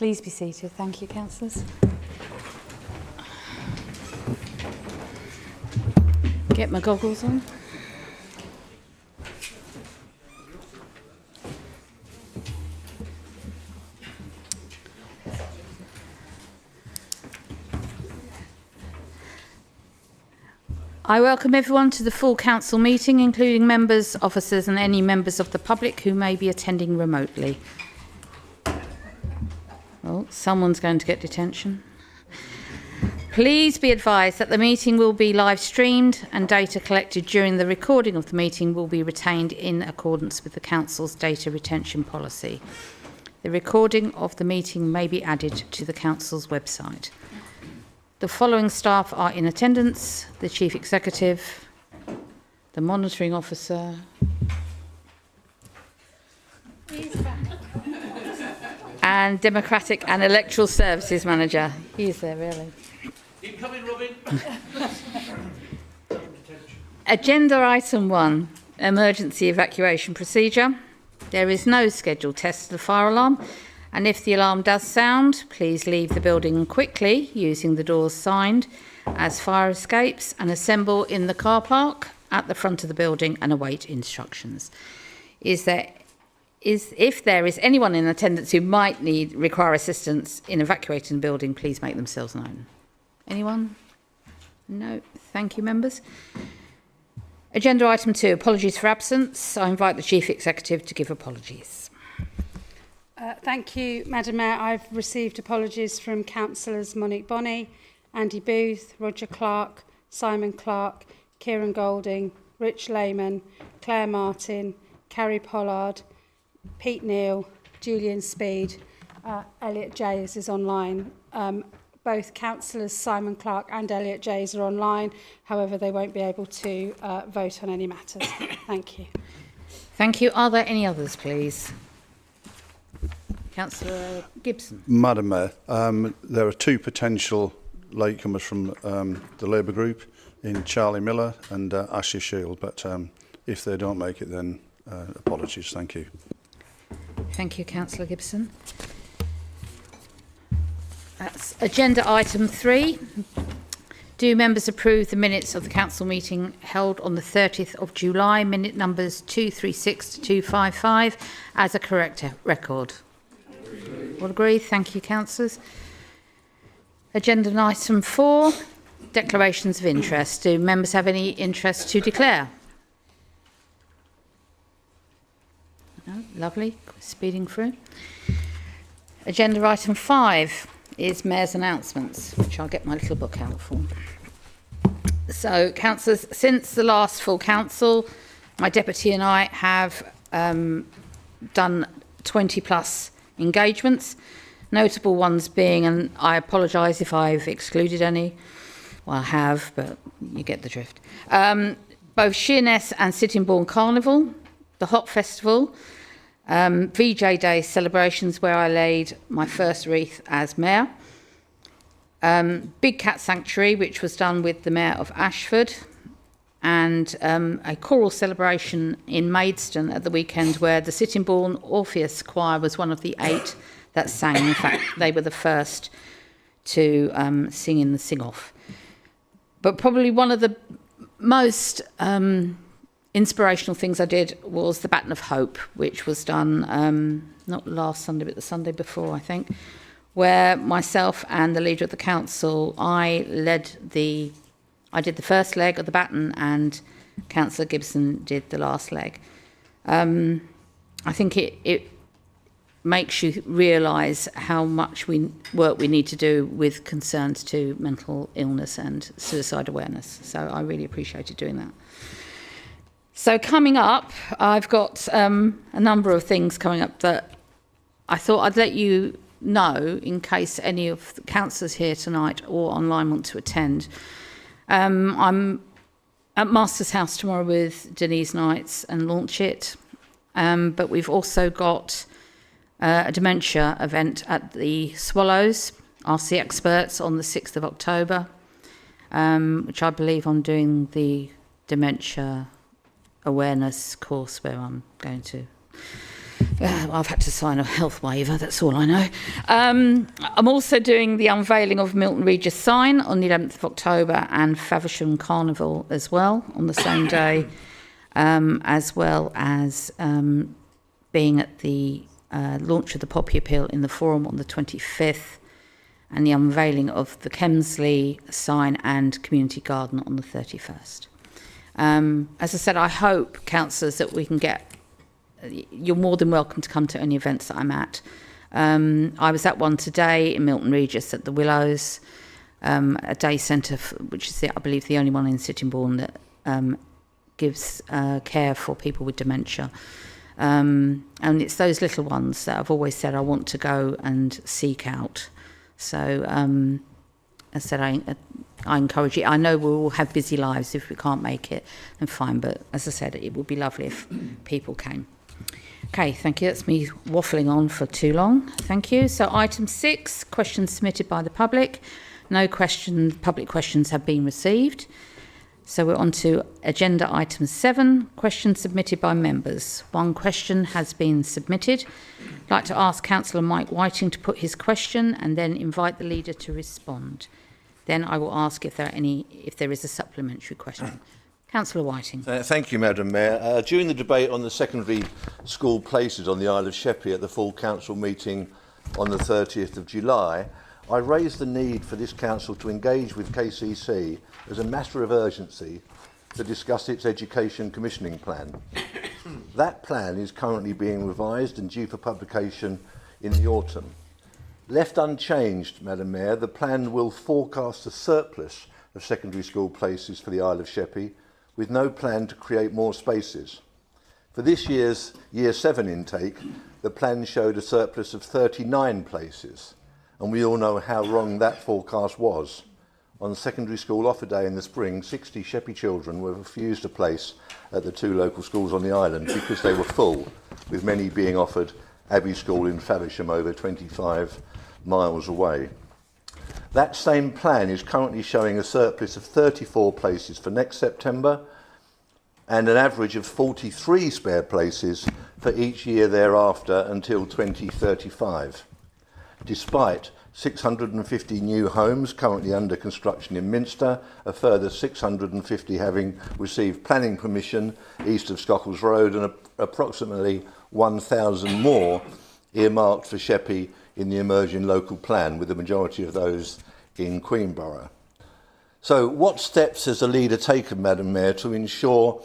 Please be seated. Thank you, councillors. Get my goggles on. I welcome everyone to the full council meeting, including members, officers and any members of the public who may be attending remotely. Oh, someone's going to get detention. Please be advised that the meeting will be live streamed and data collected during the recording of the meeting will be retained in accordance with the council's data retention policy. The recording of the meeting may be added to the council's website. The following staff are in attendance: the Chief Executive, the Monitoring Officer, and Democratic and Electoral Services Manager. He's there, really. Keep coming, Robin. Agenda item 1, emergency evacuation procedure. There is no scheduled test of the fire alarm, and if the alarm does sound, please leave the building quickly using the doors signed as fire escapes and assemble in the car park at the front of the building and await instructions. If there is anyone in attendance who might require assistance in evacuating the building, please make themselves known. Anyone? No. Thank you, members. Agenda item 2, apologies for absence. I invite the Chief Executive to give apologies. Thank you, Madam Mayor. I've received apologies from councillors Monique Bonney, Andy Booth, Roger Clark, Simon Clark, Kieran Golding, Rich Lehman, Claire Martin, Carrie Pollard, Pete Neal, Julian Speed, Elliot Jays is online. Both councillors Simon Clark and Elliot Jays are online. However, they won't be able to vote on any matters. Thank you. Thank you. Are there any others, please? Councillor Gibson. Madam Mayor, there are 2 potential latecomers from the Labour group in Charlie Miller and Ashley Shield, but if they don't make it, then apologies. Thank you. Thank you, Councillor Gibson. That's agenda item 3. Do members approve the minutes of the council meeting held on the 30th of July, minute numbers 236 to 255, as a correct record? All agree. Thank you, councillors. Agenda item 4, declarations of interest. Do members have any interest to declare? No? Lovely. Speeding through. Agenda item 5 is Mayor's announcements, which I'll get my little book out for. So, councillors, since the last full council, my deputy and I have done 20 plus engagements, notable ones being, and I apologise if I've excluded any, well I have, but you get the drift, both Sheerness and Sittingbourne Carnival, the Hop Festival, VJ Day celebrations where I laid my first wreath as Mayor, Big Cat Sanctuary, which was done with the Mayor of Ashford, and a choral celebration in Maidstone at the weekend where the Sittingbourne Orpheus Choir was one of the 8 that sang. In fact, they were the first to sing in the sing-off. But probably one of the most inspirational things I did was the Baton of Hope, which was done not last Sunday, but the Sunday before, I think, where myself and the leader of the council, I did the first leg of the baton and Councillor Gibson did the last leg. I think it makes you realise how much work we need to do with concerns to mental illness and suicide awareness. So I really appreciated doing that. So coming up, I've got a number of things coming up that I thought I'd let you know in case any of the councillors here tonight or online want to attend. I'm at Master's House tomorrow with Denise Knights and Launch It, but we've also got a dementia event at the Swallows, RC Experts, on the 6th of October, which I believe I'm doing the dementia awareness course where I'm going to I've had to sign a health waiver, that's all I know. I'm also doing the unveiling of Milton Regis sign on the 11th of October and Faversham Carnival as well on the same day, as well as being at the launch of the Poppy Appeal in the Forum on the 25th and the unveiling of the Kemsley sign and community garden on the 31st. As I said, I hope, councillors, that we can get... You're more than welcome to come to any events that I'm at. I was at one today in Milton Regis at the Willows, a day centre, which is, I believe, the only one in Sittingbourne that gives care for people with dementia. And it's those little ones that I've always said I want to go and seek out. So, as I said, I encourage it. I know we'll all have busy lives. If we can't make it, then fine. But as I said, it would be lovely if people came. Okay, thank you. That's me waffling on for too long. Thank you. So item 6, questions submitted by the public. No public questions have been received. So we're on to agenda item 7, questions submitted by members. One question has been submitted. I'd like to ask Councillor Mike Whiting to put his question and then invite the leader to respond. Then I will ask if there is a supplementary question. Councillor Whiting. Thank you, Madam Mayor. During the debate on the secondary school places on the Isle of Sheppey at the full council meeting on the 30th of July, I raised the need for this council to engage with KCC as a matter of urgency to discuss its education commissioning plan. That plan is currently being revised and due for publication in the autumn. Left unchanged, Madam Mayor, the plan will forecast a surplus of secondary school places for the Isle of Sheppey, with no plan to create more spaces. For this year's Year 7 intake, the plan showed a surplus of 39 places, and we all know how wrong that forecast was. On secondary school offer day in the spring, 60 Sheppey children were refused a place at the 2 local schools on the island because they were full, with many being offered Abbey School in Faversham over 25 miles away. That same plan is currently showing a surplus of 34 places for next September and an average of 43 spare places for each year thereafter until 2035. Despite 650 new homes currently under construction in Minster, a further 650 having received planning permission east of Scockles Road, and approximately 1,000 more earmarked for Sheppey in the emerging local plan, with the majority of those in Queenborough. So what steps has the leader taken, Madam Mayor, to ensure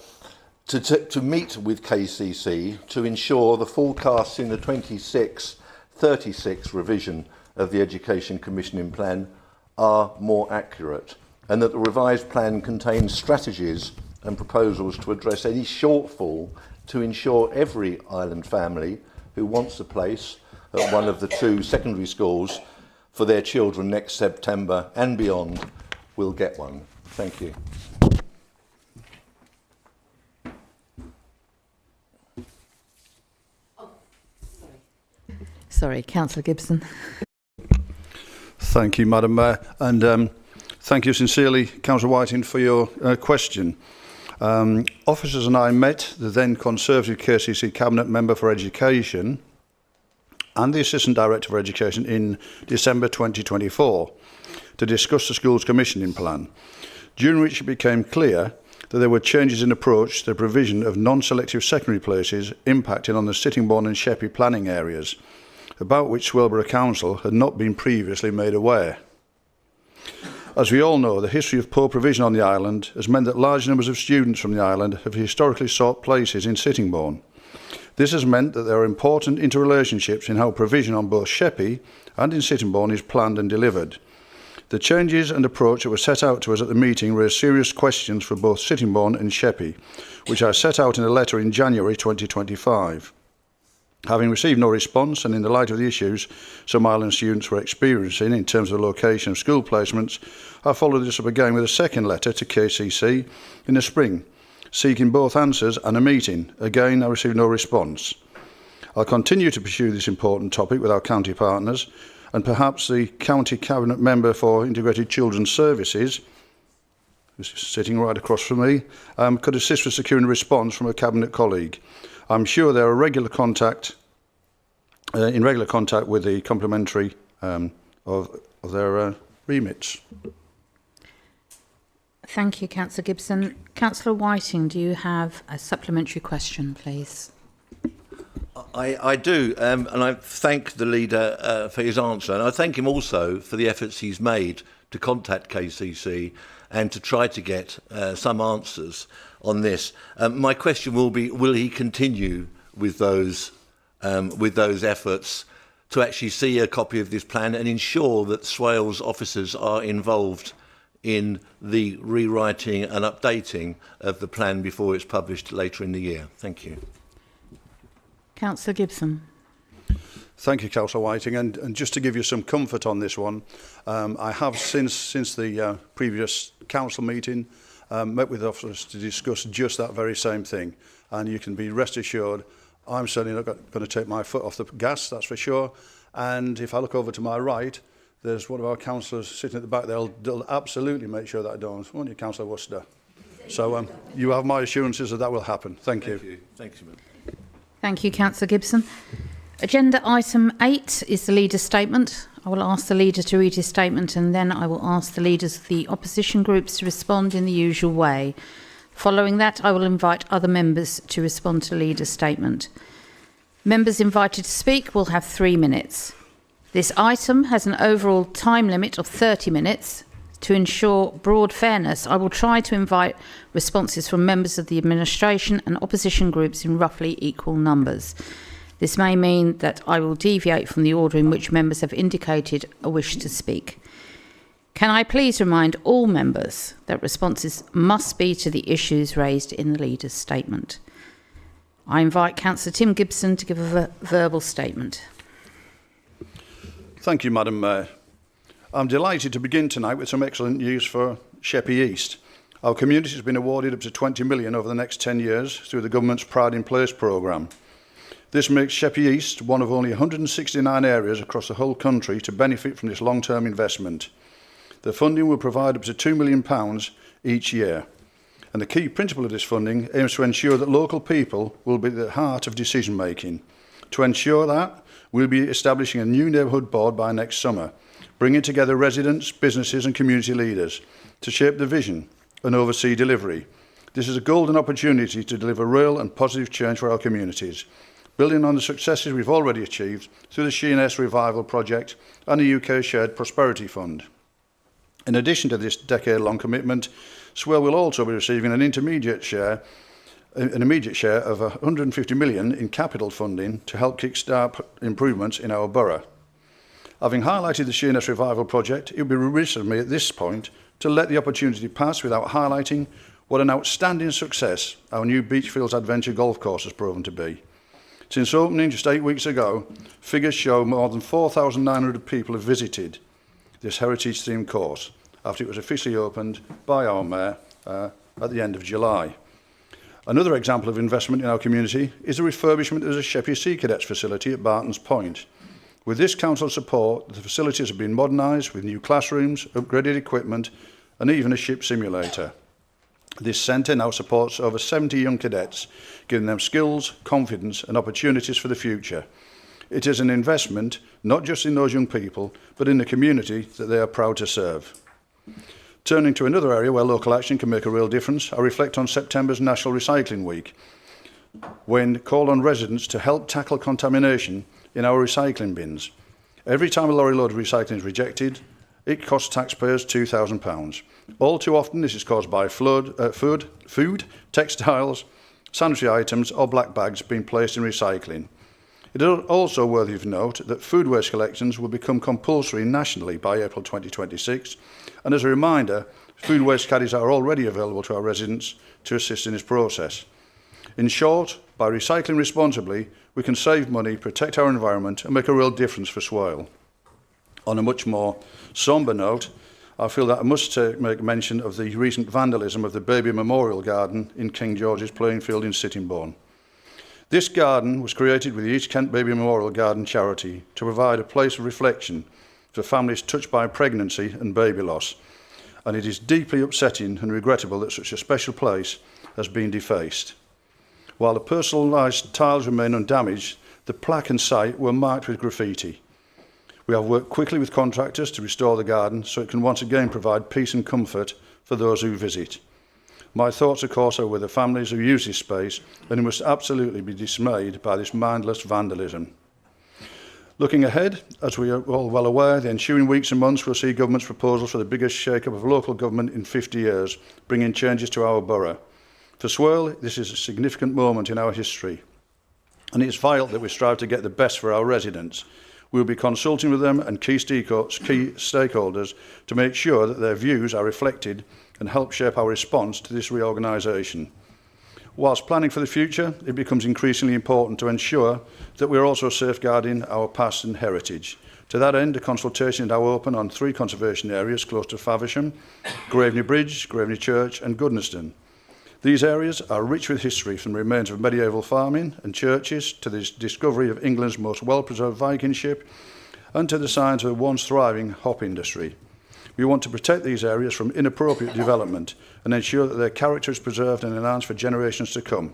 to meet with KCC to ensure the forecasts in the 26-36 revision of the Education Commissioning Plan are more accurate, and that the revised plan contains strategies and proposals to address any shortfall to ensure every island family who wants a place at one of the 2 secondary schools for their children next September and beyond will get one. Thank you. Sorry, Councillor Gibson. Thank you, Madam Mayor, and thank you sincerely, Councillor Whiting, for your question. Officers and I met the then Conservative KCC Cabinet Member for Education and the Assistant Director for Education in December 2024 to discuss the school's commissioning plan, during which it became clear that there were changes in approach to the provision of non-selective secondary places impacting on the Sittingbourne and Sheppey planning areas, about which Swelborough Council had not been previously made aware. As we all know, the history of poor provision on the island has meant that large numbers of students from the island have historically sought places in Sittingbourne. This has meant that there are important interrelationships in how provision on both Sheppey and in Sittingbourne is planned and delivered. The changes and approach that were set out to us at the meeting raised serious questions for both Sittingbourne and Sheppey, which I set out in a letter in January 2025. Having received no response, and in the light of the issues some island students were experiencing in terms of the location of school placements, I followed this up again with a second letter to KCC in the spring, seeking both answers and a meeting. Again, I received no response. I'll continue to pursue this important topic with our county partners, and perhaps the County Cabinet Member for Integrated Children's Services, who's sitting right across from me, could assist with securing a response from a Cabinet colleague. I'm sure there are regular contact in regular contact with the complementary of their remits. Thank you, Councillor Gibson. Councillor Whiting, do you have a supplementary question, please? I do, and I thank the leader for his answer, and I thank him also for the efforts he's made to contact KCC and to try to get some answers on this. My question will be, will he continue with those efforts to actually see a copy of this plan and ensure that Swales officers are involved in the rewriting and updating of the plan before it's published later in the year? Thank you. Councillor Gibson. Thank you, Councillor Whiting. And just to give you some comfort on this one, I have since the previous council meeting met with officers to discuss just that very same thing. And you can be rest assured, I'm certainly not going to take my foot off the gas, that's for sure. And if I look over to my right, there's one of our councillors sitting at the back there. They'll absolutely make sure that I don't. Won't you, Councillor Worcester? So you have my assurances that that will happen. Thank you. Thank you, ma'am. Thank you, Councillor Gibson. Agenda item 8 is the leader's statement. I will ask the leader to read his statement, and then I will ask the leaders of the opposition groups to respond in the usual way. Following that, I will invite other members to respond to the leader's statement. Members invited to speak will have 3 minutes. This item has an overall time limit of 30 minutes. To ensure broad fairness, I will try to invite responses from members of the administration and opposition groups in roughly equal numbers. This may mean that I will deviate from the order in which members have indicated a wish to speak. Can I please remind all members that responses must be to the issues raised in the leader's statement. I invite Councillor Tim Gibson to give a verbal statement. Thank you, Madam Mayor. I'm delighted to begin tonight with some excellent news for Sheppey East. Our community has been awarded up to 20 million over the next 10 years through the government's Pride in Place programme. This makes Sheppey East one of only 169 areas across the whole country to benefit from this long-term investment. The funding will provide up to £2 million each year. And the key principle of this funding aims to ensure that local people will be at the heart of decision making. To ensure that, we'll be establishing a new neighbourhood board by next summer, bringing together residents, businesses and community leaders to shape the vision and oversee delivery. This is a golden opportunity to deliver real and positive change for our communities, building on the successes we've already achieved through the Sheerness Revival Project and the UK Shared Prosperity Fund. In addition to this decade-long commitment, Swale will also be receiving an immediate share of 150 million in capital funding to help kickstart improvements in our borough. Having highlighted the Sheerness Revival Project, it would be remiss of me at this point to let the opportunity pass without highlighting what an outstanding success our new Beachfields Adventure Golf Course has proven to be. Since opening just 8 weeks ago, figures show more than 4,900 people have visited this heritage-themed course after it was officially opened by our Mayor at the end of July. Another example of investment in our community is the refurbishment of the Sheppey Sea Cadets facility at Barton's Point. With this council support, the facilities have been modernised with new classrooms, upgraded equipment and even a ship simulator. This centre now supports over 70 young cadets, giving them skills, confidence and opportunities for the future. It is an investment not just in those young people, but in the community that they are proud to serve. Turning to another area where local action can make a real difference, I reflect on September's National Recycling Week, when called on residents to help tackle contamination in our recycling bins. Every time a lorry load of recycling is rejected, it costs taxpayers £2,000. All too often this is caused by food, textiles, sanitary items or black bags being placed in recycling. It is also worthy of note that food waste collections will become compulsory nationally by April 2026, and as a reminder, food waste caddies are already available to our residents to assist in this process. In short, by recycling responsibly, we can save money, protect our environment and make a real difference for Swale. On a much more sombre note, I feel that I must make mention of the recent vandalism of the Baby Memorial Garden in King George's playing field in Sittingbourne. This garden was created with the East Kent Baby Memorial Garden charity to provide a place of reflection for families touched by pregnancy and baby loss, and it is deeply upsetting and regrettable that such a special place has been defaced. While the personalised tiles remain undamaged, the plaque and site were marked with graffiti. We have worked quickly with contractors to restore the garden so it can once again provide peace and comfort for those who visit. My thoughts, of course, are with the families who use this space and who must absolutely be dismayed by this mindless vandalism. Looking ahead, as we are all well aware, the ensuing weeks and months will see government's proposal for the biggest shake-up of local government in 50 years, bringing changes to our borough. For Swirl, this is a significant moment in our history, and it's vital that we strive to get the best for our residents. We'll be consulting with them and key stakeholders to make sure that their views are reflected and help shape our response to this reorganisation. Whilst planning for the future, it becomes increasingly important to ensure that we're also safeguarding our past and heritage. To that end, a consultation is now open on 3 conservation areas close to Faversham: Graveney Bridge, Graveney Church and Goodnestone. These areas are rich with history, from the remains of medieval farming and churches to the discovery of England's most well-preserved Viking ship and to the signs of a once thriving hop industry. We want to protect these areas from inappropriate development and ensure that their character is preserved and enhanced for generations to come.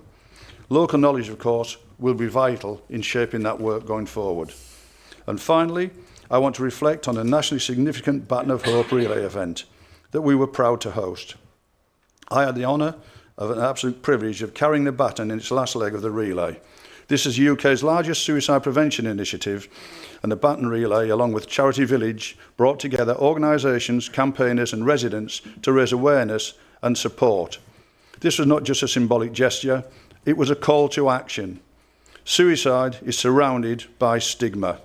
Local knowledge, of course, will be vital in shaping that work going forward. And finally, I want to reflect on a nationally significant Baton of Hope relay event that we were proud to host. I had the honour of an absolute privilege of carrying the baton in its last leg of the relay. This is the UK's largest suicide prevention initiative, and the Baton Relay, along with Charity Village, brought together organisations, campaigners and residents to raise awareness and support. This was not just a symbolic gesture, it was a call to action. Suicide is surrounded by stigma,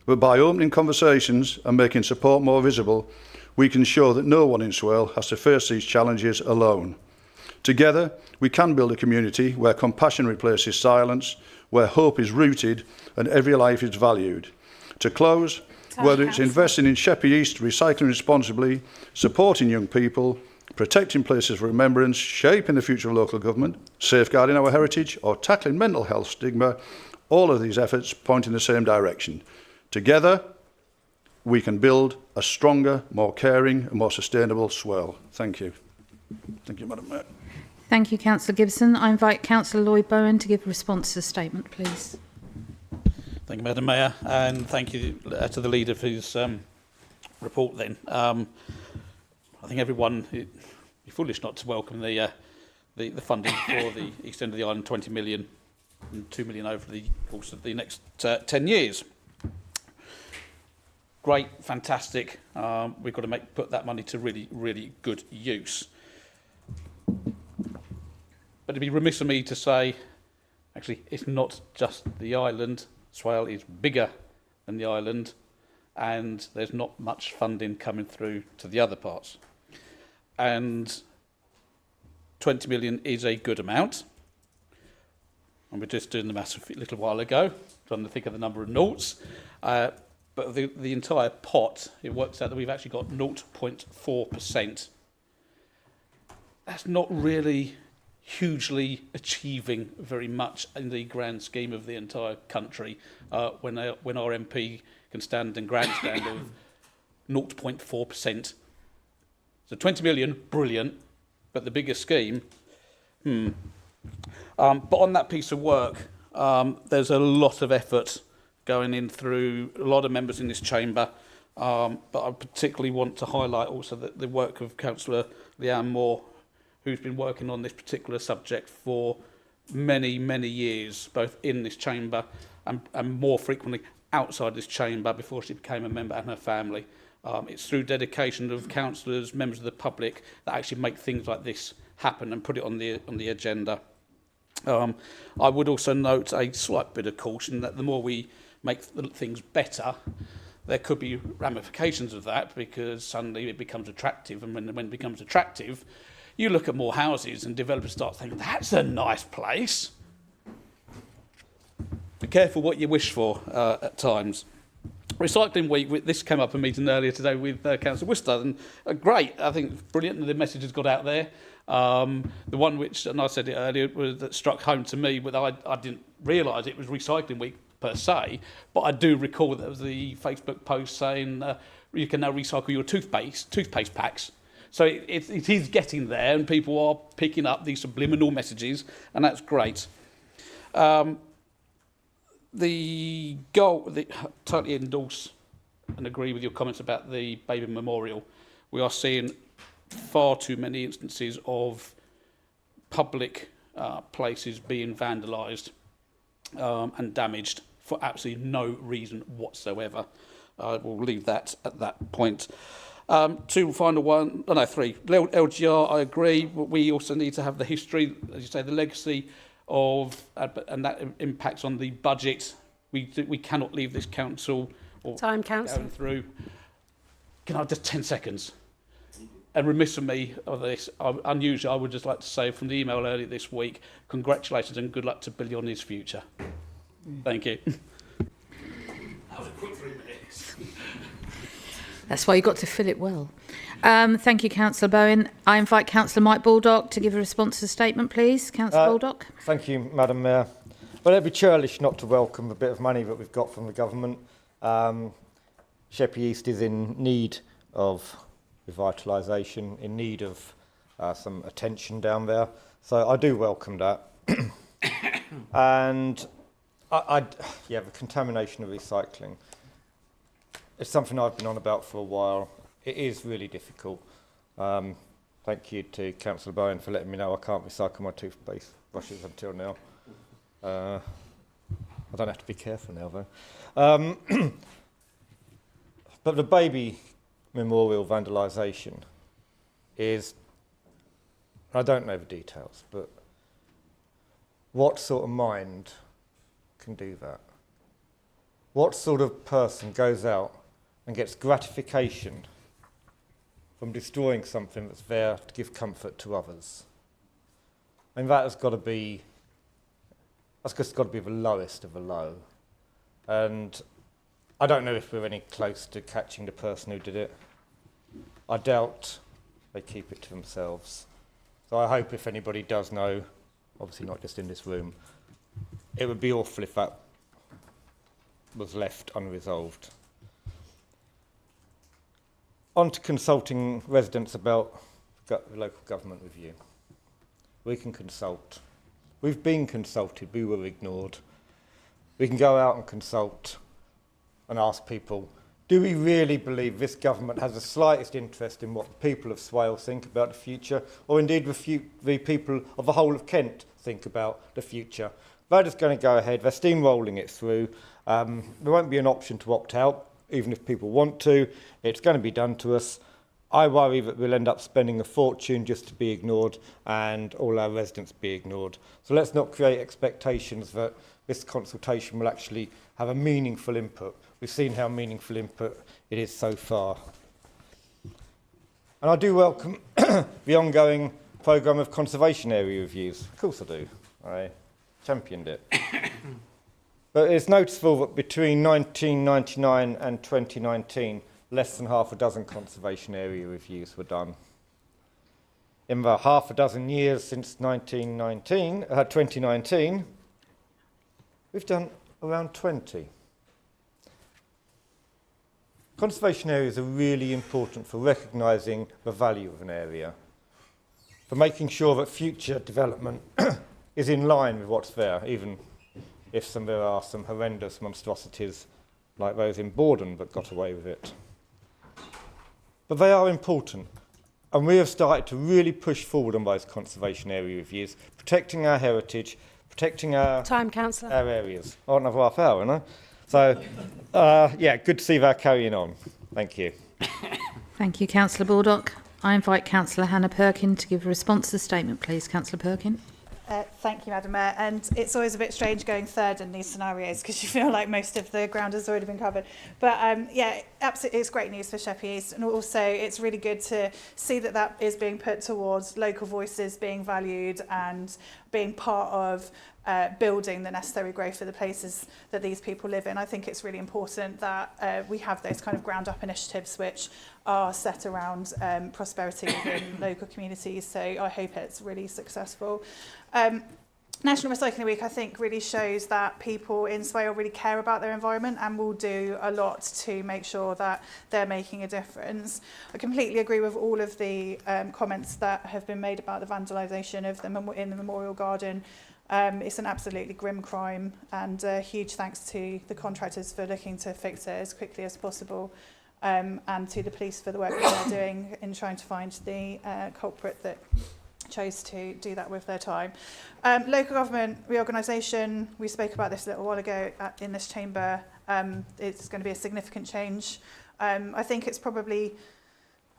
but by opening conversations and making support more visible, we can show that no one in Swale has to face these challenges alone. Together, we can build a community where compassion replaces silence, where hope is rooted and every life is valued. To close, whether it's investing in Sheppey East, recycling responsibly, supporting young people, protecting places of remembrance, shaping the future of local government, safeguarding our heritage, or tackling mental health stigma, all of these efforts point in the same direction. Together, we can build a stronger, more caring and more sustainable Swale. Thank you. Thank you, Madam Mayor. Thank you, Councillor Gibson. I invite Councillor Lloyd Bowen to give a response to the statement, please. Thank you, Madam Mayor, and thank you to the leader for his report then. I think everyone would be foolish not to welcome the funding for the East End of the Island, 20 million and 2 million over the course of the next 10 years. Great, fantastic. We've got to put that money to really, really good use. But it'd be remiss of me to say, actually, it's not just the island. Swale is bigger than the island, and there's not much funding coming through to the other parts. And 20 million is a good amount. And we're just doing the maths a little while ago, trying to think of the number of noughts. But the entire pot, it works out that we've actually got 0.4%. That's not really hugely achieving very much in the grand scheme of the entire country when our MP can stand and grandstand of 0.4%. So 20 million, brilliant, but the bigger scheme, But on that piece of work, there's a lot of effort going in through a lot of members in this chamber, but I particularly want to highlight also the work of Councillor Leanne Moore, who's been working on this particular subject for many, many years, both in this chamber and more frequently outside this chamber before she became a member, and her family. It's through dedication of councillors, members of the public, that actually make things like this happen and put it on the agenda. I would also note a slight bit of caution that the more we make things better, there could be ramifications of that, because suddenly it becomes attractive, and when it becomes attractive, you look at more houses and developers start thinking, that's a nice place. Be careful what you wish for at times. Recycling Week, this came up in a meeting earlier today with Councillor Worcester, and great, I think brilliant, the message has got out there. The one which, and I said it earlier, that struck home to me, but I didn't realise it was Recycling Week per se, but I do recall that there was the Facebook post saying you can now recycle your toothpaste packs. So it is getting there, and people are picking up these subliminal messages, and that's great. The goal, totally endorse and agree with your comments about the baby memorial. We are seeing far too many instances of public places being vandalised and damaged for absolutely no reason whatsoever. I will leave that at that point. Two final one, oh no, three. LGR, I agree, but we also need to have the history, as you say, the legacy of, and that impacts on the budget. We cannot leave this council or Time, councillor. going through. Can I have just 10 seconds? And remiss of me of this, unusual, I would just like to say from the email earlier this week, congratulations and good luck to Billy on his future. Thank you. That was a quick 3 minutes. That's why you got to fill it well. Thank you, Councillor Bowen. I invite Councillor Mike Baldock to give a response to the statement, please. Councillor Baldock. Thank you, Madam Mayor. Well, it'd be churlish not to welcome a bit of money that we've got from the government. Sheppey East is in need of revitalisation, in need of some attention down there. So I do welcome that. And yeah, the contamination of recycling. It's something I've been on about for a while. It is really difficult. Thank you to Councillor Bowen for letting me know I can't recycle my toothpaste brushes until now. I don't have to be careful now though. But the baby memorial vandalisation is, I don't know the details, but what sort of mind can do that? What sort of person goes out and gets gratification from destroying something that's there to give comfort to others? I mean, that's just got to be the lowest of the low. And I don't know if we're any close to catching the person who did it. I doubt they keep it to themselves. So I hope if anybody does know, obviously not just in this room, it would be awful if that was left unresolved. On to consulting residents about the local government review. We can consult. We've been consulted, we were ignored. We can go out and consult and ask people, do we really believe this government has the slightest interest in what the people of Swale think about the future, or indeed the people of the whole of Kent think about the future? They're just going to go ahead, they're steamrolling it through. There won't be an option to opt out, even if people want to. It's going to be done to us. I worry that we'll end up spending a fortune just to be ignored and all our residents be ignored. So let's not create expectations that this consultation will actually have a meaningful input. We've seen how meaningful input it is so far. And I do welcome the ongoing programme of conservation area reviews. Of course I do. I championed it. But it's noticeable that between 1999 and 2019, less than half a dozen conservation area reviews were done. In the half a dozen years since 2019, we've done around 20. Conservation areas are really important for recognising the value of an area, for making sure that future development is in line with what's there, even if there are some horrendous monstrosities like those in Borden that got away with it. But they are important, and we have started to really push forward on those conservation area reviews, protecting our heritage, protecting our Time, councillor. our areas. Oh, another half hour, no? So, yeah, good to see that carrying on. Thank you. Thank you, Councillor Baldock. I invite Councillor Hannah Perkin to give a response to the statement, please. Councillor Perkin. Thank you, Madam Mayor. And it's always a bit strange going third in these scenarios because you feel like most of the ground has already been covered. But yeah, absolutely, it's great news for Sheppey East. And also, it's really good to see that that is being put towards local voices being valued and being part of building the necessary growth for the places that these people live in. I think it's really important that we have those kind of ground-up initiatives which are set around prosperity within local communities. So I hope it's really successful. National Recycling Week, I think, really shows that people in Swale really care about their environment and will do a lot to make sure that they're making a difference. I completely agree with all of the comments that have been made about the vandalisation of in the Memorial Garden. It's an absolutely grim crime, and huge thanks to the contractors for looking to fix it as quickly as possible, and to the police for the work that they're doing in trying to find the culprit that chose to do that with their time. Local government reorganisation, we spoke about this a little while ago in this chamber. It's going to be a significant change. I think it's probably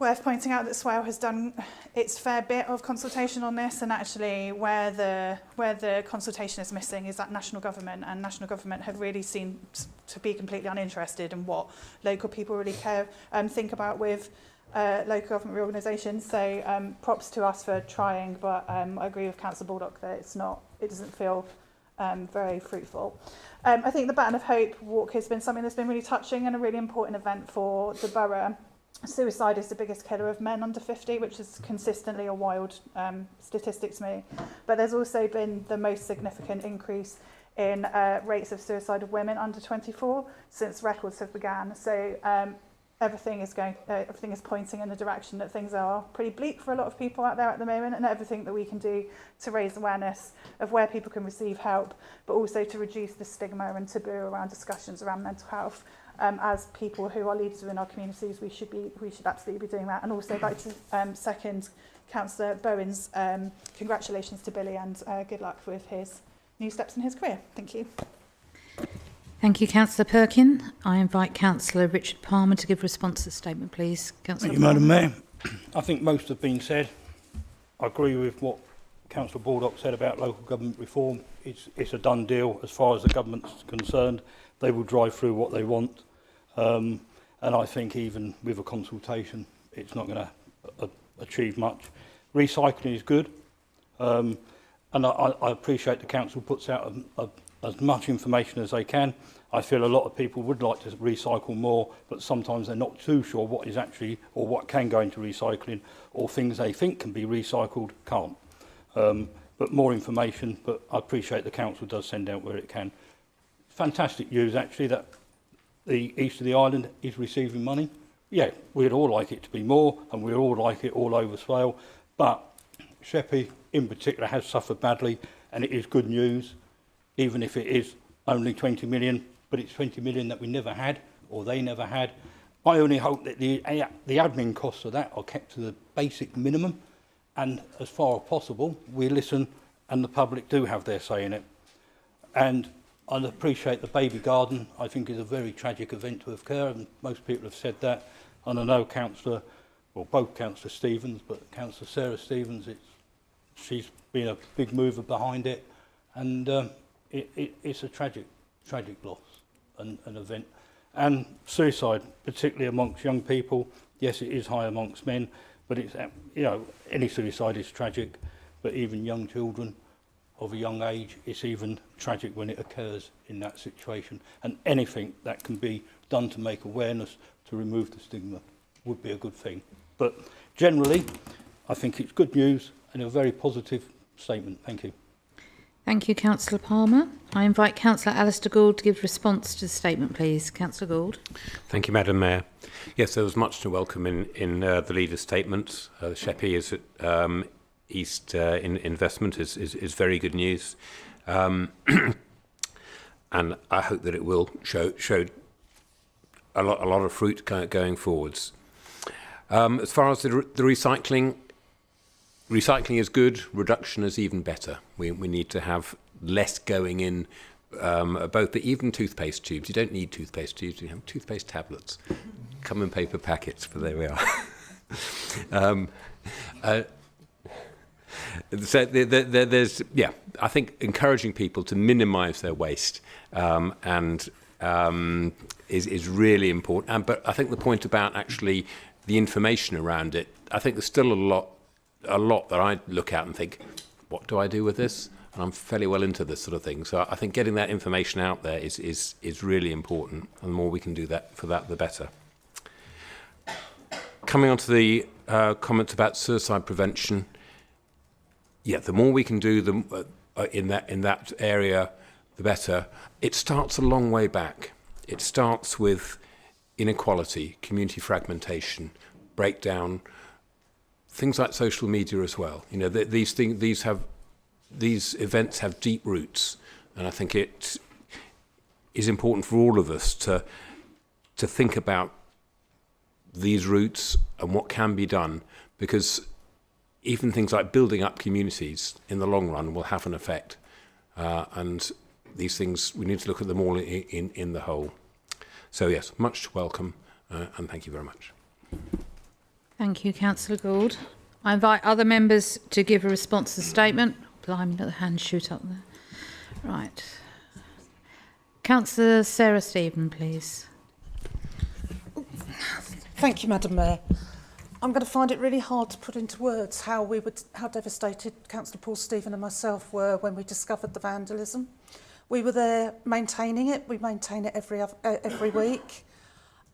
worth pointing out that Swale has done its fair bit of consultation on this, and actually where the consultation is missing is that national government, and national government have really seemed to be completely uninterested in what local people really care think about with local government reorganisation. So props to us for trying, but I agree with Councillor Baldock that it doesn't feel very fruitful. I think the Baton of Hope walk has been something that's been really touching and a really important event for the borough. Suicide is the biggest killer of men under 50, which is consistently a wild statistic to me. But there's also been the most significant increase in rates of suicide of women under 24 since records have began. So everything is pointing in the direction that things are pretty bleak for a lot of people out there at the moment, and everything that we can do to raise awareness of where people can receive help, but also to reduce the stigma and taboo around discussions around mental health. As people who are leaders within our communities, we should absolutely be doing that. And also I'd like to second Councillor Bowen's congratulations to Billy, and good luck with his new steps in his career. Thank you. Thank you, Councillor Perkin. I invite Councillor Richard Palmer to give response to the statement, please. Councillor Thank you, Madam Mayor. I think most have been said. I agree with what Councillor Baldock said about local government reform. It's a done deal as far as the government's concerned. They will drive through what they want. And I think even with a consultation, it's not going to achieve much. Recycling is good. And I appreciate the council puts out as much information as they can. I feel a lot of people would like to recycle more, but sometimes they're not too sure what is actually, or what can go into recycling, or things they think can be recycled can't. But more information, but I appreciate the council does send out where it can. Fantastic news actually that the east of the island is receiving money. Yeah, we'd all like it to be more, and we'd all like it all over Swale, but Sheppey in particular has suffered badly, and it is good news, even if it is only 20 million, but it's 20 million that we never had, or they never had. I only hope that the admin costs of that are kept to the basic minimum, and as far as possible, we listen, and the public do have their say in it. And I appreciate the baby garden. I think is a very tragic event to occur, and most people have said that. And I know both Councillor Stevens, but Councillor Sarah Stevens, she's been a big mover behind it, and it's a tragic loss and an event. And suicide, particularly amongst young people, yes, it is high amongst men, but it's, any suicide is tragic, but even young children of a young age, it's even tragic when it occurs in that situation. And anything that can be done to make awareness, to remove the stigma, would be a good thing. But generally, I think it's good news and a very positive statement. Thank you. Thank you, Councillor Palmer. I invite Councillor Alistair Gould to give response to the statement, please. Councillor Gould. Thank you, Madam Mayor. Yes, there was much to welcome in the leader's statement. Sheppey is East investment is very good news, and I hope that it will show a lot of fruit going forwards. As far as the recycling is good. Reduction is even better. We need to have less going in both, but even toothpaste tubes. You don't need toothpaste tubes. You have toothpaste tablets. Come in paper packets, but there we are. So there's, I think encouraging people to minimise their waste is really important. But I think the point about actually the information around it, I think there's still a lot that I look at and think, what do I do with this? And I'm fairly well into this sort of thing. So I think getting that information out there is really important. And the more we can do that for that, the better. Coming on to the comments about suicide prevention. Yeah, the more we can do, in that area, the better. It starts a long way back. It starts with inequality, community fragmentation, breakdown, things like social media as well. You know, these events have deep roots, and I think it is important for all of us to think about these roots and what can be done, because even things like building up communities in the long run will have an effect. And these things, we need to look at them all in the whole. So yes, much to welcome, and thank you very much. Thank you, Councillor Gould. I invite other members to give a response to the statement. Blimey, let the hand shoot up there. Right. Councillor Sarah Stephen, please. Thank you, Madam Mayor. I'm going to find it really hard to put into words how devastated Councillor Paul Stephen and myself were when we discovered the vandalism. We were there maintaining it. We maintain it every week.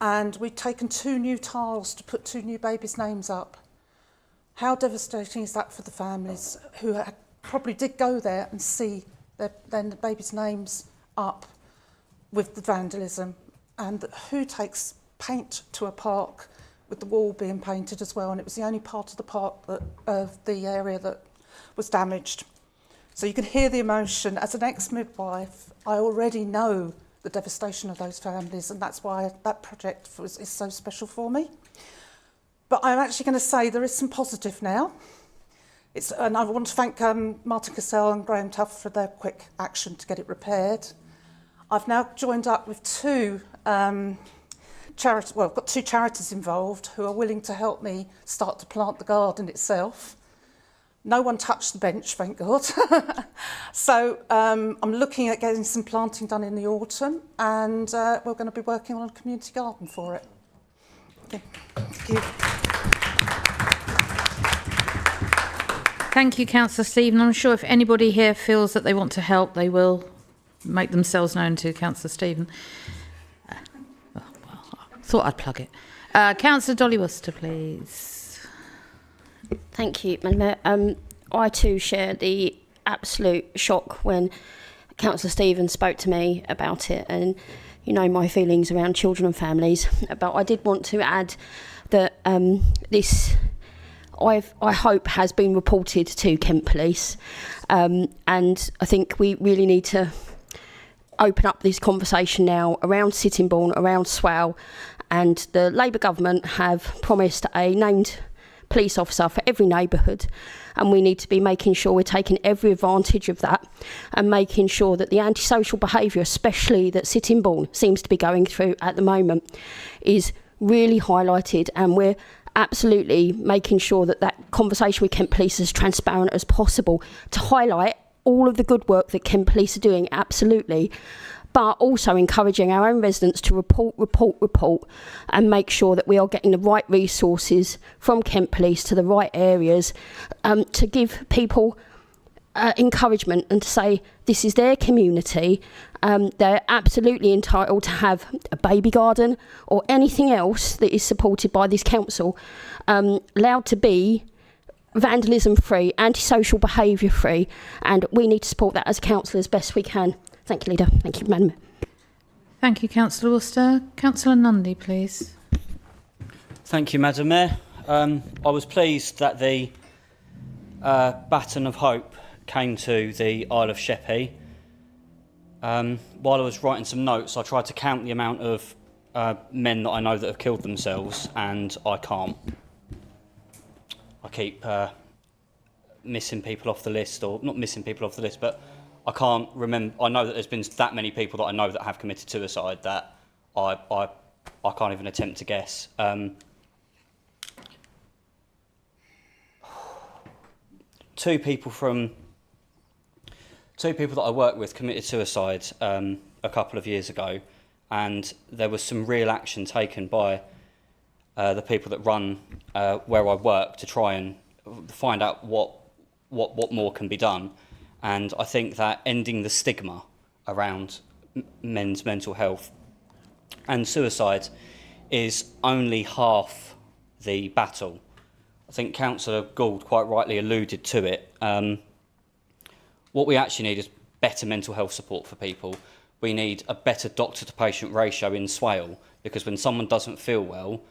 And we'd taken 2 new tiles to put 2 new babies' names up. How devastating is that for the families who probably did go there and see the babies' names up with the vandalism? And who takes paint to a park with the wall being painted as well? And it was the only part of the park of the area that was damaged. So you can hear the emotion. As an ex-midwife, I already know the devastation of those families, and that's why that project is so special for me. But I'm actually going to say there is some positive now. And I want to thank Martin Cassell and Graham Tuff for their quick action to get it repaired. I've now joined up with 2 charities. Well, I've got 2 charities involved who are willing to help me start to plant the garden itself. No one touched the bench, thank God. So I'm looking at getting some planting done in the autumn, and we're going to be working on a community garden for it. Okay. Thank you. Thank you, Councillor Stephen. I'm sure if anybody here feels that they want to help, they will make themselves known to Councillor Stephen. Well, I thought I'd plug it. Councillor Dolly Worcester, please. Thank you, Madam Mayor. I too share the absolute shock when Councillor Stevens spoke to me about it, and you know my feelings around children and families. But I did want to add that this, I hope, has been reported to Kent Police, and I think we really need to open up this conversation now around Sittingbourne, around Swale, and the Labour government have promised a named police officer for every neighbourhood, and we need to be making sure we're taking every advantage of that and making sure that the antisocial behaviour, especially that Sittingbourne seems to be going through at the moment, is really highlighted, and we're absolutely making sure that that conversation with Kent Police is as transparent as possible to highlight all of the good work that Kent Police are doing, absolutely, but also encouraging our own residents to report and make sure that we are getting the right resources from Kent Police to the right areas, to give people encouragement and to say this is their community. They're absolutely entitled to have a baby garden or anything else that is supported by this council, allowed to be vandalism free, antisocial behaviour free, and we need to support that as council as best we can. Thank you, Leader. Thank you, Madam. Thank you, Councillor Worcester. Councillor Nundy, please. Thank you, Madam Mayor. I was pleased that the baton of hope came to the Isle of Sheppey. While I was writing some notes, I tried to count the amount of men that I know that have killed themselves, and I can't. I keep missing people off the list, or not missing people off the list, but I can't remember. I know that there's been that many people that I know that have committed suicide that I can't even attempt to guess. Two people that I work with committed suicide a couple of years ago, and there was some real action taken by the people that run where I work to try and find out what more can be done. And I think that ending the stigma around men's mental health and suicide is only half the battle. I think Councillor Gould quite rightly alluded to it. What we actually need is better mental health support for people. We need a better doctor-to-patient ratio in Swale, because when someone doesn't feel well,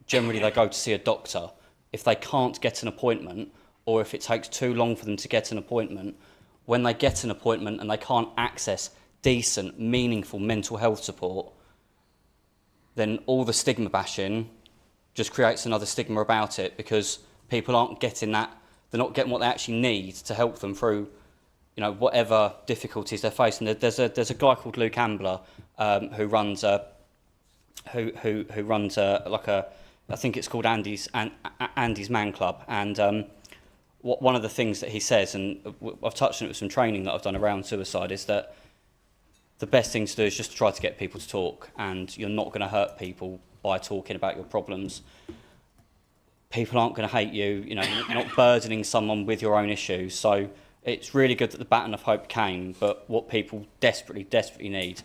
generally they go to see a doctor. If they can't get an appointment, or if it takes too long for them to get an appointment, when they get an appointment and they can't access decent, meaningful mental health support, then all the stigma bashing just creates another stigma about it, because people aren't getting that, they're not getting what they actually need to help them through, you know, whatever difficulties they're facing. There's a guy called Luke Ambler who runs a I think it's called Andy's Man Club, and one of the things that he says, and I've touched on it with some training that I've done around suicide, is that the best thing to do is just to try to get people to talk, and you're not going to hurt people by talking about your problems. People aren't going to hate you, you know, you're not burdening someone with your own issues. So it's really good that the Baton of Hope came, but what people desperately need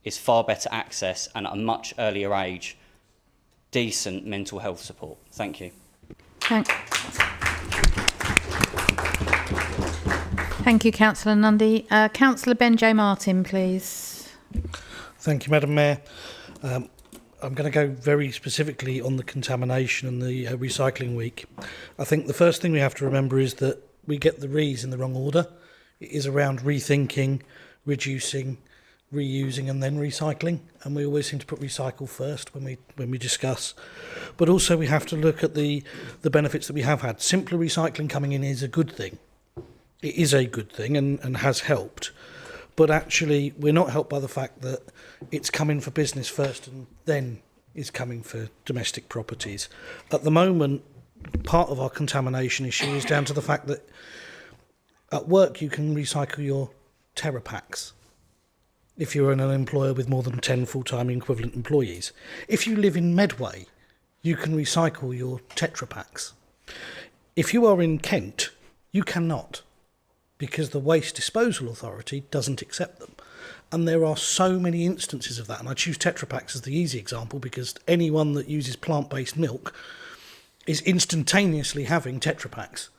is far better access, and at a much earlier age, decent mental health support. Thank you. Thank you, Councillor Nundy. Councillor Ben J. Martin, please. Thank you, Madam Mayor. I'm going to go very specifically on the contamination and the recycling week. I think the first thing we have to remember is that we get the re's in the wrong order. It is around rethinking, reducing, reusing and then recycling, and we always seem to put recycle first when we discuss. But also we have to look at the benefits that we have had. Simpler recycling coming in is a good thing. It is a good thing and has helped. But actually, we're not helped by the fact that it's coming for business first and then is coming for domestic properties. At the moment, part of our contamination issue is down to the fact that at work you can recycle your Terra Packs if you're an employer with more than 10 full-time equivalent employees. If you live in Medway, you can recycle your Tetra Packs. If you are in Kent, you cannot, because the Waste Disposal Authority doesn't accept them. And there are so many instances of that, and I choose Tetra Packs as the easy example because anyone that uses plant-based milk is instantaneously having Tetra Packs.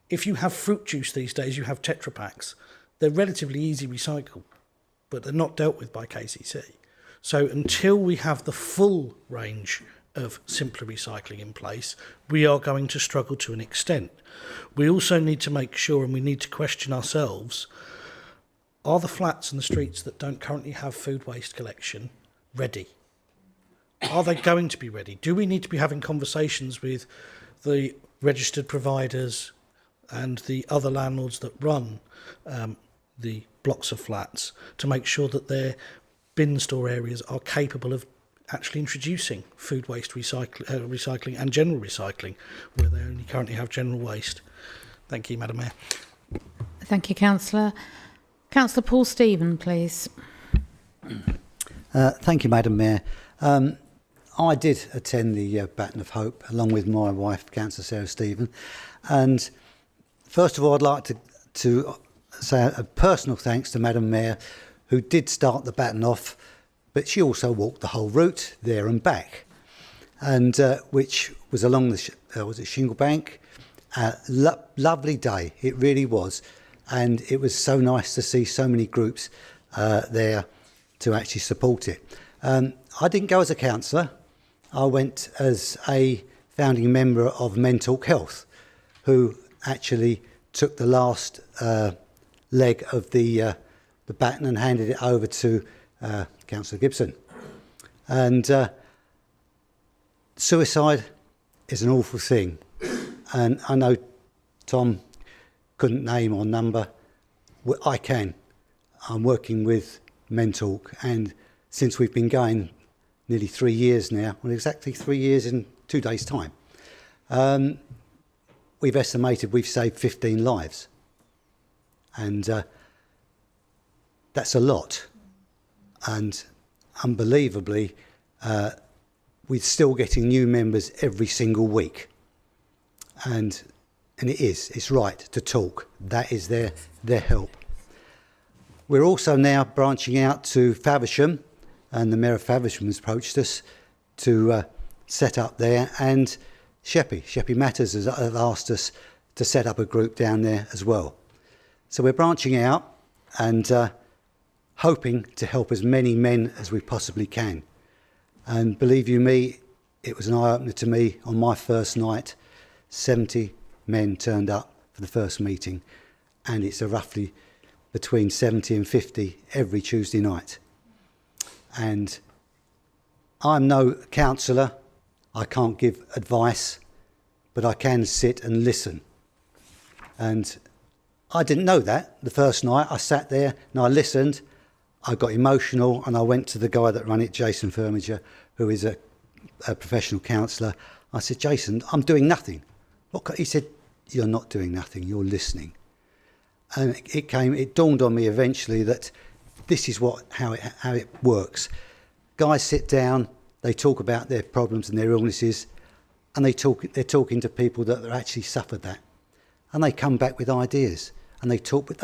If you have fruit juice these days, you have Tetra Packs. They're relatively easy recycle, but they're not dealt with by KCC. So until we have the full range of simpler recycling in place, we are going to struggle to an extent. We also need to make sure, and we need to question ourselves, are the flats and the streets that don't currently have food waste collection ready? Are they going to be ready? Do we need to be having conversations with the registered providers and the other landlords that run the blocks of flats to make sure that their bin store areas are capable of actually introducing food waste recycling and general recycling, where they only currently have general waste? Thank you, Madam Mayor. Thank you, Councillor. Councillor Paul Stephen, please. Thank you, Madam Mayor. I did attend the Baton of Hope along with my wife, Councillor Sarah Stephen. And first of all, I'd like to say a personal thanks to Madam Mayor, who did start the Baton off, but she also walked the whole route there and back, and which was along the was it Shingle Bank. Lovely day, it really was, and it was so nice to see so many groups there to actually support it. I didn't go as a councillor. I went as a founding member of Men Talk Health, who actually took the last leg of the baton and handed it over to Councillor Gibson. And suicide is an awful thing. And I know Tom couldn't name or number. I can. I'm working with Men Talk, and since we've been going nearly 3 years now, well, exactly 3 years in 2 days' time, we've estimated we've saved 15 lives. And that's a lot. And unbelievably, we're still getting new members every single week. And it's right to talk. That is their help. We're also now branching out to Faversham, and the Mayor of Faversham has approached us to set up there, and Sheppey Matters has asked us to set up a group down there as well. So we're branching out and hoping to help as many men as we possibly can. And believe you me, it was an eye-opener to me on my first night. 70 men turned up for the first meeting, and it's a roughly between 70 and 50 every Tuesday night. And I'm no counsellor, I can't give advice, but I can sit and listen. And I didn't know that the first night. I sat there and I listened, I got emotional, and I went to the guy that ran it, Jason Firminger, who is a professional counsellor. I said, Jason, I'm doing nothing. He said, you're not doing nothing, you're listening. And it dawned on me eventually that this is how it works. Guys sit down, they talk about their problems and their illnesses, and they're talking to people that have actually suffered that. And they come back with ideas, and they talk, but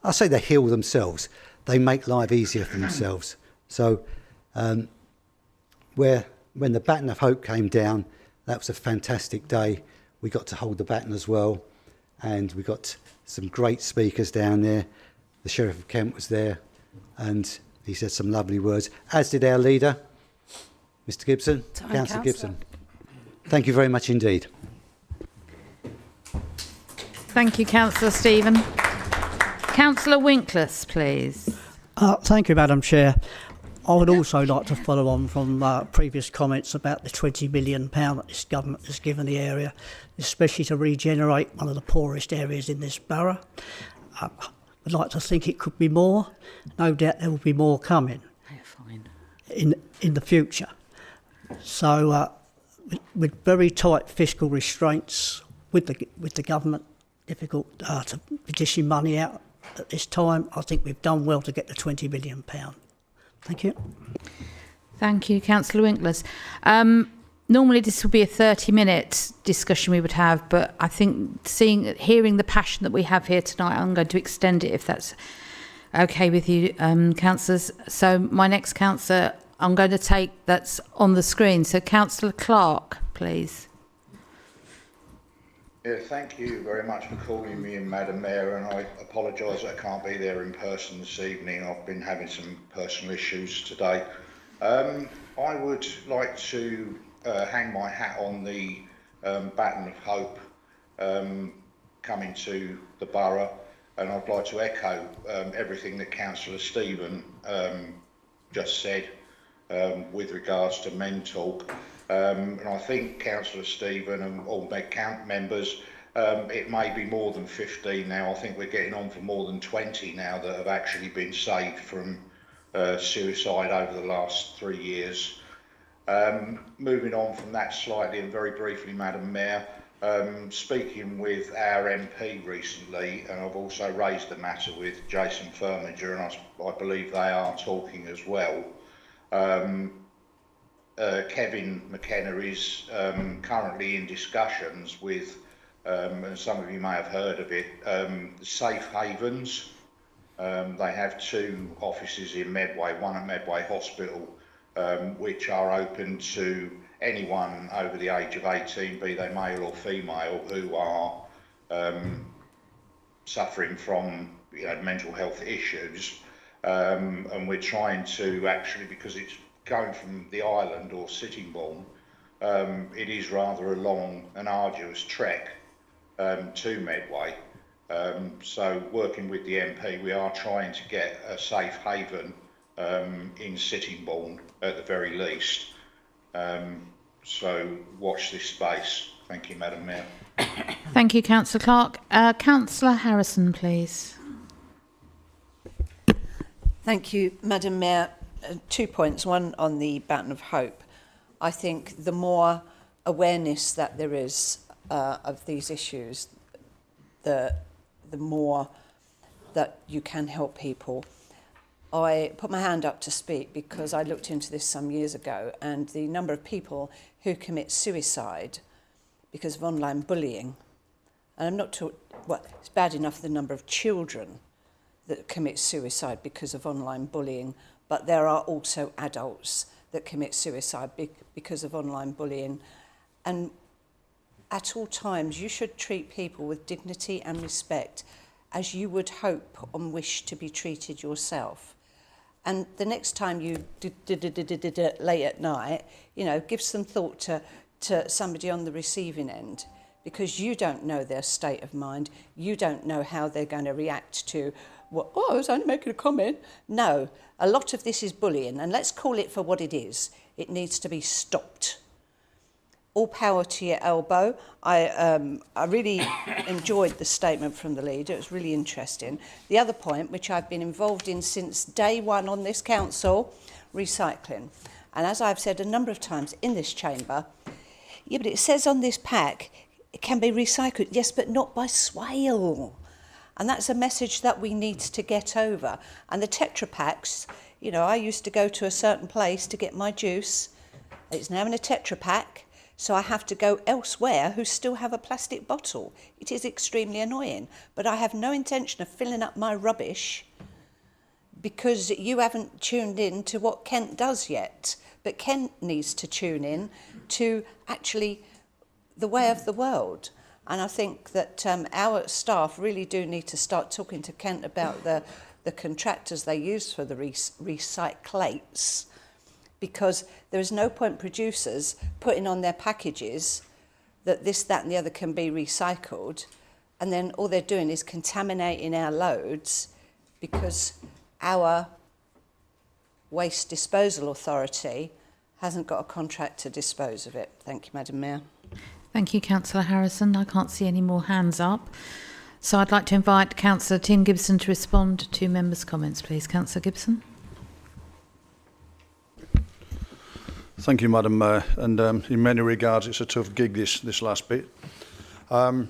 I say they heal themselves. They make life easier for themselves. So when the baton of hope came down, that was a fantastic day. We got to hold the baton as well, and we got some great speakers down there. The Sheriff of Kent was there, and he said some lovely words, as did our leader, Mr Gibson, Councillor Gibson. Thank you very much indeed. Thank you, Councillor Stephen. Councillor Winkless, please. Thank you, Madam Chair. I would also like to follow on from previous comments about the £20 million that this government has given the area, especially to regenerate one of the poorest areas in this borough. I'd like to think it could be more. No doubt there will be more coming in the future. So with very tight fiscal restraints with the government, difficult to be dishing money out at this time, I think we've done well to get the £20 million. Thank you. Thank you, Councillor Winkless. Normally this would be a 30-minute discussion we would have, but I think hearing the passion that we have here tonight, I'm going to extend it if that's okay with you, councillors. So my next councillor, I'm going to take that's on the screen. So Councillor Clark, please. Yeah, thank you very much for calling me in, Madam Mayor, and I apologise that I can't be there in person this evening. I've been having some personal issues today. I would like to hang my hat on the baton of hope coming to the borough, and I'd like to echo everything that Councillor Stephen just said with regards to men talk. And I think Councillor Stephen and all count members, it may be more than 15 now. I think we're getting on for more than 20 now that have actually been saved from suicide over the last 3 years. Moving on from that slightly and very briefly, Madam Mayor, speaking with our MP recently, and I've also raised the matter with Jason Firminger, and I believe they are talking as well. Kevin McKenna is currently in discussions with, and some of you may have heard of it, Safe Havens. They have 2 offices in Medway, one at Medway Hospital, which are open to anyone over the age of 18, be they male or female, who are suffering from mental health issues. And we're trying to actually, because it's going from the island or Sittingbourne, it is rather a long and arduous trek to Medway. So working with the MP, we are trying to get a safe haven in Sittingbourne at the very least. So watch this space. Thank you, Madam Mayor. Thank you, Councillor Clark. Councillor Harrison, please. Thank you, Madam Mayor. 2 points. One on the baton of hope. I think the more awareness that there is of these issues, the more that you can help people. I put my hand up to speak because I looked into this some years ago, and the number of people who commit suicide because of online bullying, and I'm not talking, well, it's bad enough the number of children that commit suicide because of online bullying, but there are also adults that commit suicide because of online bullying. And at all times, you should treat people with dignity and respect as you would hope and wish to be treated yourself. And the next time you late at night, you know, give some thought to somebody on the receiving end, because you don't know their state of mind. You don't know how they're going to react to what, oh, I was only making a comment. No, a lot of this is bullying, and let's call it for what it is. It needs to be stopped. All power to your elbow. I really enjoyed the statement from the leader. It was really interesting. The other point, which I've been involved in since day one on this council, recycling. And as I've said a number of times in this chamber, yeah, but it says on this pack, it can be recycled. Yes, but not by Swale. And that's a message that we need to get over. And the Tetra Packs, you know, I used to go to a certain place to get my juice. It's now in a Tetra Pak. So I have to go elsewhere who still have a plastic bottle. It is extremely annoying. But I have no intention of filling up my rubbish because you haven't tuned in to what Kent does yet. But Kent needs to tune in to actually the way of the world. And I think that our staff really do need to start talking to Kent about the contractors they use for the recyclates, because there is no point producers putting on their packages that this, that and the other can be recycled, and then all they're doing is contaminating our loads because our Waste Disposal Authority hasn't got a contract to dispose of it. Thank you, Madam Mayor. Thank you, Councillor Harrison. I can't see any more hands up. So I'd like to invite Councillor Tim Gibson to respond to members' comments, please. Councillor Gibson. Thank you, Madam Mayor. And in many regards, it's a tough gig, this last bit. I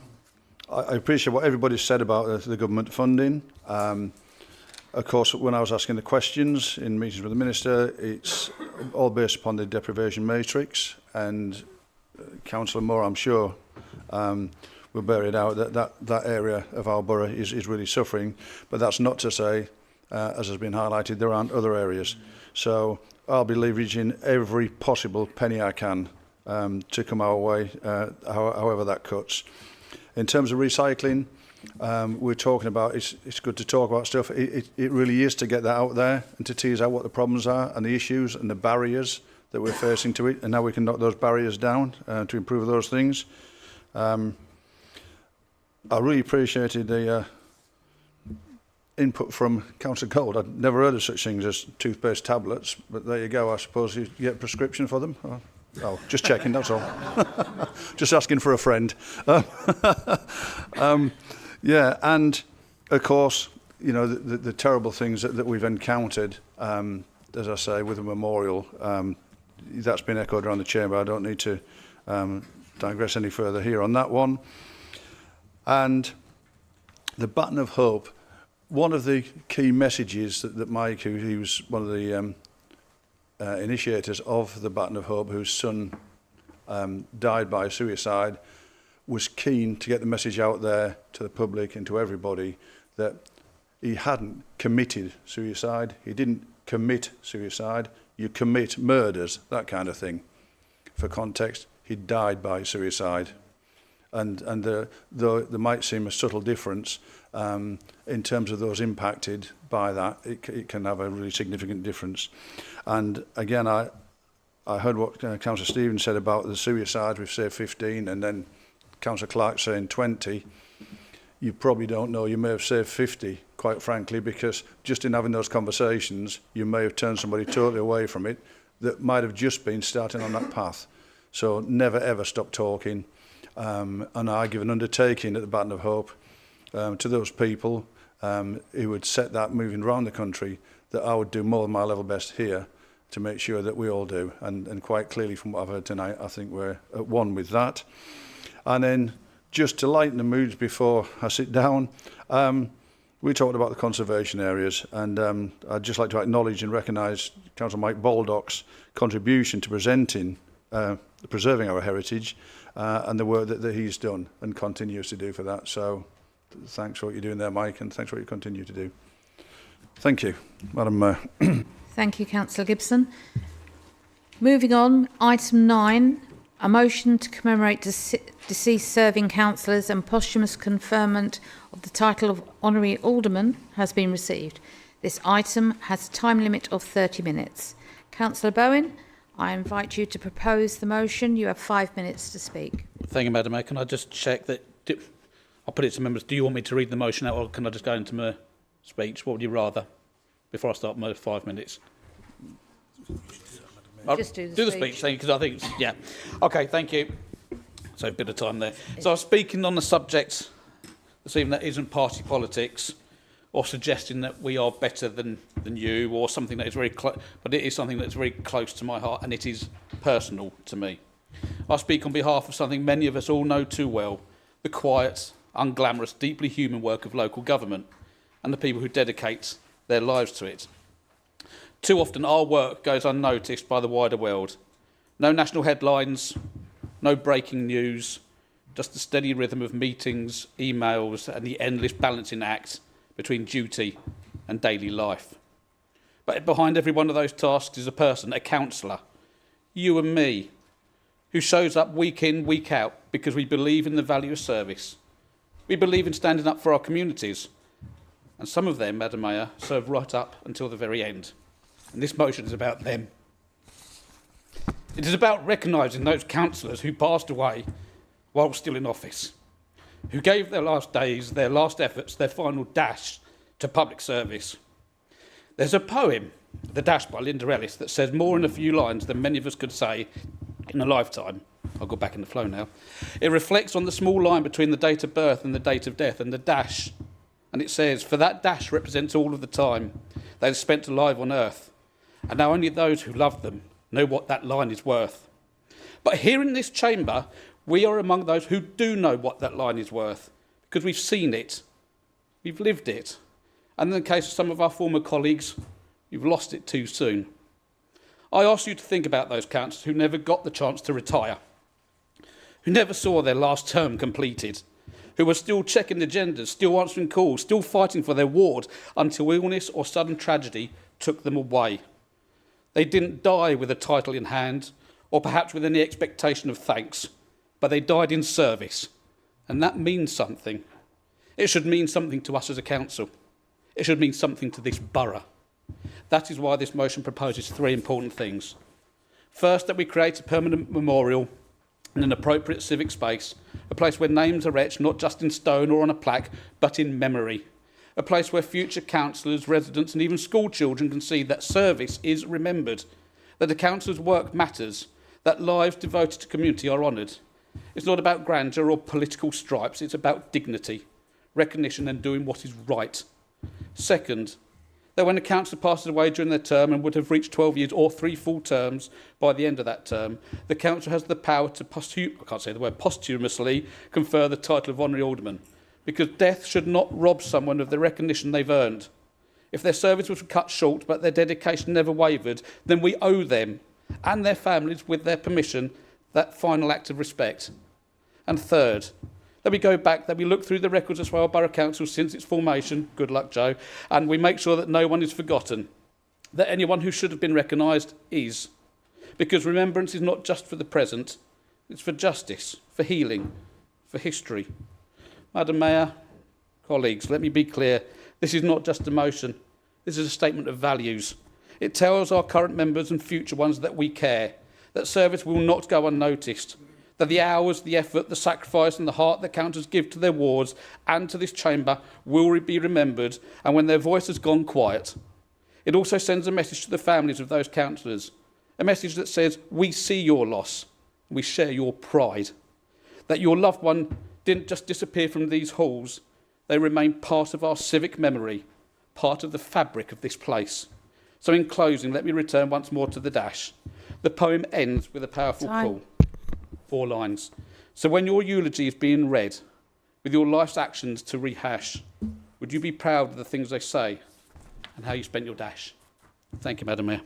appreciate what everybody said about the government funding. Of course, when I was asking the questions in meetings with the Minister, it's all based upon the deprivation matrix, and Councillor Moore, I'm sure, will bear it out that area of our borough is really suffering. But that's not to say, as has been highlighted, there aren't other areas. So I'll be leveraging every possible penny I can to come our way, however that cuts. In terms of recycling, we're talking about, it's good to talk about stuff. It really is to get that out there and to tease out what the problems are and the issues and the barriers that we're facing to it, and how we can knock those barriers down to improve those things. I really appreciated the input from Councillor Gold. I'd never heard of such things as toothpaste tablets, but there you go. I suppose you get a prescription for them. Oh, just checking, that's all. Just asking for a friend. Yeah, and of course, you know, the terrible things that we've encountered, as I say, with the memorial, that's been echoed around the chamber. I don't need to digress any further here on that one. And the Baton of Hope, one of the key messages that Mike, who was one of the initiators of the Baton of Hope, whose son died by suicide, was keen to get the message out there to the public and to everybody that he hadn't committed suicide. He didn't commit suicide. You commit murders, that kind of thing. For context, he died by suicide. And though there might seem a subtle difference in terms of those impacted by that, it can have a really significant difference. And again, I heard what Councillor Stevens said about the suicide. We've said 15, and then Councillor Clark saying 20. You probably don't know, you may have saved 50, quite frankly, because just in having those conversations, you may have turned somebody totally away from it that might have just been starting on that path. So never ever stop talking. And I give an undertaking at the Baton of Hope to those people who would set that moving around the country, that I would do more than my level best here to make sure that we all do. And quite clearly from what I've heard tonight, I think we're at one with that. And then just to lighten the moods before I sit down, we talked about the conservation areas, and I'd just like to acknowledge and recognise Councillor Mike Baldock's contribution to preserving our heritage and the work that he's done and continues to do for that. So thanks for what you're doing there, Mike, and thanks for what you continue to do. Thank you, Madam Mayor. Thank you, Councillor Gibson. Moving on, item 9, A motion to commemorate deceased serving councillors and posthumous conferment of the title of Honorary Alderman has been received. This item has a time limit of 30 minutes. Councillor Bowen, I invite you to propose the motion. You have 5 minutes to speak. Thank you, Madam Mayor. Can I just check that... I'll put it to members. Do you want me to read the motion out, or can I just go into my speech? What would you rather, before I start my 5 minutes? Just do the speech. Thank you, because I think yeah. Okay, thank you. So a bit of time there. So I was speaking on the subject this evening that isn't party politics, or suggesting that we are better than you, or something that is very close, but it is something that's very close to my heart, and it is personal to me. I speak on behalf of something many of us all know too well: the quiet, unglamorous, deeply human work of local government, and the people who dedicate their lives to it. Too often our work goes unnoticed by the wider world. No national headlines, no breaking news, just the steady rhythm of meetings, emails, and the endless balancing act between duty and daily life. But behind every one of those tasks is a person, a councillor, you and me, who shows up week in, week out because we believe in the value of service. We believe in standing up for our communities. And some of them, Madam Mayor, serve right up until the very end. And this motion is about them. It is about recognising those councillors who passed away while still in office, who gave their last days, their last efforts, their final dash to public service. There's a poem, The Dash by Linda Ellis, that says more in a few lines than many of us could say in a lifetime. I'll go back in the flow now. It reflects on the small line between the date of birth and the date of death, and the dash. And it says, for that dash represents all of the time they spent alive on earth. And now only those who loved them know what that line is worth. But here in this chamber, we are among those who do know what that line is worth, because we've seen it, we've lived it. And in the case of some of our former colleagues, you've lost it too soon. I ask you to think about those councillors who never got the chance to retire, who never saw their last term completed, who were still checking agendas, still answering calls, still fighting for their ward until illness or sudden tragedy took them away. They didn't die with a title in hand, or perhaps with any expectation of thanks, but they died in service, and that means something. It should mean something to us as a council. It should mean something to this borough. That is why this motion proposes 3 important things. First, that we create a permanent memorial in an appropriate civic space, a place where names are etched not just in stone or on a plaque, but in memory. A place where future councillors, residents and even school children can see that service is remembered, that the councillor's work matters, that lives devoted to community are honoured. It's not about grandeur or political stripes, it's about dignity, recognition and doing what is right. Second, that when a councillor passes away during their term and would have reached 12 years or 3 full terms by the end of that term, the council has the power to posthumously confer the title of Honorary Alderman, because death should not rob someone of the recognition they've earned. If their service was cut short but their dedication never wavered, then we owe them and their families, with their permission, that final act of respect. And third, that we go back, that we look through the records of Swale Borough Council since its formation, good luck Joe, and we make sure that no one is forgotten, that anyone who should have been recognised is. Because remembrance is not just for the present, it's for justice, for healing, for history. Madam Mayor, colleagues, let me be clear, this is not just a motion, this is a statement of values. It tells our current members and future ones that we care, that service will not go unnoticed, that the hours, the effort, the sacrifice and the heart that councillors give to their wards and to this chamber will be remembered, and when their voice has gone quiet. It also sends a message to the families of those councillors, a message that says, we see your loss, we share your pride, that your loved one didn't just disappear from these halls, they remain part of our civic memory, part of the fabric of this place. So in closing, let me return once more to the dash. The poem ends with a powerful call. 4 lines. So when your eulogy is being read, with your life's actions to rehash, would you be proud of the things they say and how you spent your dash? Thank you, Madam Mayor.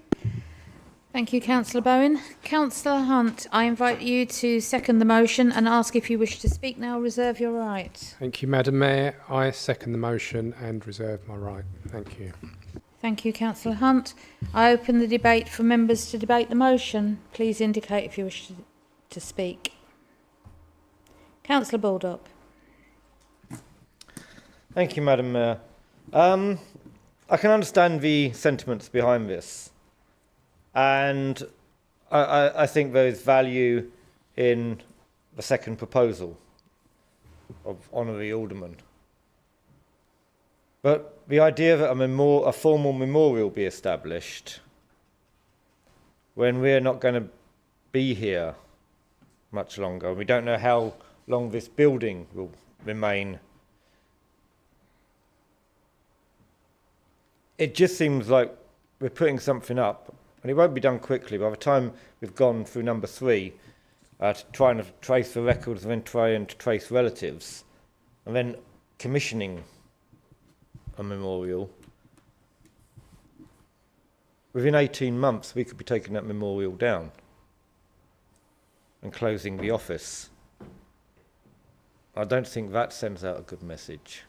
Thank you, Councillor Bowen. Councillor Hunt, I invite you to second the motion and ask if you wish to speak now. Reserve your right. Thank you, Madam Mayor. I second the motion and reserve my right. Thank you. Thank you, Councillor Hunt. I open the debate for members to debate the motion. Please indicate if you wish to speak? Councillor Baldock. Thank you, Madam Mayor. I can understand the sentiments behind this, and I think there is value in the second proposal of honorary alderman. But the idea that a formal memorial be established when we're not going to be here much longer, and we don't know how long this building will remain, it just seems like we're putting something up, and it won't be done quickly. By the time we've gone through number 3, to try and trace the records and then try and trace relatives, and then commissioning a memorial, within 18 months we could be taking that memorial down and closing the office. I don't think that sends out a good message.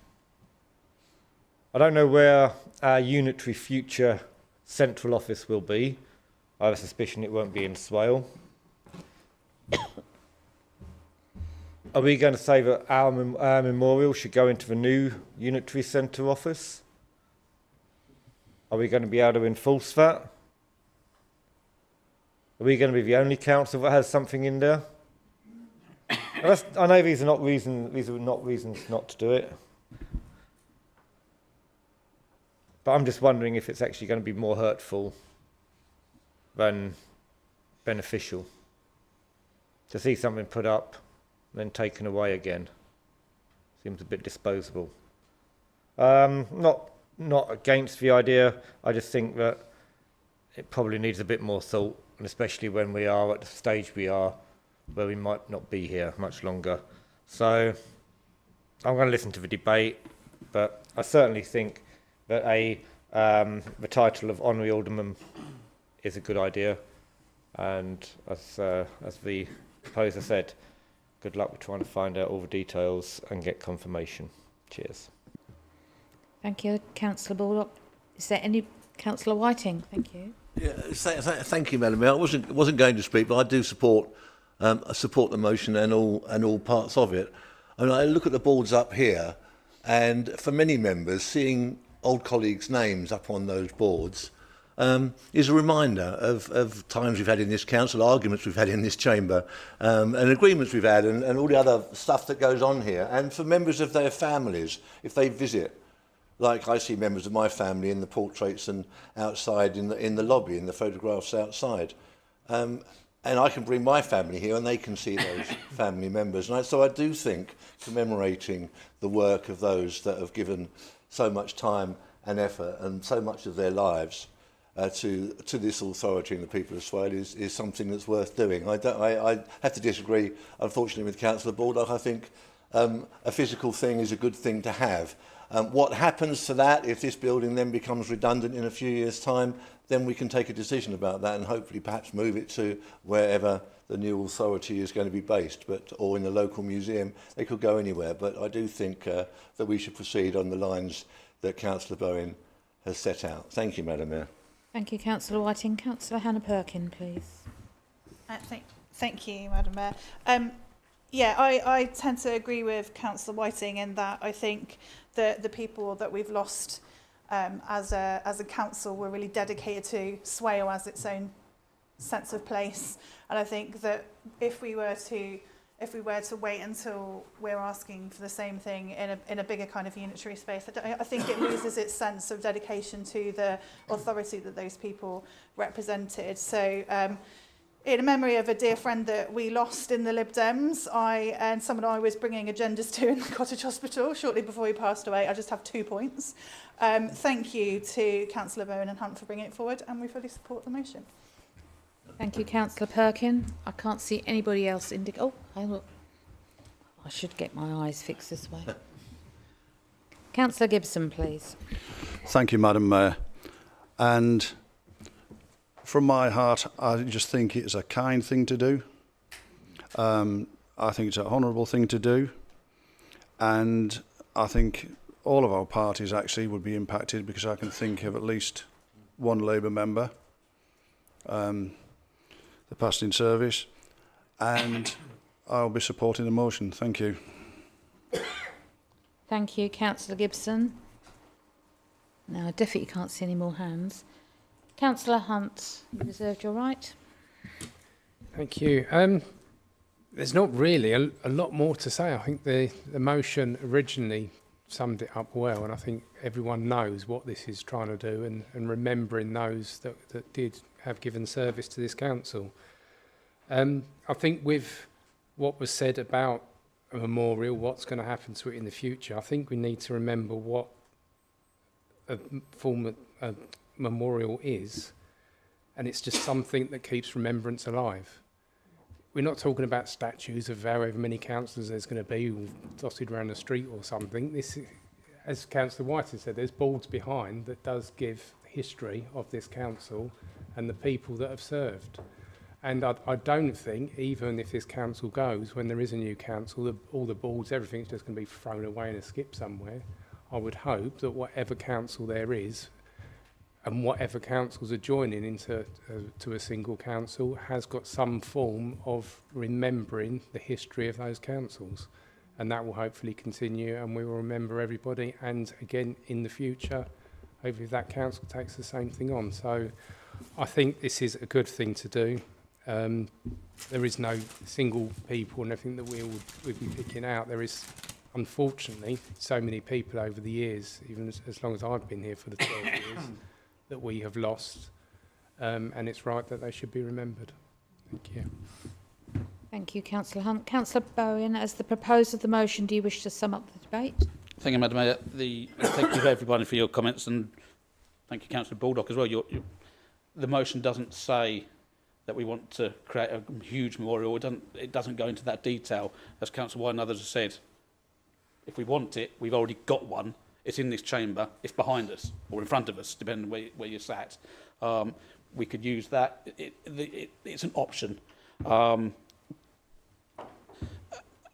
I don't know where our unitary future central office will be. I have a suspicion it won't be in Swale. Are we going to say that our memorial should go into the new unitary centre office? Are we going to be able to enforce that? Are we going to be the only council that has something in there? I know these are not reasons not to do it. But I'm just wondering if it's actually going to be more hurtful than beneficial to see something put up then taken away again. Seems a bit disposable. Not against the idea. I just think that it probably needs a bit more thought, and especially when we are at the stage we are, where we might not be here much longer. So I'm going to listen to the debate, but I certainly think that the title of honorary alderman is a good idea, and as the proposer said, good luck with trying to find out all the details and get confirmation. Cheers. Thank you, Councillor Baldock. Is there any Councillor Whiting? Thank you. Yeah, thank you, Madam Mayor. I wasn't going to speak, but I do support the motion and all parts of it. I mean, I look at the boards up here, and for many members, seeing old colleagues' names up on those boards is a reminder of times we've had in this council, arguments we've had in this chamber, and agreements we've had, and all the other stuff that goes on here. And for members of their families, if they visit, like I see members of my family in the portraits and outside in the lobby, in the photographs outside. And I can bring my family here and they can see those family members. And so I do think commemorating the work of those that have given so much time and effort and so much of their lives to this authority and the people of Swale is something that's worth doing. I have to disagree, unfortunately, with Councillor Baldock. I think a physical thing is a good thing to have. What happens to that if this building then becomes redundant in a few years' time, then we can take a decision about that and hopefully perhaps move it to wherever the new authority is going to be based, or in the local museum. They could go anywhere, but I do think that we should proceed on the lines that Councillor Bowen has set out. Thank you, Madam Mayor. Thank you, Councillor Whiting. Councillor Hannah Perkin, please. Thank you, Madam Mayor. Yeah, I tend to agree with Councillor Whiting in that I think that the people that we've lost as a council were really dedicated to Swale as its own sense of place. And I think that if we were to wait until we're asking for the same thing in a bigger kind of unitary space, I think it loses its sense of dedication to the authority that those people represented. So in memory of a dear friend that we lost in the Lib Dems, and someone I was bringing agendas to in the Cottage Hospital shortly before he passed away, I just have 2 points. Thank you to Councillor Bowen and Hunt for bringing it forward, and we fully support the motion. Thank you, Councillor Perkin. I can't see anybody else Oh, look. I should get my eyes fixed this way. Councillor Gibson, please. Thank you, Madam Mayor. And from my heart, I just think it's a kind thing to do. I think it's an honourable thing to do. And I think all of our parties actually would be impacted, because I can think of at least one Labour member that passed in service. and I'll be supporting the motion. Thank you. Thank you, Councillor Gibson. Now, I definitely can't see any more hands. Councillor Hunt, you reserved your right. Thank you. There's not really a lot more to say. I think the motion originally summed it up well, and I think everyone knows what this is trying to do, and remembering those that did have given service to this council. I think with what was said about a memorial, what's going to happen to it in the future, I think we need to remember what a form of a memorial is, and it's just something that keeps remembrance alive. We're not talking about statues of however many councillors there's going to be all dotted around the street or something. This, as Councillor Whiting said, there's boards behind that does give history of this council and the people that have served. And I don't think, even if this council goes, when there is a new council, all the boards, everything's just going to be thrown away in a skip somewhere. I would hope that whatever council there is, and whatever councils are joining into to a single council, has got some form of remembering the history of those councils. And that will hopefully continue, and we will remember everybody. And again, in the future, hopefully that council takes the same thing on. So I think this is a good thing to do. There is no single people and everything that we'd be picking out. There is, unfortunately, so many people over the years, even as long as I've been here for the 12 years, that we have lost, and it's right that they should be remembered. Thank you. Thank you, Councillor Hunt. Councillor Bowen, as the proposer of the motion, do you wish to sum up the debate? Thank you, Madam Mayor. Thank you everybody for your comments, and thank you, Councillor Baldock, as well. The motion doesn't say that we want to create a huge memorial. It doesn't go into that detail, as Councillor White and others have said. If we want it, we've already got one. It's in this chamber. It's behind us or in front of us, depending on where you're sat. We could use that. It's an option. And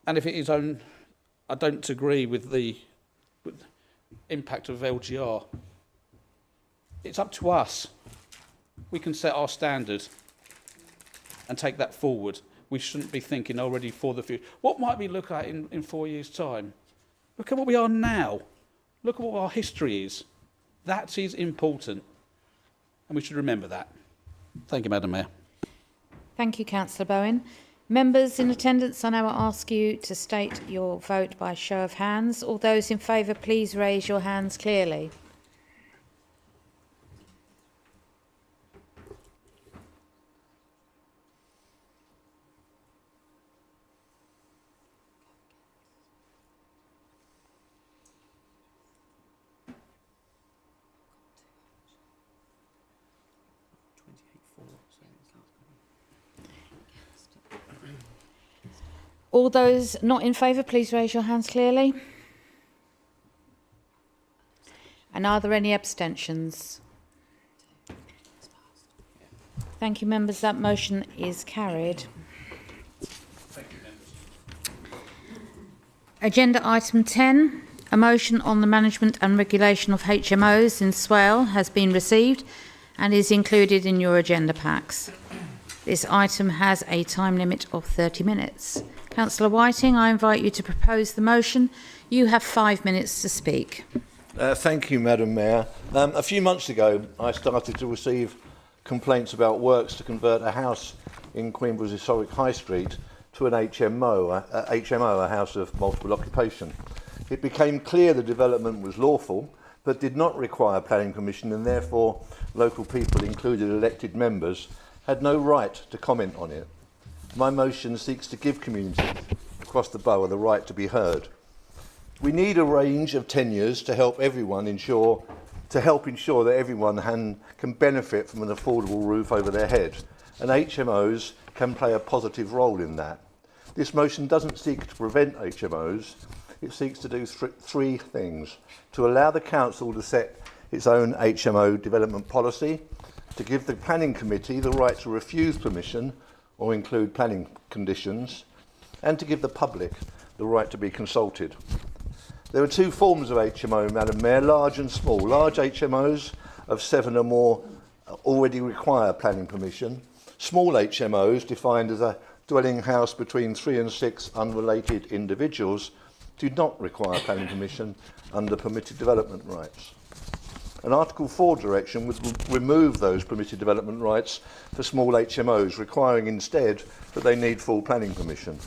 if it is own, I don't agree with the impact of LGR. It's up to us. We can set our standard and take that forward. We shouldn't be thinking already for the future. What might we look at in 4 years' time? Look at what we are now. Look at what our history is. That is important, and we should remember that. Thank you, Madam Mayor. Thank you, Councillor Bowen. Members in attendance, I now ask you to state your vote by show of hands. All those in favour, please raise your hands clearly. All those not in favour, please raise your hands clearly. And are there any abstentions? Thank you, members. That motion is carried. Thank you, members. Agenda item 10, a motion on the management and regulation of HMOs in Swale has been received and is included in your agenda packs. This item has a time limit of 30 minutes. Councillor Whiting, I invite you to propose the motion. You have 5 minutes to speak. Thank you, Madam Mayor. A few months ago, I started to receive complaints about works to convert a house in Queenboro's historic High Street to an HMO, a house of multiple occupation. It became clear the development was lawful, but did not require planning permission, and therefore local people, including elected members, had no right to comment on it. My motion seeks to give communities across the borough the right to be heard. We need a range of tenures to help ensure that everyone can benefit from an affordable roof over their head, and HMOs can play a positive role in that. This motion doesn't seek to prevent HMOs, it seeks to do three things: to allow the council to set its own HMO development policy, to give the planning committee the right to refuse permission or include planning conditions, and to give the public the right to be consulted. There are two forms of HMO, Madam Mayor, large and small. Large HMOs of 7 or more already require planning permission. Small HMOs, defined as a dwelling house between 3 and 6 unrelated individuals do not require planning permission under permitted development rights. And Article 4 direction would remove those permitted development rights for small HMOs, requiring instead that they need full planning permission.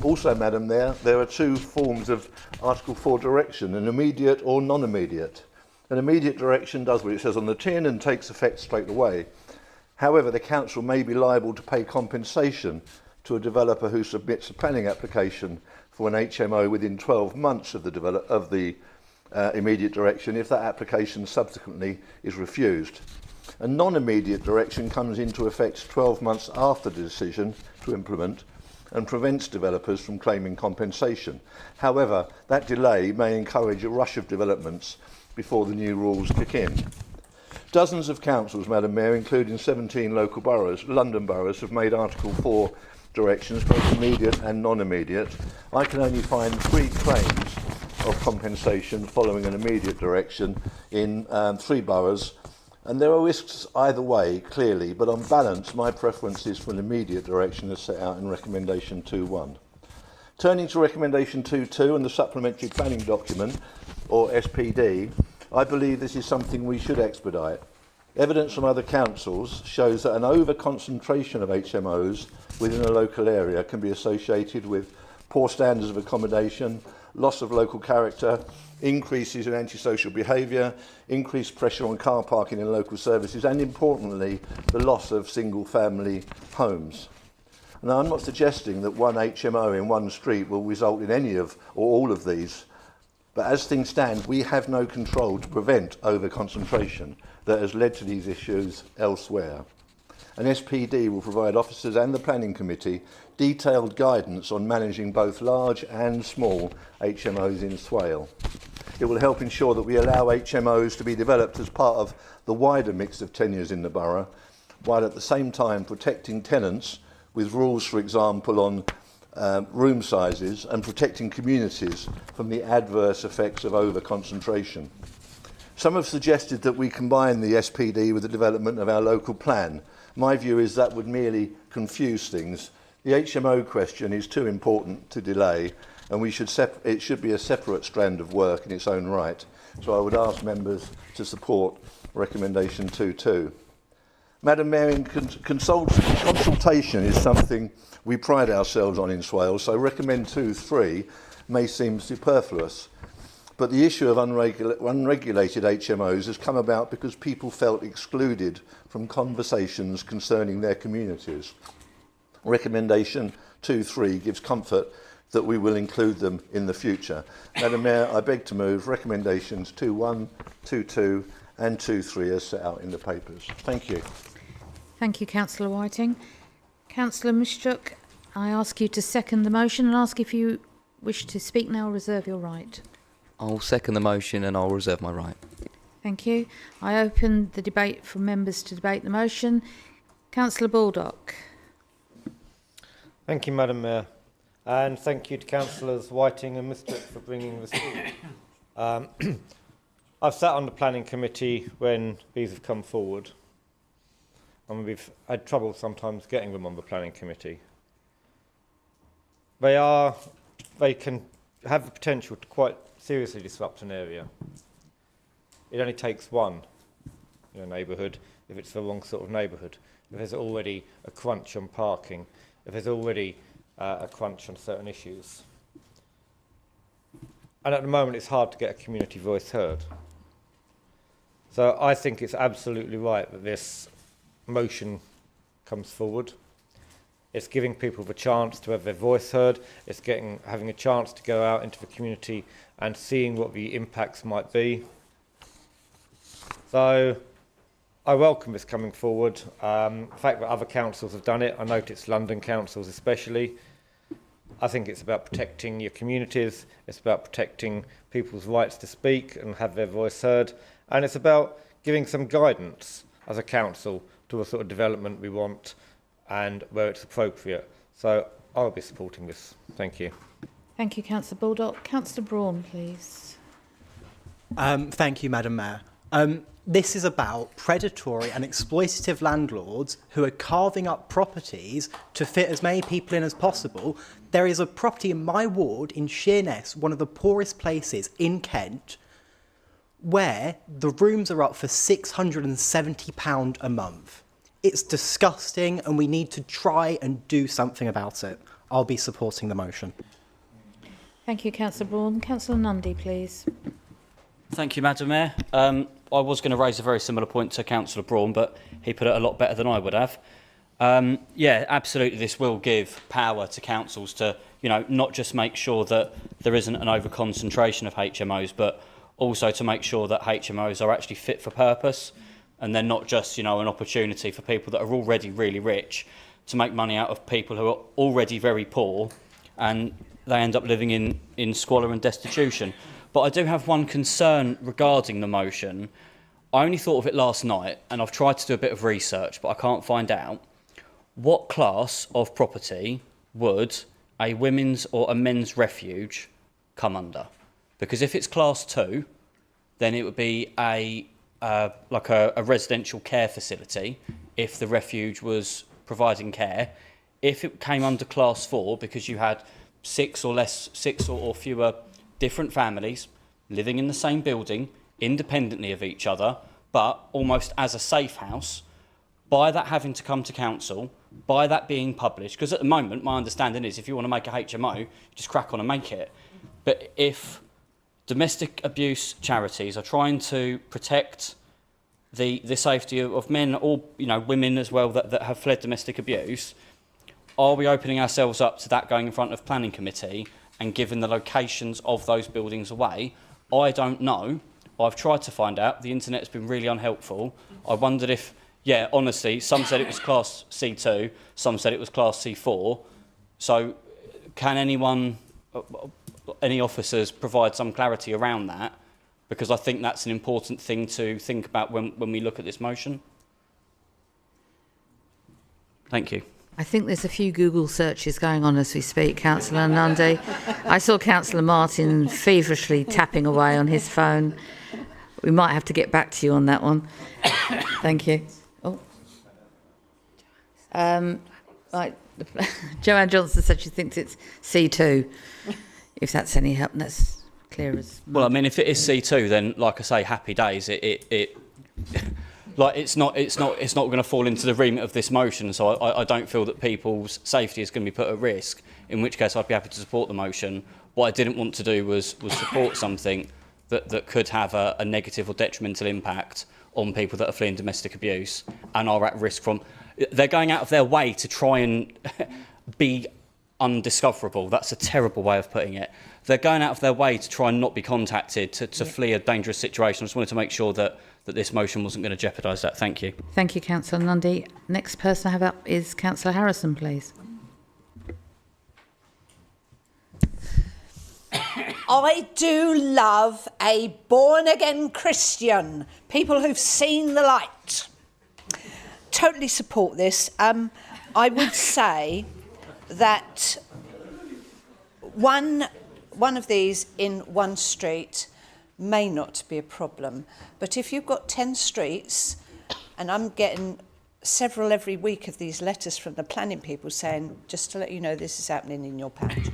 Also, Madam Mayor, there are two forms of Article 4 direction, an immediate or non-immediate. An immediate direction does what it says on the tin and takes effect straight away. However, the council may be liable to pay compensation to a developer who submits a planning application for an HMO within 12 months of the immediate direction if that application subsequently is refused. A non-immediate direction comes into effect 12 months after the decision to implement and prevents developers from claiming compensation. However, that delay may encourage a rush of developments before the new rules kick in. Dozens of councils, Madam Mayor, including 17 local boroughs, London boroughs, have made Article 4 directions, both immediate and non-immediate. I can only find 3 claims of compensation following an immediate direction in 3 boroughs, and there are risks either way, clearly, but on balance, my preference is for an immediate direction as set out in Recommendation 2.1. Turning to Recommendation 2.2 and the Supplementary Planning Document, or SPD, I believe this is something we should expedite. Evidence from other councils shows that an over-concentration of HMOs within a local area can be associated with poor standards of accommodation, loss of local character, increases in antisocial behaviour, increased pressure on car parking and local services, and importantly, the loss of single-family homes. Now, I'm not suggesting that one HMO in one street will result in any of or all of these, but as things stand, we have no control to prevent over-concentration that has led to these issues elsewhere. An SPD will provide officers and the Planning Committee detailed guidance on managing both large and small HMOs in Swale. It will help ensure that we allow HMOs to be developed as part of the wider mix of tenures in the borough, while at the same time protecting tenants with rules, for example, on room sizes and protecting communities from the adverse effects of over-concentration. Some have suggested that we combine the SPD with the development of our local plan. My view is that would merely confuse things. The HMO question is too important to delay, and it should be a separate strand of work in its own right. So I would ask members to support Recommendation 2.2. Madam Mayor, consultation is something we pride ourselves on in Swale, so Recommend 2.3 may seem superfluous. But the issue of unregulated HMOs has come about because people felt excluded from conversations concerning their communities. Recommendation 2.3 gives comfort that we will include them in the future. Madam Mayor, I beg to move Recommendations 2.1, 2.2 and 2.3 as set out in the papers. Thank you. Thank you, Councillor Whiting. Councillor Mishchuk, I ask you to second the motion and ask if you wish to speak now or reserve your right. I'll second the motion and I'll reserve my right. Thank you. I open the debate for members to debate the motion. Councillor Baldock. Thank you, Madam Mayor. And thank you to Councillors Whiting and Mr. for bringing this forward. I've sat on the planning committee when these have come forward, and we've had trouble sometimes getting them on the planning committee. They can have the potential to quite seriously disrupt an area. It only takes one in a neighbourhood if it's the wrong sort of neighbourhood. If there's already a crunch on parking, if there's already a crunch on certain issues. And at the moment it's hard to get a community voice heard. So I think it's absolutely right that this motion comes forward. It's giving people the chance to have their voice heard. It's having a chance to go out into the community and seeing what the impacts might be. So I welcome this coming forward. The fact that other councils have done it, I notice London councils especially. I think it's about protecting your communities. It's about protecting people's rights to speak and have their voice heard. And it's about giving some guidance as a council to the sort of development we want and where it's appropriate. So I'll be supporting this. Thank you. Thank you, Councillor Baldock. Councillor Braun, please. Thank you, Madam Mayor. This is about predatory and exploitative landlords who are carving up properties to fit as many people in as possible. There is a property in my ward in Sheerness, one of the poorest places in Kent, where the rooms are up for £670 a month. It's disgusting, and we need to try and do something about it. I'll be supporting the motion. Thank you, Councillor Braun. Councillor Nundy, please. Thank you, Madam Mayor. I was going to raise a very similar point to Councillor Braun, but he put it a lot better than I would have. Yeah, absolutely, this will give power to councils to, not just make sure that there isn't an over-concentration of HMOs, but also to make sure that HMOs are actually fit for purpose, and they're not just, an opportunity for people that are already really rich to make money out of people who are already very poor, and they end up living in squalor and destitution. But I do have one concern regarding the motion. I only thought of it last night, and I've tried to do a bit of research, but I can't find out. What class of property would a women's or a men's refuge come under? Because if it's class 2, then it would be like a residential care facility if the refuge was providing care. If it came under class 4, because you had six or fewer different families living in the same building, independently of each other, but almost as a safe house, by that having to come to council, by that being published, because at the moment my understanding is if you want to make a HMO, just crack on and make it. But if domestic abuse charities are trying to protect the safety of men or women as well that have fled domestic abuse, are we opening ourselves up to that going in front of planning committee and giving the locations of those buildings away? I don't know. I've tried to find out. The internet's been really unhelpful. I wondered if, honestly, some said it was class C2, some said it was class C4. So can any officers provide some clarity around that? Because I think that's an important thing to think about when we look at this motion. Thank you. I think there's a few Google searches going on as we speak, Councillor Nundy. I saw Councillor Martin feverishly tapping away on his phone. We might have to get back to you on that one. Thank you. Right. Joanne Johnson said she thinks it's C2. If that's any help, that's clear as. Well, I mean, if it is C2, then, like I say, happy days. It's not going to fall into the remit of this motion. So I don't feel that people's safety is going to be put at risk. In which case, I'd be happy to support the motion. What I didn't want to do was support something that could have a negative or detrimental impact on people that are fleeing domestic abuse and are at risk from. They're going out of their way to try and be undiscoverable. That's a terrible way of putting it. They're going out of their way to try and not be contacted, to flee a dangerous situation. I just wanted to make sure that this motion wasn't going to jeopardise that. Thank you. Thank you, Councillor Nundy. Next person I have up is Councillor Harrison, please. I do love a born-again Christian, people who've seen the light. Totally support this. I would say that one of these in one street may not be a problem, but if you've got 10 streets, and I'm getting several every week of these letters from the planning people saying, just to let you know this is happening in your patch.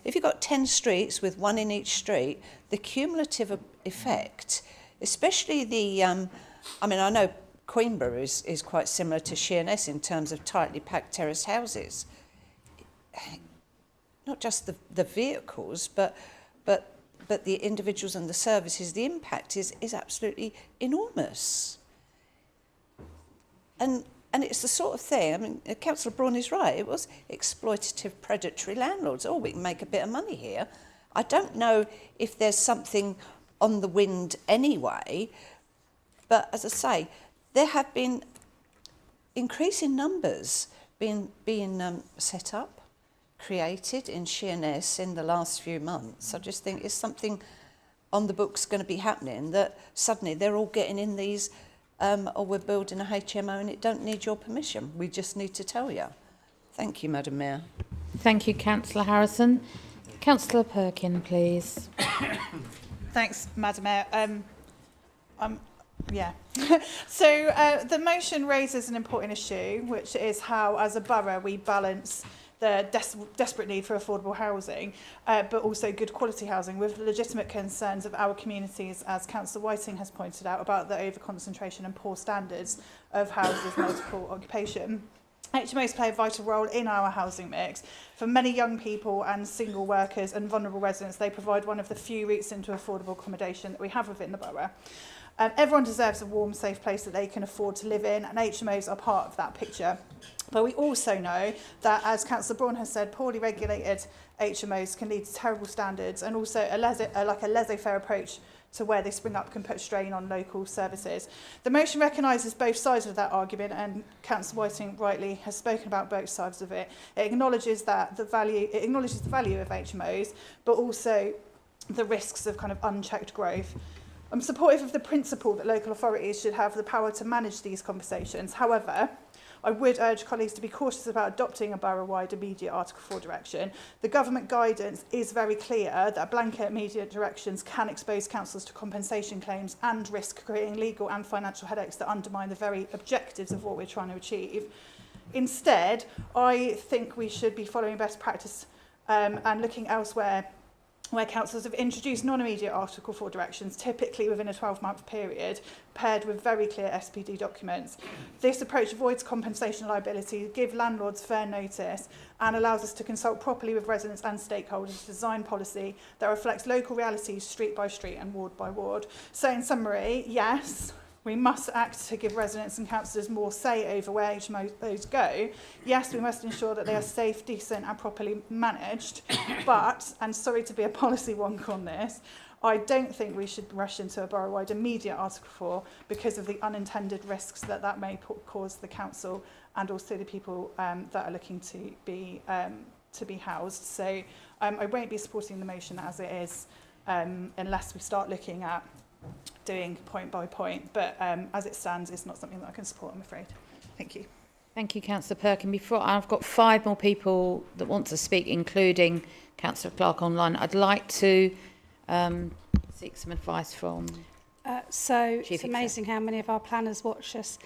If you've got 10 streets with one in each street, the cumulative effect, especially the, I know Queenborough is quite similar to Sheerness in terms of tightly packed terrace houses. Not just the vehicles, but the individuals and the services, the impact is absolutely enormous. And it's the sort of thing, Councillor Braun is right, it was exploitative, predatory landlords. Oh, we can make a bit of money here. I don't know if there's something on the wind anyway, but as I say, there have been increasing numbers being set up, created in Sheerness in the last few months. I just think it's something on the books going to be happening that suddenly they're all getting in these, we're building a HMO and it don't need your permission. We just need to tell you. Thank you, Madam Mayor. Thank you, Councillor Harrison. Councillor Perkin, please. Thanks, Madam Mayor. Yeah. So the motion raises an important issue, which is how, as a borough, we balance the desperate need for affordable housing, but also good quality housing, with legitimate concerns of our communities, as Councillor Whiting has pointed out, about the over-concentration and poor standards of houses of multiple occupation. HMOs play a vital role in our housing mix. For many young people and single workers and vulnerable residents, they provide one of the few routes into affordable accommodation that we have within the borough. Everyone deserves a warm, safe place that they can afford to live in, and HMOs are part of that picture. But we also know that, as Councillor Braun has said, poorly regulated HMOs can lead to terrible standards, and also a laissez-faire approach to where they spring up can put strain on local services. The motion recognises both sides of that argument, and Councillor Whiting rightly has spoken about both sides of it. It acknowledges the value of HMOs, but also the risks of kind of unchecked growth. I'm supportive of the principle that local authorities should have the power to manage these conversations. However, I would urge colleagues to be cautious about adopting a borough-wide immediate Article 4 direction. The government guidance is very clear that blanket immediate directions can expose councils to compensation claims and risk creating legal and financial headaches that undermine the very objectives of what we're trying to achieve. Instead, I think we should be following best practice and looking elsewhere, where councils have introduced non-immediate Article 4 directions, typically within a 12-month period, paired with very clear SPD documents. This approach avoids compensation liability, gives landlords fair notice, and allows us to consult properly with residents and stakeholders to design policy that reflects local realities street by street and ward by ward. So in summary, yes, we must act to give residents and councillors more say over where HMOs go. Yes, we must ensure that they are safe, decent and properly managed. But, and sorry to be a policy wonk on this, I don't think we should rush into a borough-wide immediate Article 4 because of the unintended risks that may cause the council and also the people that are looking to be housed. So I won't be supporting the motion as it is unless we start looking at doing point by point, but as it stands, it's not something that I can support, I'm afraid. Thank you. Thank you, Councillor Perkin. Before I've got 5 more people that want to speak, including Councillor Clark online. I'd like to seek some advice from So it's amazing how many of our planners watch us.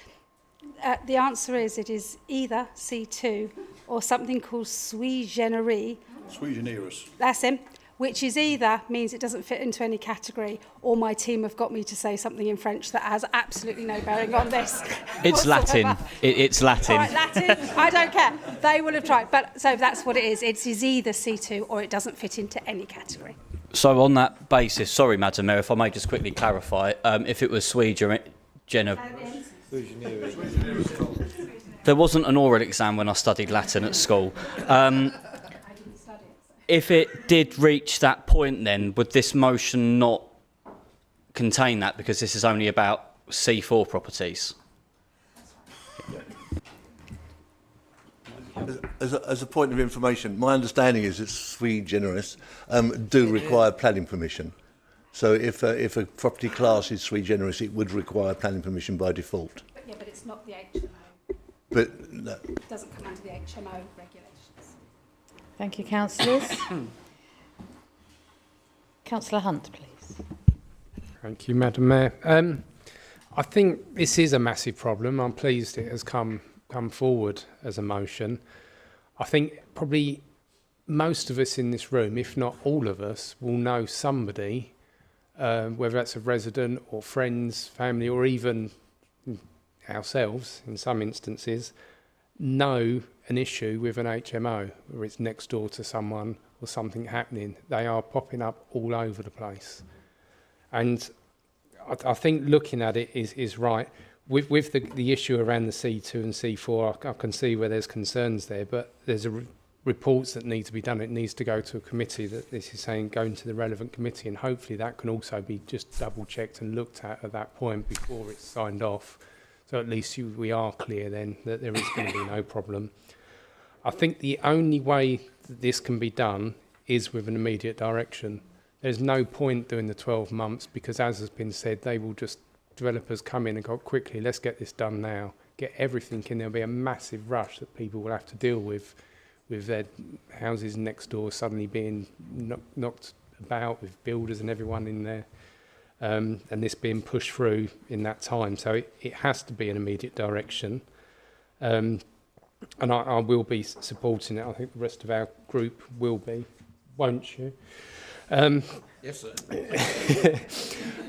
The answer is it is either C2 or something called sui generis. Sui generis. That's him. Which is either means it doesn't fit into any category, or my team have got me to say something in French that has absolutely no bearing on this. It's Latin. It's Latin. All right, Latin. I don't care. They will have tried. But so that's what it is. It is either C2 or it doesn't fit into any category. So on that basis, sorry, Madam Mayor, if I may just quickly clarify, if it was sui generis, there wasn't an oral exam when I studied Latin at school. If it did reach that point, then would this motion not contain that, because this is only about C4 properties? As a point of information, my understanding is that sui generis do require planning permission. So if a property class is sui generis, it would require planning permission by default. But yeah, but it's not the HMO. But no. It doesn't come under the HMO regulations. Thank you, councillors. Councillor Hunt, please. Thank you, Madam Mayor. I think this is a massive problem. I'm pleased it has come forward as a motion. I think probably most of us in this room, if not all of us, will know somebody, whether that's a resident or friends, family, or even ourselves in some instances, know an issue with an HMO, where it's next door to someone or something happening. They are popping up all over the place. And I think looking at it is right. With the issue around the C2 and C4, I can see where there's concerns there, but there's reports that need to be done. It needs to go to a committee that this is saying going to the relevant committee, and hopefully that can also be just double checked and looked at that point before it's signed off. So at least we are clear then that there is going to be no problem. I think the only way that this can be done is with an immediate direction. There's no point doing the 12 months because, as has been said, developers come in and go, quickly, let's get this done now, get everything in. There'll be a massive rush that people will have to deal with their houses next door suddenly being knocked about with builders and everyone in there. and this being pushed through in that time. So it has to be an immediate direction. And I will be supporting it. I think the rest of our group will be, won't you? Yes, sir.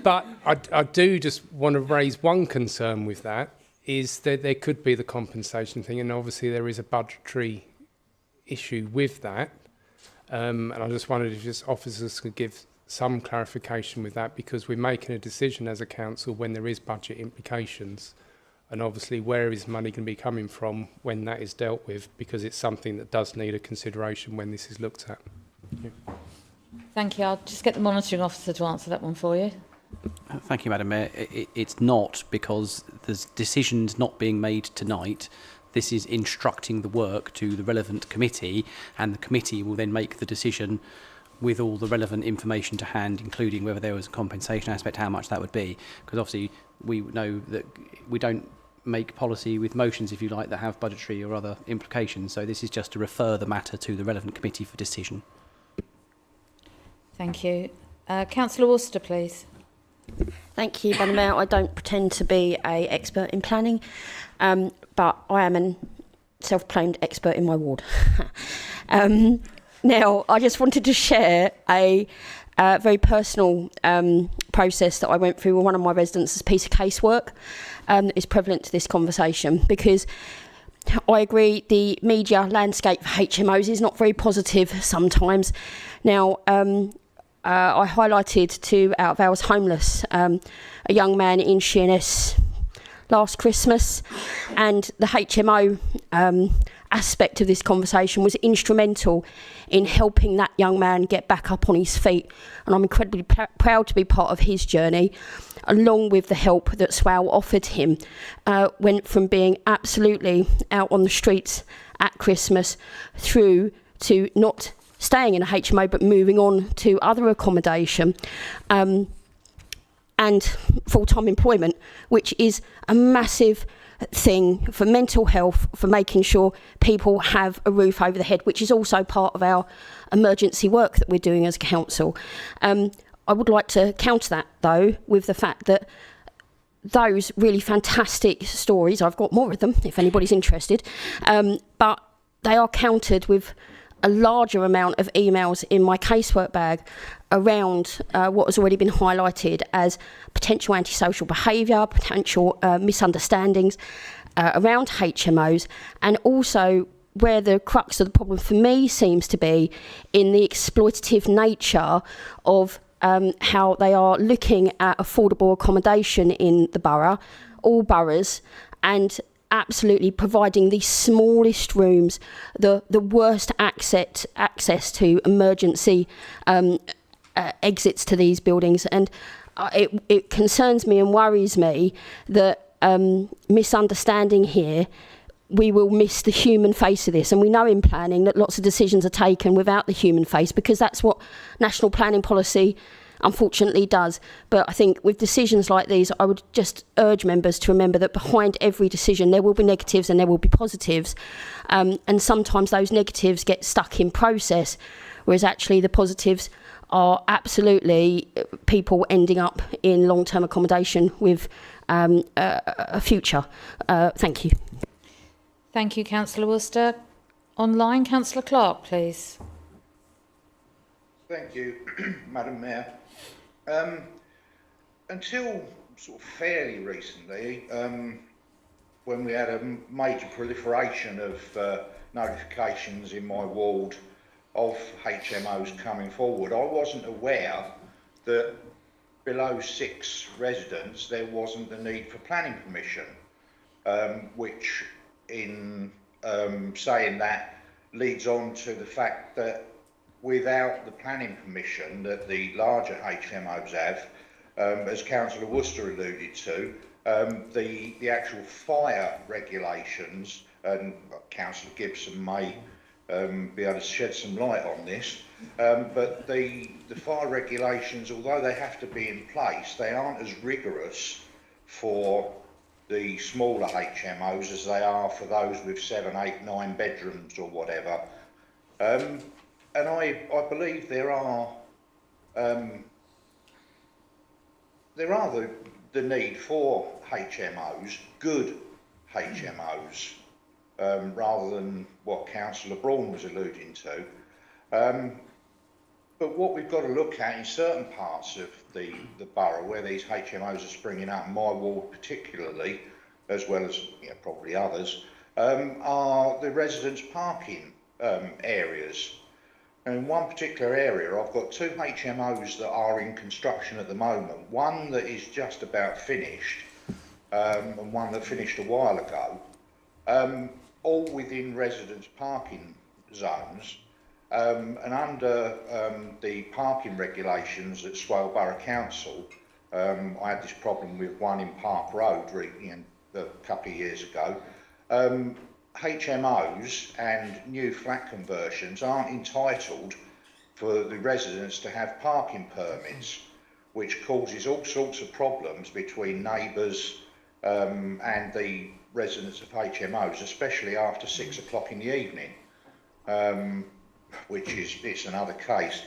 But I do just want to raise one concern with that, is that there could be the compensation thing, and obviously there is a budgetary issue with that. And I just wondered if just officers could give some clarification with that, because we're making a decision as a council when there is budget implications. And obviously, where is money going to be coming from when that is dealt with? Because it's something that does need a consideration when this is looked at. Thank you. Thank you. I'll just get the monitoring officer to answer that one for you. Thank you, Madam Mayor. It's not because there's decisions not being made tonight. This is instructing the work to the relevant committee, and the committee will then make the decision with all the relevant information to hand, including whether there was a compensation aspect, how much that would be. Because obviously we know that we don't make policy with motions, if you like, that have budgetary or other implications. So this is just to refer the matter to the relevant committee for decision. Thank you. Councillor Worcester, please. Thank you, Madam Mayor. I don't pretend to be an expert in planning, but I am a self-proclaimed expert in my ward. Now, I just wanted to share a very personal process that I went through with one of my residents as a piece of casework that is prevalent to this conversation, because I agree the media landscape for HMOs is not very positive sometimes. Now, I highlighted to Out of Hours Homeless a young man in Sheerness last Christmas, and the HMO aspect of this conversation was instrumental in helping that young man get back up on his feet, and I'm incredibly proud to be part of his journey, along with the help that SWAL offered him. Went from being absolutely out on the streets at Christmas through to not staying in a HMO but moving on to other accommodation and full-time employment, which is a massive thing for mental health, for making sure people have a roof over the head, which is also part of our emergency work that we're doing as a council. I would like to counter that, though, with the fact that those really fantastic stories, I've got more of them if anybody's interested, but they are countered with a larger amount of emails in my casework bag around what has already been highlighted as potential antisocial behaviour, potential misunderstandings around HMOs, and also where the crux of the problem for me seems to be in the exploitative nature of how they are looking at affordable accommodation in the borough, all boroughs, and absolutely providing the smallest rooms, the worst access to emergency exits to these buildings. And it concerns me and worries me that misunderstanding here, we will miss the human face of this. And we know in planning that lots of decisions are taken without the human face, because that's what national planning policy unfortunately does. But I think with decisions like these, I would just urge members to remember that behind every decision there will be negatives and there will be positives, and sometimes those negatives get stuck in process, whereas actually the positives are absolutely people ending up in long-term accommodation with a future. Thank you. Thank you, Councillor Worcester. Online, Councillor Clark, please. Thank you, Madam Mayor. Until sort of fairly recently, when we had a major proliferation of notifications in my ward of HMOs coming forward, I wasn't aware that below 6 residents there wasn't the need for planning permission, which in saying that leads on to the fact that without the planning permission that the larger HMOs have, as Councillor Worcester alluded to, the actual fire regulations, and Councillor Gibson may be able to shed some light on this, but the fire regulations, although they have to be in place, they aren't as rigorous for the smaller HMOs as they are for those with 7, 8, 9 bedrooms or whatever. And I believe there are there are the need for HMOs, good HMOs, rather than what Councillor Braun was alluding to. But what we've got to look at in certain parts of the borough where these HMOs are springing up, my ward particularly, as well as probably others, are the residents' parking areas. And in one particular area, I've got 2 HMOs that are in construction at the moment. One that is just about finished, and one that finished a while ago, all within residents' parking zones. And under the parking regulations at Swale Borough Council, I had this problem with one in Park Road a couple of years ago. HMOs and new flat conversions aren't entitled for the residents to have parking permits, which causes all sorts of problems between neighbours and the residents of HMOs, especially after 6 o'clock in the evening, which is another case.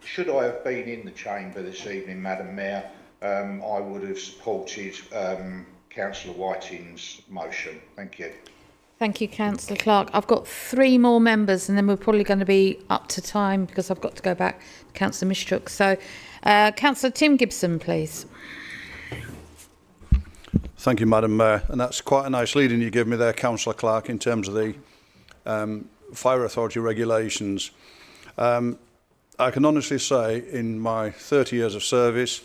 Should I have been in the chamber this evening, Madam Mayor, I would have supported Councillor Whiting's motion. Thank you. Thank you, Councillor Clark. I've got 3 more members and then we're probably going to be up to time because I've got to go back to Councillor Mishchuk. So, Councillor Tim Gibson, please. Thank you, Madam Mayor. And that's quite a nice lead-in you give me there, Councillor Clark, in terms of the Fire Authority regulations. I can honestly say in my 30 years of service,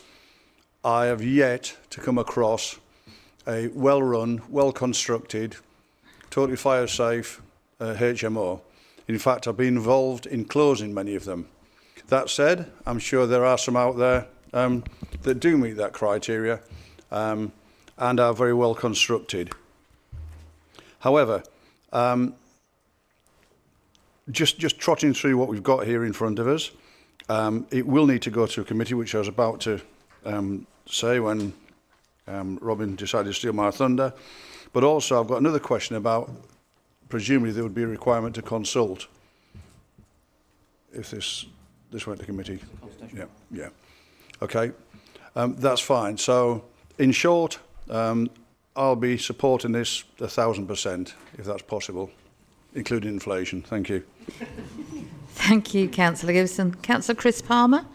I have yet to come across a well-run, well-constructed, totally fire-safe HMO. In fact, I've been involved in closing many of them. That said, I'm sure there are some out there that do meet that criteria and are very well constructed. However, just trotting through what we've got here in front of us, it will need to go to a committee, which I was about to say when Robin decided to steal my thunder. But also I've got another question about, presumably there would be a requirement to consult if this went to committee. Yeah. Okay, that's fine. So in short, I'll be supporting this 1,000% if that's possible, including inflation. Thank you. Thank you, Councillor Gibson. Councillor Chris Palmer.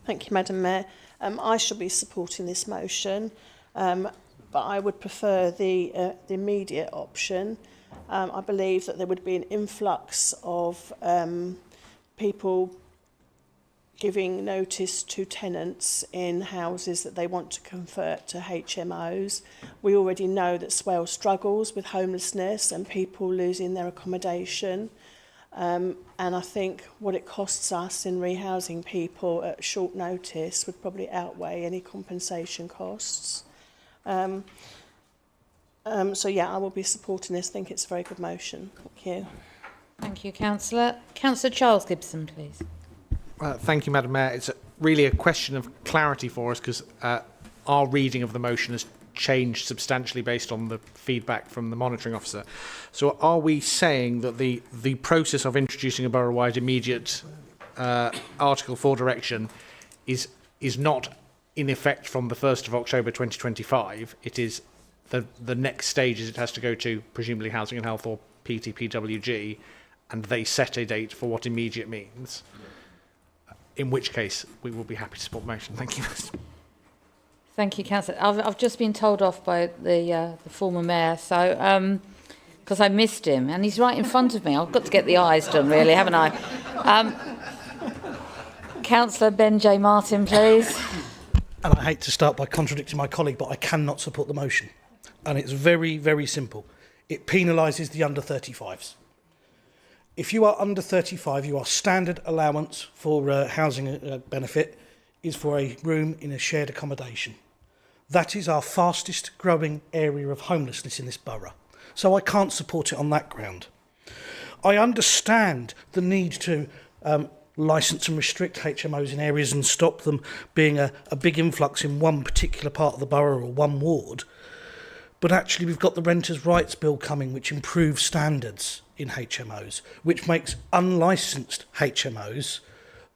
Thank you, Madam Mayor. I shall be supporting this motion, but I would prefer the immediate option. I believe that there would be an influx of people giving notice to tenants in houses that they want to convert to HMOs. We already know that Swale struggles with homelessness and people losing their accommodation. And I think what it costs us in rehousing people at short notice would probably outweigh any compensation costs. So yeah, I will be supporting this. I think it's a very good motion. Thank you. Thank you, Councillor. Councillor Charles Gibson, please. Thank you, Madam Mayor. It's really a question of clarity for us because our reading of the motion has changed substantially based on the feedback from the monitoring officer. So are we saying that the process of introducing a borough-wide immediate Article 4 direction is not in effect from the 1st of October 2025? It is the next stages it has to go to, presumably Housing and Health or PTPWG, and they set a date for what immediate means. In which case, we will be happy to support the motion. Thank you. Thank you, Councillor. I've just been told off by the former mayor, so because I missed him, and he's right in front of me. I've got to get the eyes done, really, haven't I? Councillor Ben J. Martin, please. And I hate to start by contradicting my colleague, but I cannot support the motion. And it's very, very simple. It penalises the under 35s. If you are under 35, your standard allowance for housing benefit is for a room in a shared accommodation. That is our fastest growing area of homelessness in this borough. So I can't support it on that ground. I understand the need to licence and restrict HMOs in areas and stop them being a big influx in one particular part of the borough or one ward. But actually we've got the Renters' Rights Bill coming, which improves standards in HMOs, which makes unlicensed HMOs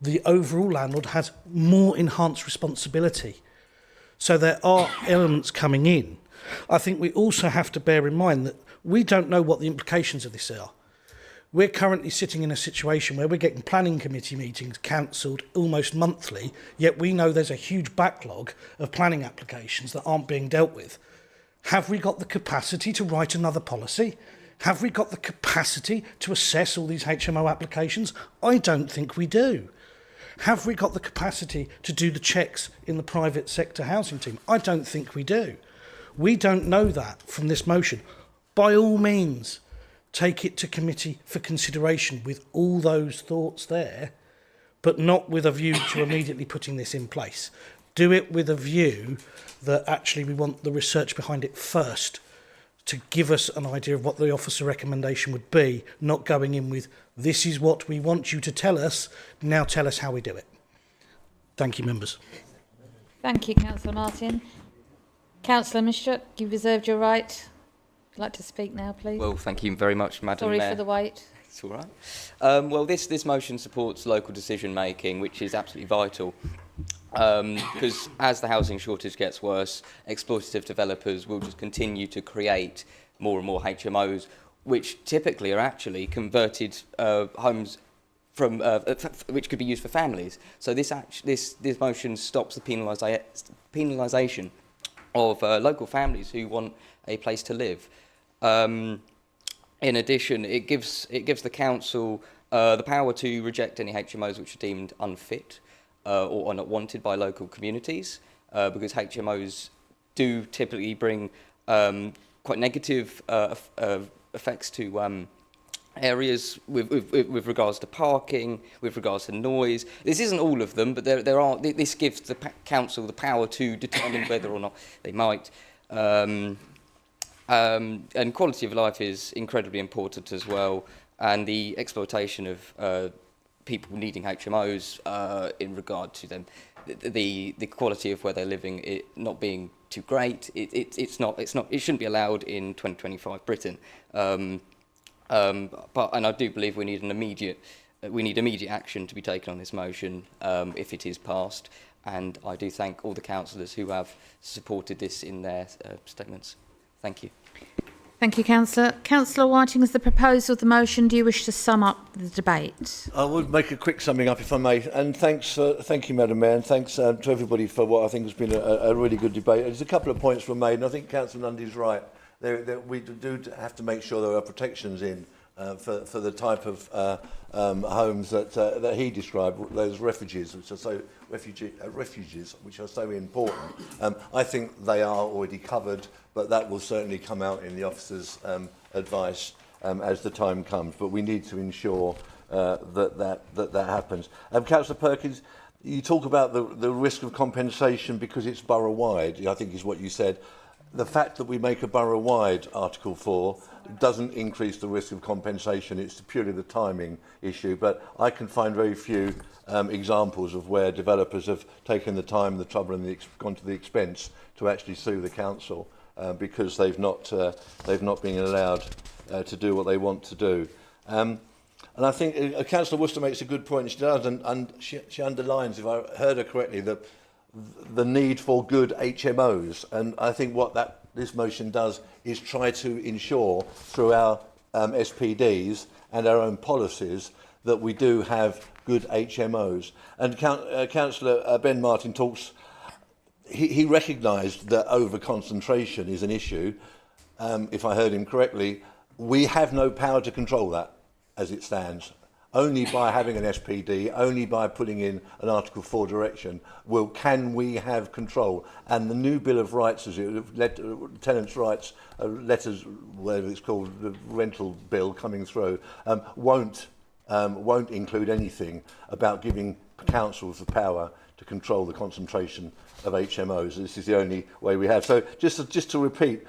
the overall landlord has more enhanced responsibility. So there are elements coming in. I think we also have to bear in mind that we don't know what the implications of this are. We're currently sitting in a situation where we're getting planning committee meetings cancelled almost monthly, yet we know there's a huge backlog of planning applications that aren't being dealt with. Have we got the capacity to write another policy? Have we got the capacity to assess all these HMO applications? I don't think we do. Have we got the capacity to do the checks in the private sector housing team? I don't think we do. We don't know that from this motion. By all means, take it to committee for consideration with all those thoughts there, but not with a view to immediately putting this in place. Do it with a view that actually we want the research behind it first to give us an idea of what the officer recommendation would be, not going in with, this is what we want you to tell us, now tell us how we do it. Thank you, members. Thank you, Councillor Martin. Councillor Mishra, you've reserved your right. Would you like to speak now, please? Well, thank you very much, Madam Mayor. Sorry for the wait. It's all right. Well, this motion supports local decision making, which is absolutely vital. Because as the housing shortage gets worse, exploitative developers will just continue to create more and more HMOs, which typically are actually converted homes from which could be used for families. So this motion stops the penalisation of local families who want a place to live. In addition, it gives the council the power to reject any HMOs which are deemed unfit or are not wanted by local communities, because HMOs do typically bring quite negative effects to areas with regards to parking, with regards to noise. This isn't all of them, but there are. This gives the council the power to determine whether or not they might. And quality of life is incredibly important as well, and the exploitation of people needing HMOs in regard to them, the quality of where they're living, it not being too great. It shouldn't be allowed in 2025 Britain. And I do believe we need immediate action to be taken on this motion if it is passed. And I do thank all the councillors who have supported this in their statements. Thank you. Thank you, Councillor. Councillor Whiting, as the proposer of the motion, do you wish to sum up the debate? I would make a quick summing up, if I may. And thank you, Madam Mayor, and thanks to everybody for what I think has been a really good debate. There's a couple of points were made, and I think Councillor Nundy's right. We do have to make sure there are protections in for the type of homes that he described, those refugees, which are so refuges, which are so important. I think they are already covered, but that will certainly come out in the officer's advice as the time comes. But we need to ensure that happens. Councillor Perkins, you talk about the risk of compensation because it's borough-wide, I think is what you said. The fact that we make a borough-wide Article 4 doesn't increase the risk of compensation. It's purely the timing issue. But I can find very few examples of where developers have taken the time, the trouble, and gone to the expense to actually sue the council because they've not been allowed to do what they want to do. And I think Councillor Worcester makes a good point. She does, and she underlines, if I heard her correctly, that the need for good HMOs, and I think what this motion does is try to ensure through our SPDs and our own policies that we do have good HMOs. And Councillor Ben Martin talks. He recognised that over-concentration is an issue. If I heard him correctly, we have no power to control that as it stands. Only by having an SPD, only by putting in an Article 4 direction, can we have control. And the new Bill of Rights, tenants' rights, letters, whatever it's called, the rental bill coming through, won't include anything about giving councils the power to control the concentration of HMOs. This is the only way we have. So just to repeat,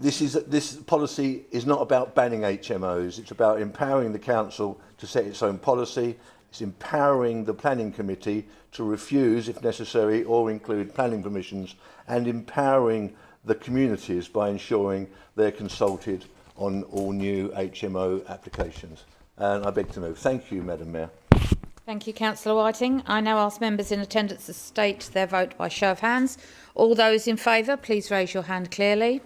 this policy is not about banning HMOs. It's about empowering the council to set its own policy. It's empowering the planning committee to refuse, if necessary, or include planning permissions, and empowering the communities by ensuring they're consulted on all new HMO applications. And I beg to move. Thank you, Madam Mayor. Thank you, Councillor Whiting. I now ask members in attendance to state their vote by show of hands. All those in favour, please raise your hand clearly.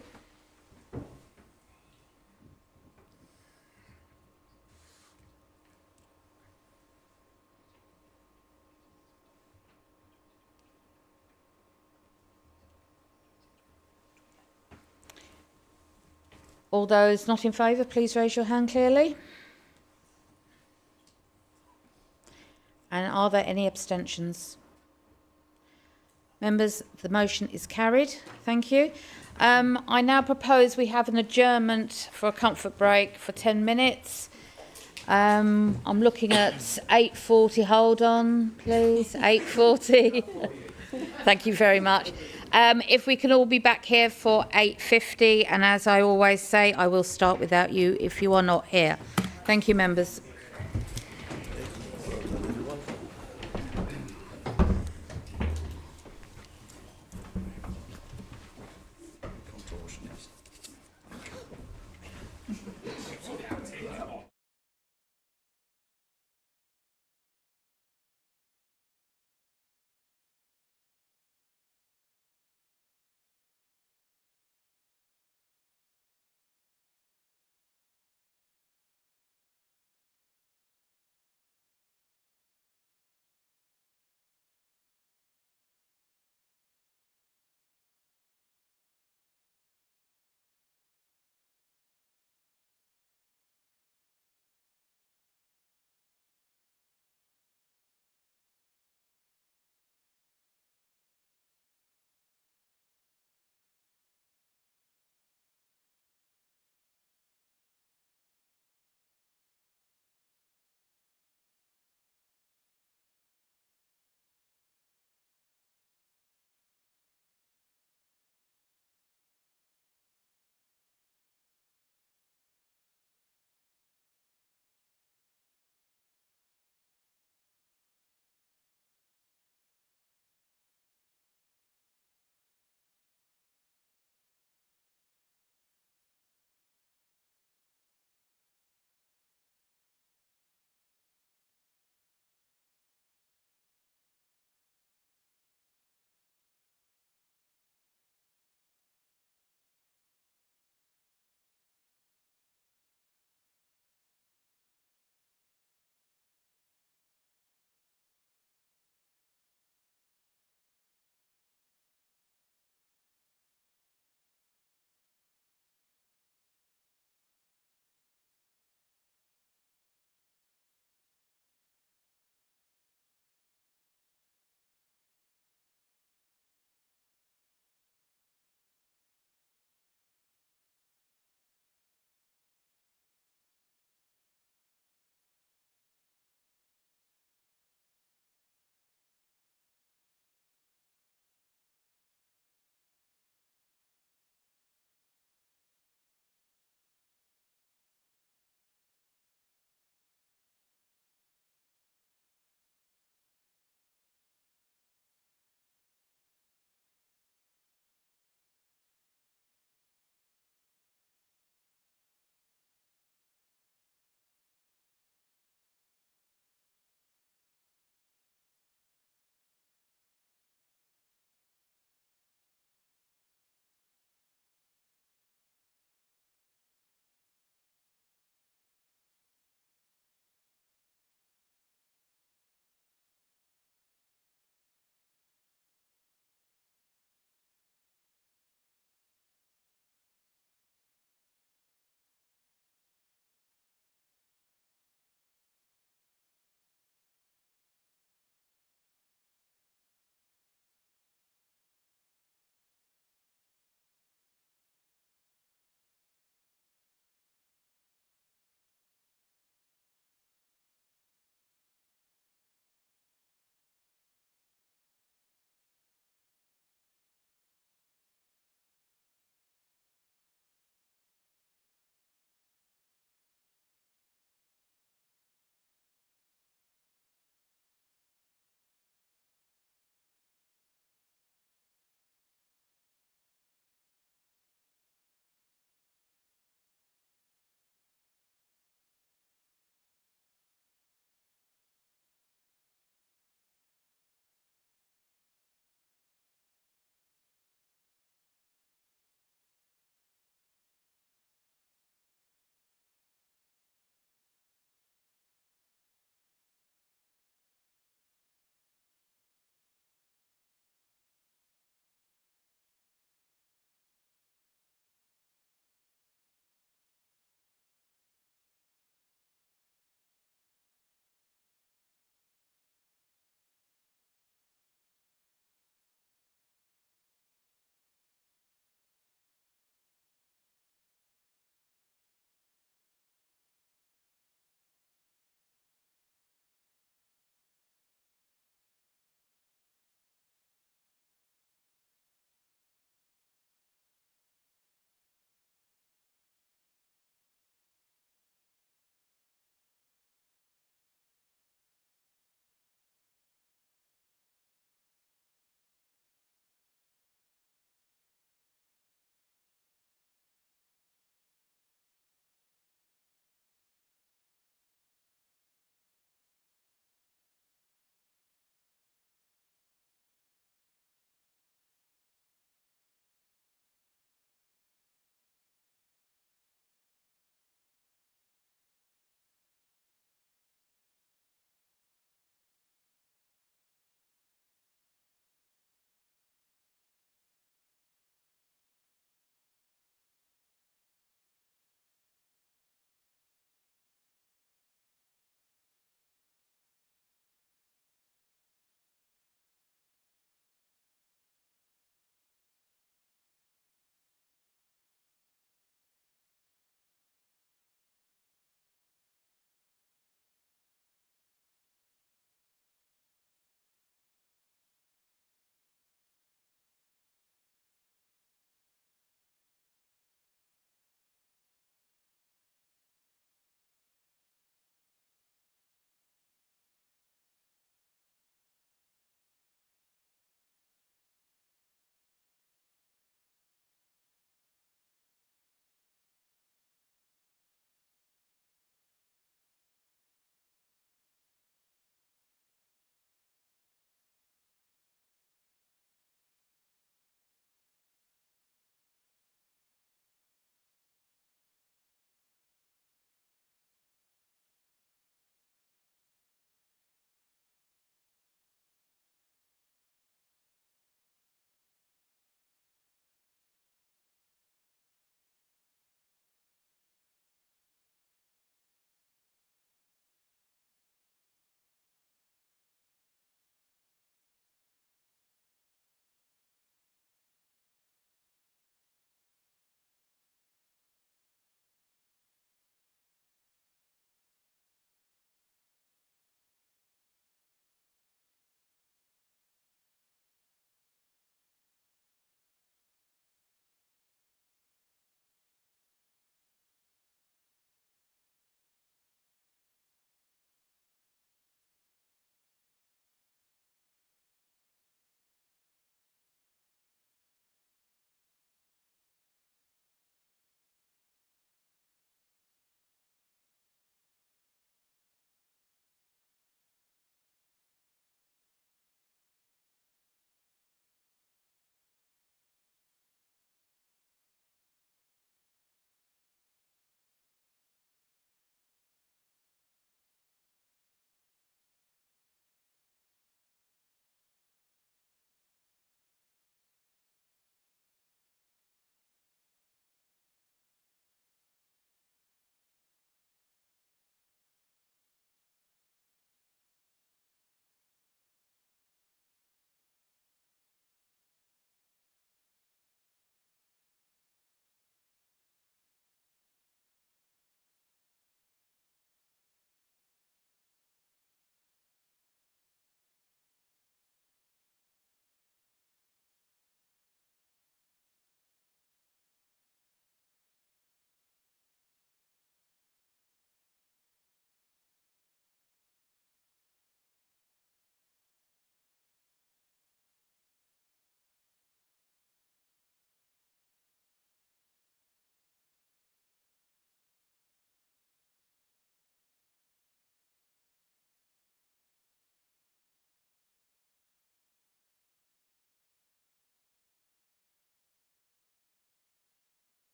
All those not in favour, please raise your hand clearly. And are there any abstentions? Members, the motion is carried. Thank you. I now propose we have an adjournment for a comfort break for 10 minutes. I'm looking at 8:40. Hold on, please. 8:40. Thank you very much. If we can all be back here for 8:50, and as I always say, I will start without you if you are not here. Thank you, members.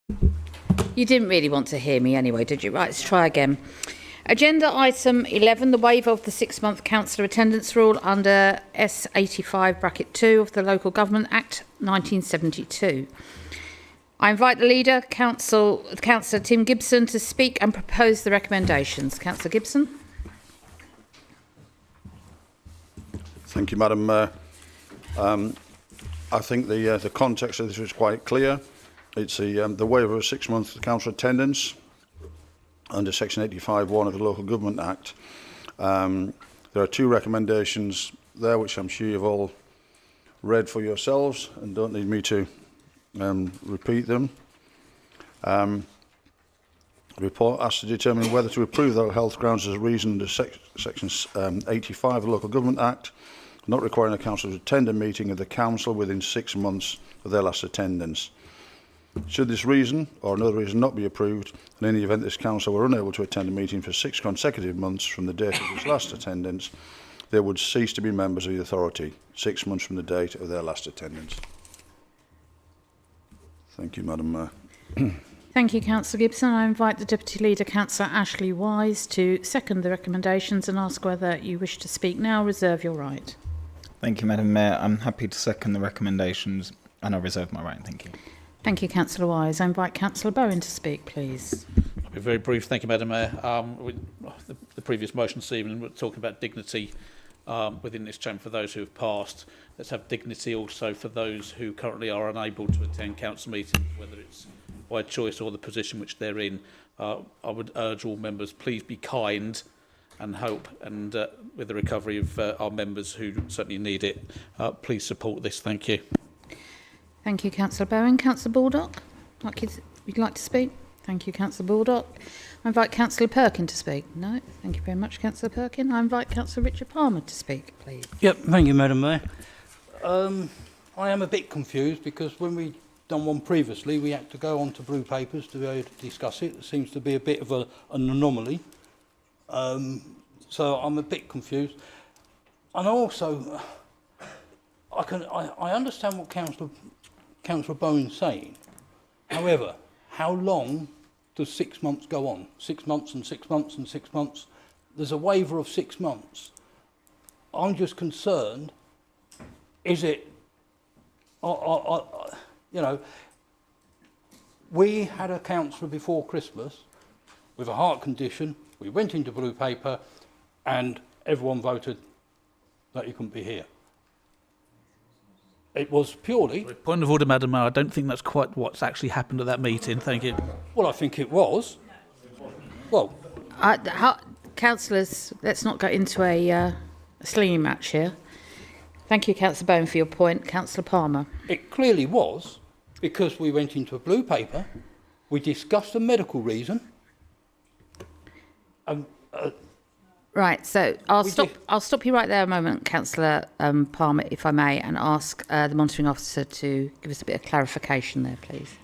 You didn't really want to hear me anyway, did you? Right, let's try again. Agenda item 11, the waiver of the 6-month councillor attendance rule under S85(2) of the Local Government Act 1972. I invite the leader, Councillor Tim Gibson, to speak and propose the recommendations. Councillor Gibson. Thank you, Madam Mayor. I think the context of this is quite clear. It's the waiver of 6 months council attendance under Section 85(1) of the Local Government Act. There are 2 recommendations there, which I'm sure you've all read for yourselves and don't need me to repeat them. The report asks to determine whether to approve the health grounds as a reason under Section 85 of the Local Government Act, not requiring a council to attend a meeting of the council within 6 months of their last attendance. Should this reason or another reason not be approved, in any event this council were unable to attend a meeting for 6 consecutive months from the date of its last attendance, they would cease to be members of the authority 6 months from the date of their last attendance. Thank you, Madam Mayor. Thank you, Councillor Gibson. I invite the Deputy Leader, Councillor Ashley Wise, to second the recommendations and ask whether you wish to speak now. Reserve your right. Thank you, Madam Mayor. I'm happy to second the recommendations and I reserve my right. Thank you. Thank you, Councillor Wise. I invite Councillor Bowen to speak, please. I'll be very brief. Thank you, Madam Mayor. The previous motion this evening, we're talking about dignity within this chamber for those who have passed. Let's have dignity also for those who currently are unable to attend council meetings, whether it's by choice or the position which they're in. I would urge all members, please be kind and hope, and with the recovery of our members who certainly need it, please support this. Thank you. Thank you, Councillor Bowen. Councillor Baldock, you'd like to speak? Thank you, Councillor Baldock. I invite Councillor Perkin to speak. No? Thank you very much, Councillor Perkin. I invite Councillor Richard Palmer to speak, please. Yep, thank you, Madam Mayor. I am a bit confused because when we done one previously, we had to go on to blue papers to be able to discuss it. It seems to be a bit of an anomaly. So I'm a bit confused. And also, I understand what Councillor Bowen's saying. However, how long does 6 months go on? 6 months and 6 months and 6 months. There's a waiver of 6 months. I'm just concerned, is it, you know, we had a councillor before Christmas with a heart condition. We went into blue paper and everyone voted that he couldn't be here. It was purely... Point of order, Madam Mayor. I don't think that's quite what's actually happened at that meeting. Thank you. Well, I think it was. Well... Councillors, let's not go into a slinging match here. Thank you, Councillor Bowen, for your point. Councillor Palmer. It clearly was, because we went into a blue paper, we discussed the medical reason. Right, so I'll stop you right there a moment, Councillor Palmer, if I may, and ask the monitoring officer to give us a bit of clarification there, please.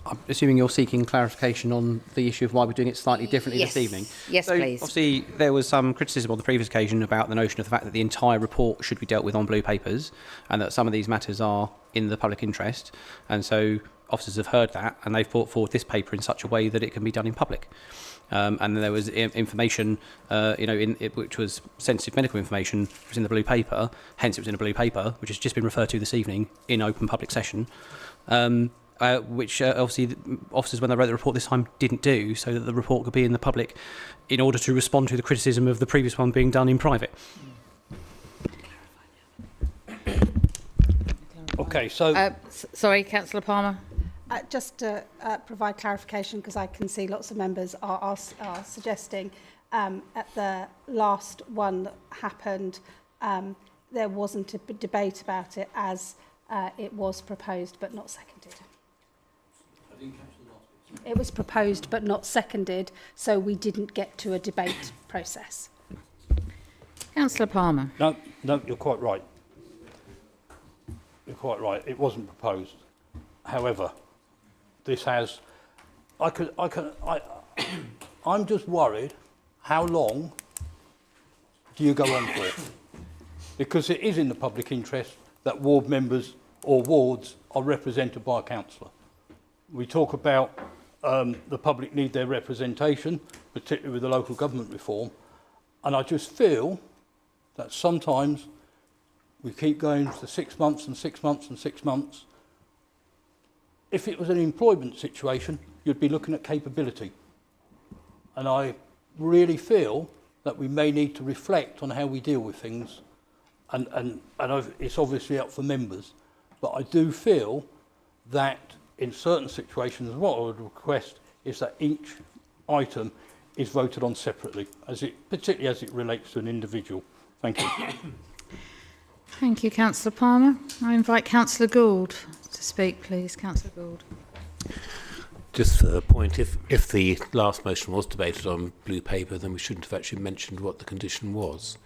I'm assuming you're seeking clarification on the issue of why we're doing it slightly differently this evening. Yes, so please. Obviously, there was some criticism on the previous occasion about the notion of the fact that the entire report should be dealt with on blue papers and that some of these matters are in the public interest. And so officers have heard that and they've brought forward this paper in such a way that it can be done in public. And then there was information, which was sensitive medical information, which was in the blue paper. Hence, it was in a blue paper, which has just been referred to this evening in open public session. Which obviously officers, when they wrote the report this time, didn't do, so that the report could be in the public in order to respond to the criticism of the previous one being done in private. Okay, so... sorry, Councillor Palmer. Just to provide clarification, because I can see lots of members are suggesting at the last one that happened, there wasn't a debate about it as it was proposed but not seconded. It was proposed but not seconded, so we didn't get to a debate process. Councillor Palmer. No, you're quite right. You're quite right. It wasn't proposed. However, this has... I'm just worried, how long do you go on for? Because it is in the public interest that ward members or wards are represented by a councillor. We talk about the public need their representation, particularly with the local government reform, and I just feel that sometimes we keep going for 6 months and 6 months and 6 months. If it was an employment situation, you'd be looking at capability. And I really feel that we may need to reflect on how we deal with things. And it's obviously up for members. But I do feel that in certain situations, what I would request is that each item is voted on separately, particularly as it relates to an individual. Thank you. Thank you, Councillor Palmer. I invite Councillor Gould to speak, please. Councillor Gould. Just for a point, if the last motion was debated on blue paper, then we shouldn't have actually mentioned what the condition was.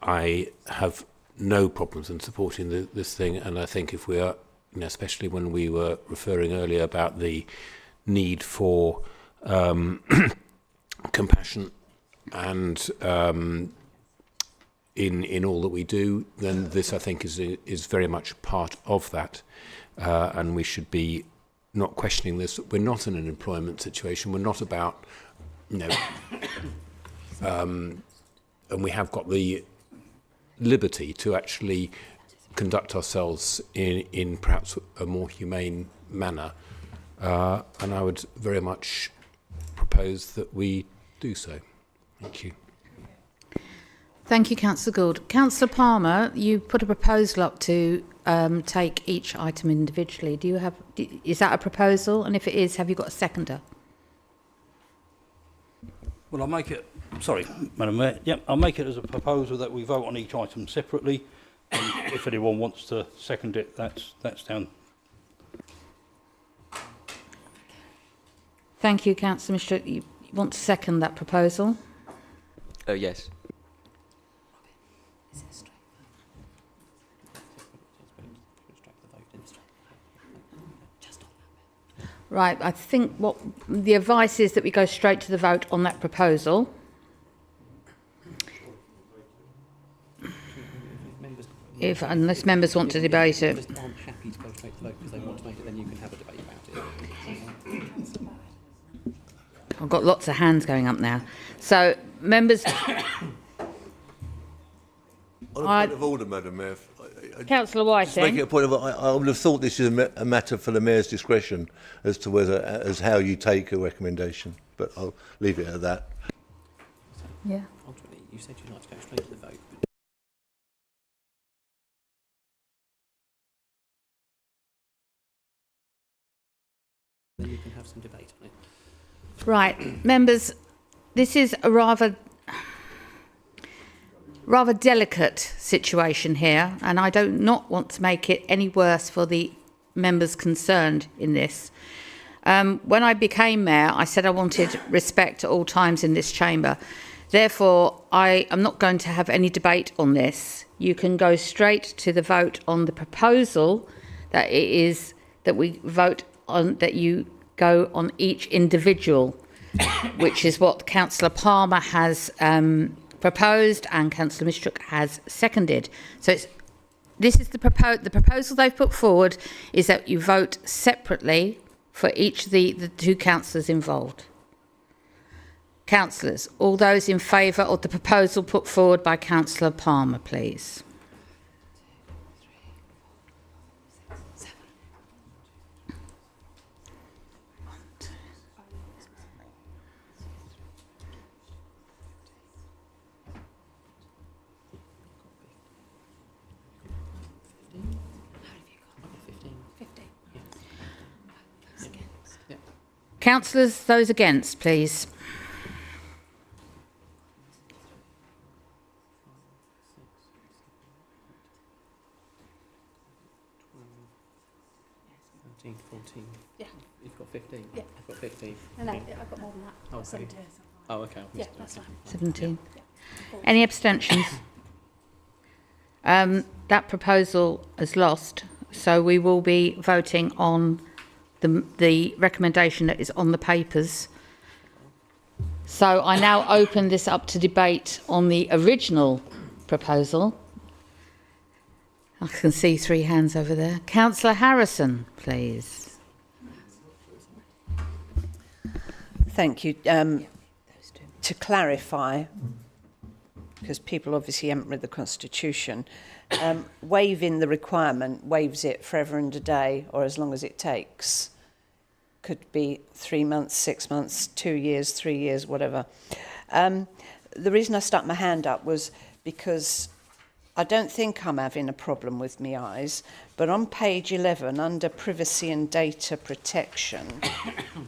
I have no problems in supporting this thing, and I think if we are, especially when we were referring earlier about the need for compassion and in all that we do, then this, I think, is very much part of that, and we should be not questioning this. We're not in an employment situation. We're not about, and we have got the liberty to actually conduct ourselves in perhaps a more humane manner, and I would very much propose that we do so. Thank you. Thank you, Councillor Gould. Councillor Palmer, you put a proposal up to take each item individually. Is that a proposal? And if it is, have you got a seconder? Well, I'll make it, sorry, Madam Mayor. Yep, I'll make it as a proposal that we vote on each item separately. And if anyone wants to second it, that's down. Thank you, Councillor Mishra. You want to second that proposal? Yes. Right, I think what the advice is that we go straight to the vote on that proposal. Unless members want to debate it. Aren't happy to go straight to the vote because they want to make it, then you can have a debate about it. I've got lots of hands going up now. So, members... On a point of order, Madam Mayor. Councillor Whiting. Making a point of, I would have thought this is a matter for the Mayor's discretion as to how you take a recommendation, but I'll leave it at that. Yeah. Ultimately, you said you'd like to go straight to the vote. Then you can have some debate on it. Right, members, this is a rather delicate situation here, and I do not want to make it any worse for the members concerned in this. When I became mayor, I said I wanted respect at all times in this chamber. Therefore, I am not going to have any debate on this. You can go straight to the vote on the proposal that it is that we vote on, that you go on each individual, which is what Councillor Palmer has proposed and Councillor Mishrook has seconded. So this is the proposal they've put forward is that you vote separately for each of the two councillors involved. Councillors, all those in favour of the proposal put forward by Councillor Palmer, please. Councillors, those against, please. Yeah. You've got 15? Yeah. I've got 15. No, I've got more than that. Oh, okay. 17. Oh, okay. Yeah, that's fine. 17. Any abstentions? That proposal has lost, so we will be voting on the recommendation that is on the papers. So I now open this up to debate on the original proposal. I can see 3 hands over there. Councillor Harrison, please. Thank you. To clarify, because people obviously haven't read the Constitution, waiving the requirement waives it forever and a day or as long as it takes. Could be 3 months, 6 months, 2 years, 3 years, whatever. The reason I stuck my hand up was because I don't think I'm having a problem with my eyes, but on page 11, under privacy and data protection,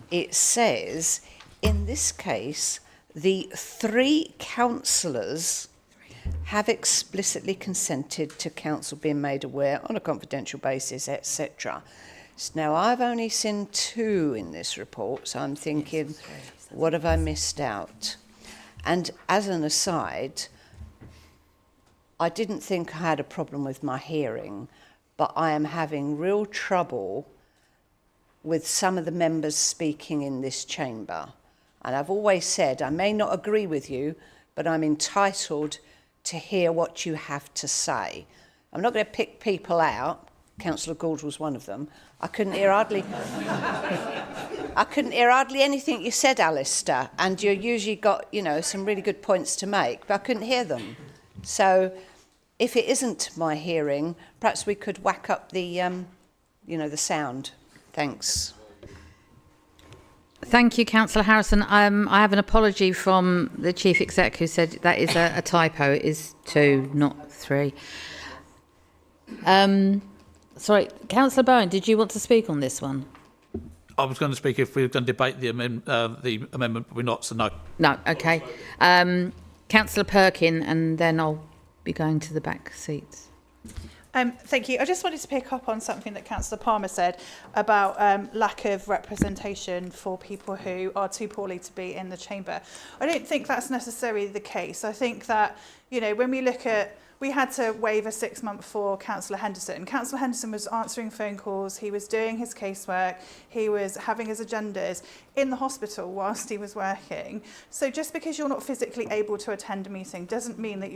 it says, in this case, the 3 councillors have explicitly consented to council being made aware on a confidential basis, etc. Now, I've only seen 2 in this report, so I'm thinking, what have I missed out? And as an aside, I didn't think I had a problem with my hearing, but I am having real trouble with some of the members speaking in this chamber. And I've always said, I may not agree with you, but I'm entitled to hear what you have to say. I'm not going to pick people out. Councillor Gould was one of them. I couldn't hear hardly anything you said, Alistair, and you usually got, you know, some really good points to make, but I couldn't hear them. So if it isn't my hearing, perhaps we could whack up the, you know, the sound. Thanks. Thank you, Councillor Harrison. I have an apology from the Chief Exec who said that is a typo. It is 2, not 3. Sorry, Councillor Bowen, did you want to speak on this one? I was going to speak if we were going to debate the amendment, but we're not, so no. No, okay. Councillor Perkin, and then I'll be going to the back seats. Thank you. I just wanted to pick up on something that Councillor Palmer said about lack of representation for people who are too poorly to be in the chamber. I don't think that's necessarily the case. I think that, you know, when we look at, we had to waive a 6-month for Councillor Henderson. Councillor Henderson was answering phone calls, he was doing his casework, he was having his agendas in the hospital whilst he was working. So just because you're not physically able to attend a meeting doesn't mean that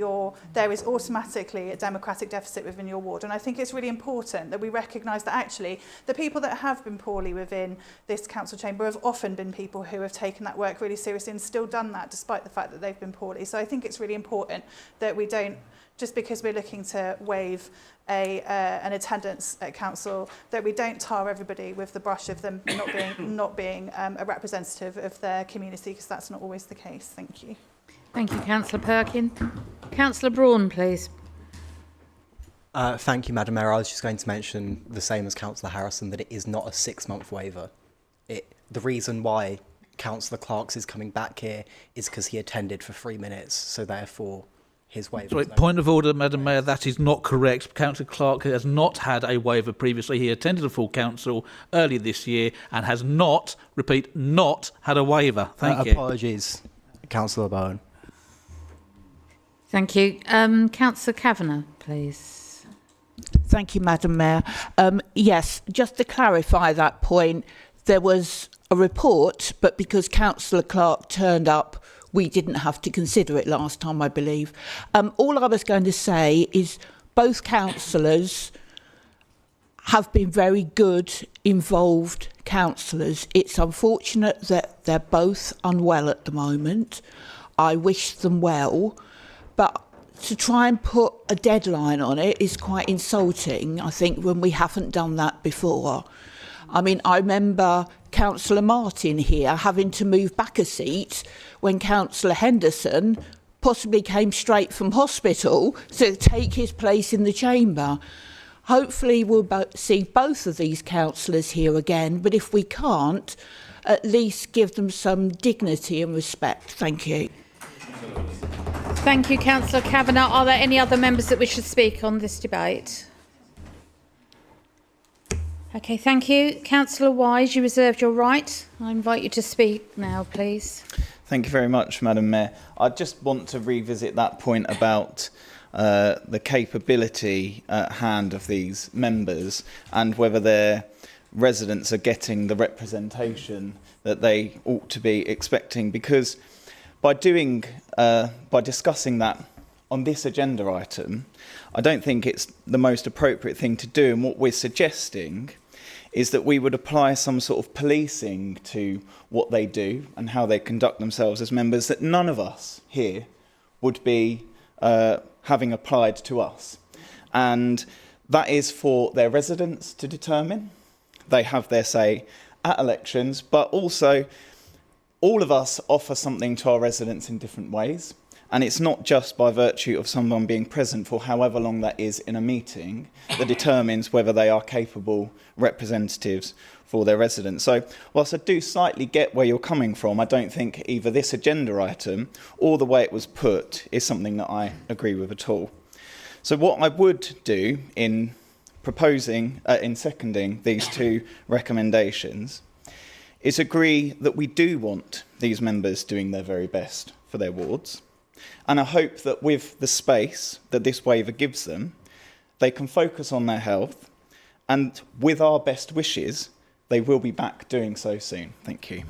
there is automatically a democratic deficit within your ward. And I think it's really important that we recognise that actually the people that have been poorly within this council chamber have often been people who have taken that work really seriously and still done that despite the fact that they've been poorly. So I think it's really important that we don't, just because we're looking to waive an attendance at council, that we don't tar everybody with the brush of them not being a representative of their community, because that's not always the case. Thank you. Thank you, Councillor Perkin. Councillor Braun, please. Thank you, Madam Mayor. I was just going to mention the same as Councillor Harrison, that it is not a 6-month waiver. The reason why Councillor Clarks is coming back here is because he attended for 3 minutes, so therefore his waiver. Sorry, point of order, Madam Mayor, that is not correct. Councillor Clark has not had a waiver previously. He attended a full council earlier this year and has not, repeat, not had a waiver. Thank you. Apologies, Councillor Bowen. Thank you. Councillor Kavanagh, please. Thank you, Madam Mayor. Yes, just to clarify that point, there was a report, but because Councillor Clark turned up, we didn't have to consider it last time, I believe. All I was going to say is both councillors have been very good, involved councillors. It's unfortunate that they're both unwell at the moment. I wish them well, but to try and put a deadline on it is quite insulting, I think, when we haven't done that before. I mean, I remember Councillor Martin here having to move back a seat when Councillor Henderson possibly came straight from hospital to take his place in the chamber. Hopefully we'll see both of these councillors here again, but if we can't, at least give them some dignity and respect. Thank you. Thank you, Councillor Kavanagh. Are there any other members that wish to speak on this debate? Okay, thank you. Councillor Wise, you reserved your right. I invite you to speak now, please. Thank you very much, Madam Mayor. I just want to revisit that point about the capability at hand of these members and whether their residents are getting the representation that they ought to be expecting. Because by discussing that on this agenda item, I don't think it's the most appropriate thing to do. And what we're suggesting is that we would apply some sort of policing to what they do and how they conduct themselves as members that none of us here would be having applied to us. And that is for their residents to determine. They have their say at elections, but also all of us offer something to our residents in different ways. And it's not just by virtue of someone being present for however long that is in a meeting that determines whether they are capable representatives for their residents. So whilst I do slightly get where you're coming from, I don't think either this agenda item or the way it was put is something that I agree with at all. So what I would do in proposing, in seconding these two recommendations is agree that we do want these members doing their very best for their wards. And I hope that with the space that this waiver gives them, they can focus on their health, and with our best wishes, they will be back doing so soon. Thank you.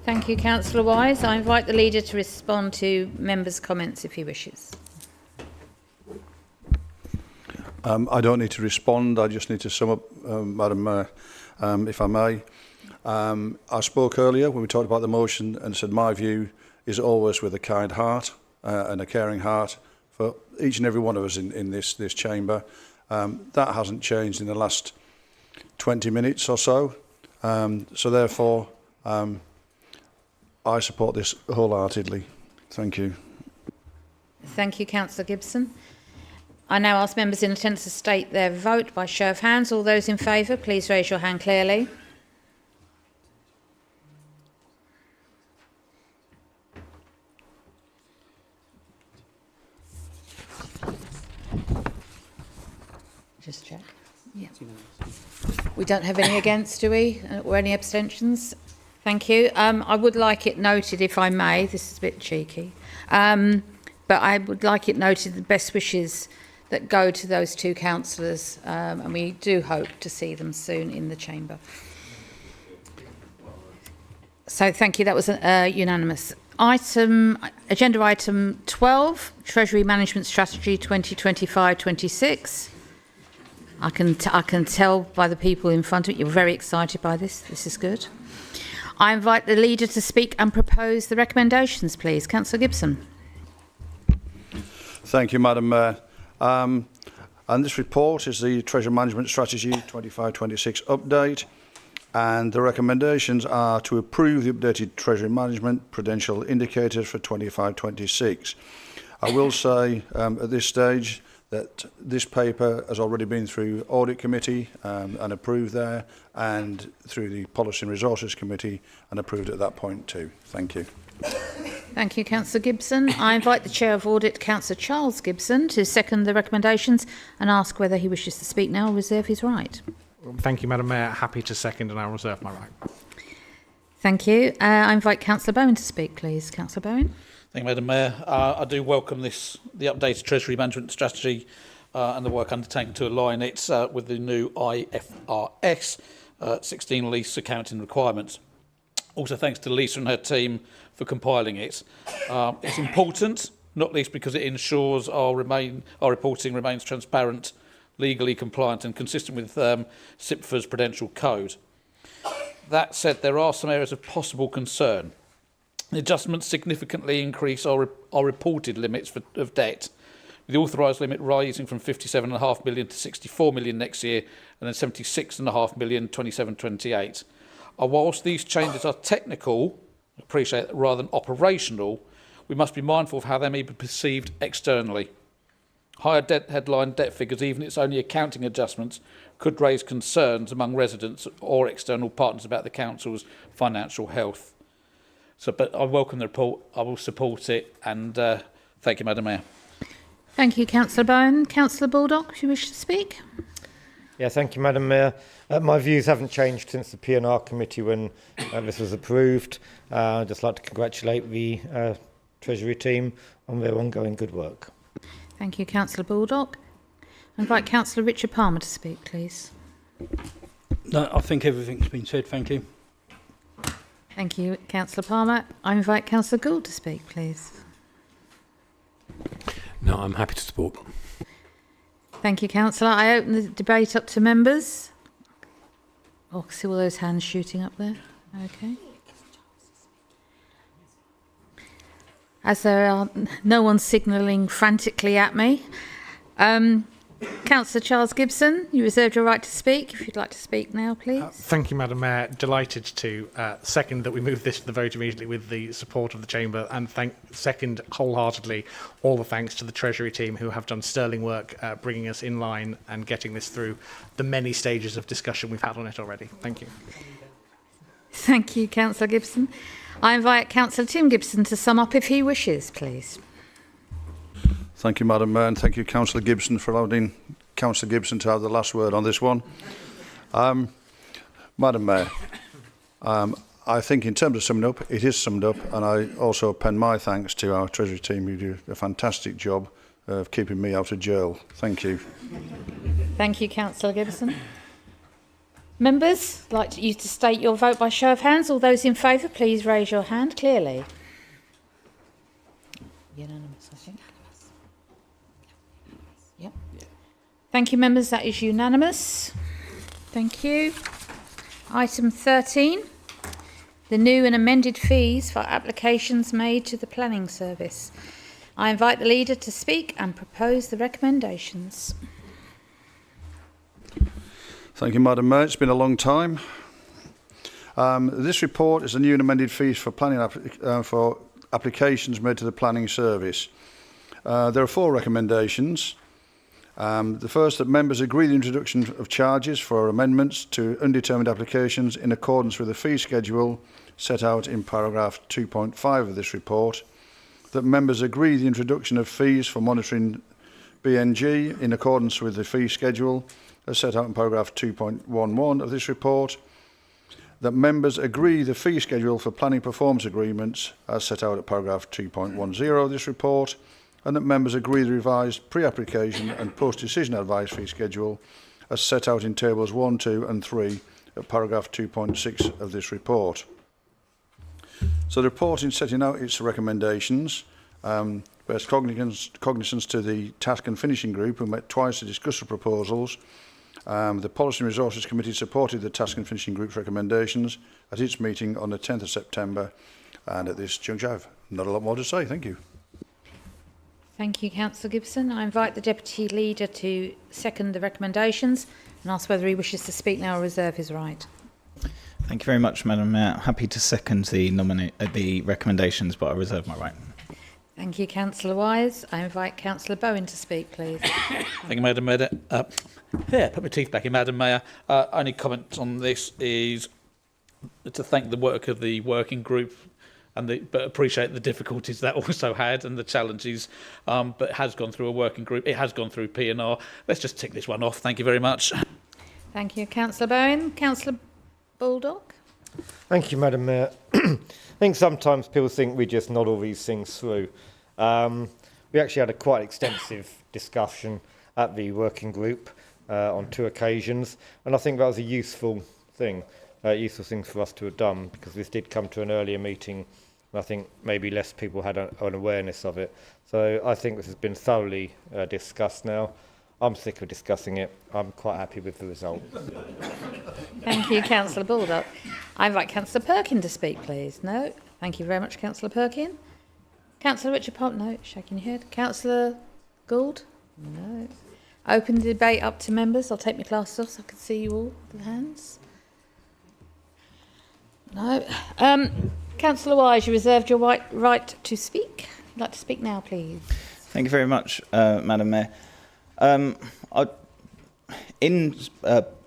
Thank you, Councillor Wise. I invite the leader to respond to members' comments if he wishes. I don't need to respond. I just need to sum up, Madam Mayor, if I may. I spoke earlier when we talked about the motion and said my view is always with a kind heart and a caring heart for each and every one of us in this chamber. That hasn't changed in the last 20 minutes or so. So therefore, I support this wholeheartedly. Thank you. Thank you, Councillor Gibson. I now ask members in attendance to state their vote by show of hands. All those in favour, please raise your hand clearly. Just check. Yeah. We don't have any against, do we? Or any abstentions? Thank you. I would like it noted, if I may, this is a bit cheeky, but I would like it noted the best wishes that go to those two councillors, and we do hope to see them soon in the chamber. So thank you, that was unanimous. Agenda item 12, Treasury Management Strategy 2025-26. I can tell by the people in front of you, you're very excited by this. This is good. I invite the leader to speak and propose the recommendations, please. Councillor Gibson. Thank you, Madam Mayor. And this report is the Treasury Management Strategy 25-26 update. And the recommendations are to approve the updated Treasury Management Prudential Indicators for 25-26. I will say at this stage that this paper has already been through Audit Committee and approved there, and through the Policy and Resources Committee and approved at that point too. Thank you. Thank you, Councillor Gibson. I invite the Chair of Audit, Councillor Charles Gibson, to second the recommendations and ask whether he wishes to speak now or reserve his right. Thank you, Madam Mayor. Happy to second, and I'll reserve my right. Thank you. I invite Councillor Bowen to speak, please. Councillor Bowen. Thank you, Madam Mayor. I do welcome the updated Treasury Management Strategy and the work undertaken to align it with the new IFRS 16 lease accounting requirements. Also, thanks to Lisa and her team for compiling it. It's important, not least because it ensures our reporting remains transparent, legally compliant and consistent with SIPFA's Prudential Code. That said, there are some areas of possible concern. The adjustments significantly increase our reported limits of debt, with the authorised limit rising from 57.5 million to 64 million next year, and then 76.5 million 27-28. Whilst these changes are technical, appreciate that, rather than operational, we must be mindful of how they may be perceived externally. Higher headline debt figures, even if it's only accounting adjustments, could raise concerns among residents or external partners about the council's financial health. But I welcome the report. I will support it, and thank you, Madam Mayor. Thank you, Councillor Bowen. Councillor Baldock, do you wish to speak? Yeah, thank you, Madam Mayor. My views haven't changed since the P&R committee when this was approved. I'd just like to congratulate the Treasury team on their ongoing good work. Thank you, Councillor Baldock. I invite Councillor Richard Palmer to speak, please. No, I think everything's been said. Thank you. Thank you, Councillor Palmer. I invite Councillor Gould to speak, please. No, I'm happy to support. Thank you, Councillor. I open the debate up to members. Oh, I can see all those hands shooting up there. Okay. As there are no one signalling frantically at me. Councillor Charles Gibson, you reserved your right to speak. If you'd like to speak now, please. Thank you, Madam Mayor. Delighted to second that we move this to the vote immediately with the support of the Chamber, and second wholeheartedly all the thanks to the Treasury team who have done sterling work bringing us in line and getting this through the many stages of discussion we've had on it already. Thank you. Thank you, Councillor Gibson. I invite Councillor Tim Gibson to sum up if he wishes, please. Thank you, Madam Mayor, and thank you, Councillor Gibson, for allowing Councillor Gibson to have the last word on this one. Madam Mayor, I think in terms of summing up, it is summed up, and I also append my thanks to our Treasury team who do a fantastic job of keeping me out of jail. Thank you. Thank you, Councillor Gibson. Members, I'd like you to state your vote by show of hands. All those in favour, please raise your hand clearly. Unanimous, I think. Yep. Thank you, members. That is unanimous. Thank you. Item 13. The new and amended fees for applications made to the Planning Service. I invite the leader to speak and propose the recommendations. Thank you, Madam Mayor. It's been a long time. This report is the new and amended fees for for applications made to the Planning Service. There are 4 recommendations. The first, that members agree the introduction of charges for amendments to undetermined applications in accordance with the fee schedule set out in paragraph 2.5 of this report. That members agree the introduction of fees for monitoring BNG in accordance with the fee schedule as set out in paragraph 2.11 of this report. That members agree the fee schedule for planning performance agreements as set out at paragraph 2.10 of this report, and that members agree the revised pre-application and post-decision advice fee schedule as set out in tables 1, 2 and 3 at paragraph 2.6 of this report. So the report, in setting out its recommendations, bears cognizance to the Task and Finishing Group, who met twice to discuss the proposals. The Policy and Resources Committee supported the Task and Finishing Group's recommendations at its meeting on the 10th of September, and at this juncture I have not a lot more to say. Thank you. Thank you, Councillor Gibson. I invite the Deputy Leader to second the recommendations and ask whether he wishes to speak now or reserve his right. Thank you very much, Madam Mayor. Happy to second the recommendations, but I reserve my right. Thank you, Councillor Wise. I invite Councillor Bowen to speak, please. Thank you, Madam Mayor. Put my teeth back in, Madam Mayor. Only comment on this is to thank the work of the working group, but appreciate the difficulties that also had and the challenges. But it has gone through a working group. It has gone through P&R. Let's just tick this one off. Thank you very much. Thank you, Councillor Bowen. Councillor Baldock. Thank you, Madam Mayor. I think sometimes people think we just nod all these things through. We actually had a quite extensive discussion at the working group on 2 occasions, and I think that was a useful thing for us to have done, because this did come to an earlier meeting, and I think maybe less people had an awareness of it. So I think this has been thoroughly discussed now. I'm sick of discussing it. I'm quite happy with the result. Thank you, Councillor Baldock. I invite Councillor Perkin to speak, please. No? Thank you very much, Councillor Perkin. Councillor Richard Pop? No, shaking your head. Councillor Gould? No. Open the debate up to members. I'll take my glasses off so I can see you all with the hands. No. Councillor Wise, you reserved your right to speak. You'd like to speak now, please. Thank you very much, Madam Mayor. In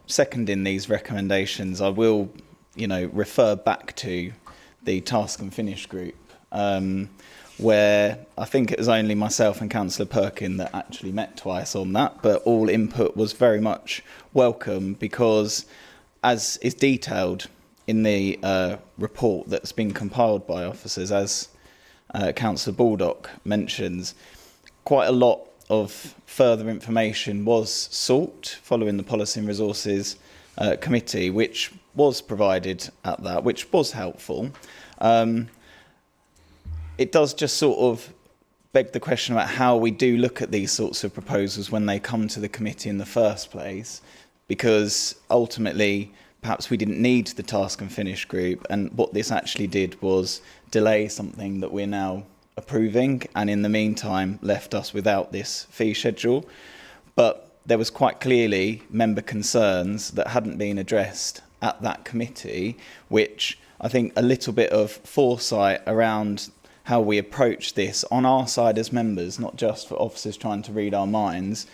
seconding these recommendations, I will, refer back to the Task and Finish group, where I think it was only myself and Councillor Perkin that actually met twice on that, but all input was very much welcome, because, as is detailed in the report that's been compiled by officers, as Councillor Baldock mentions, quite a lot of further information was sought following the Policy and Resources Committee, which was provided at that, which was helpful. It does just sort of beg the question about how we do look at these sorts of proposals when they come to the committee in the first place, because ultimately perhaps we didn't need the task and finish group, and what this actually did was delay something that we're now approving, and in the meantime left us without this fee schedule. But there was quite clearly member concerns that hadn't been addressed at that committee, which I think a little bit of foresight around how we approach this on our side as members, not just for officers trying to read our minds,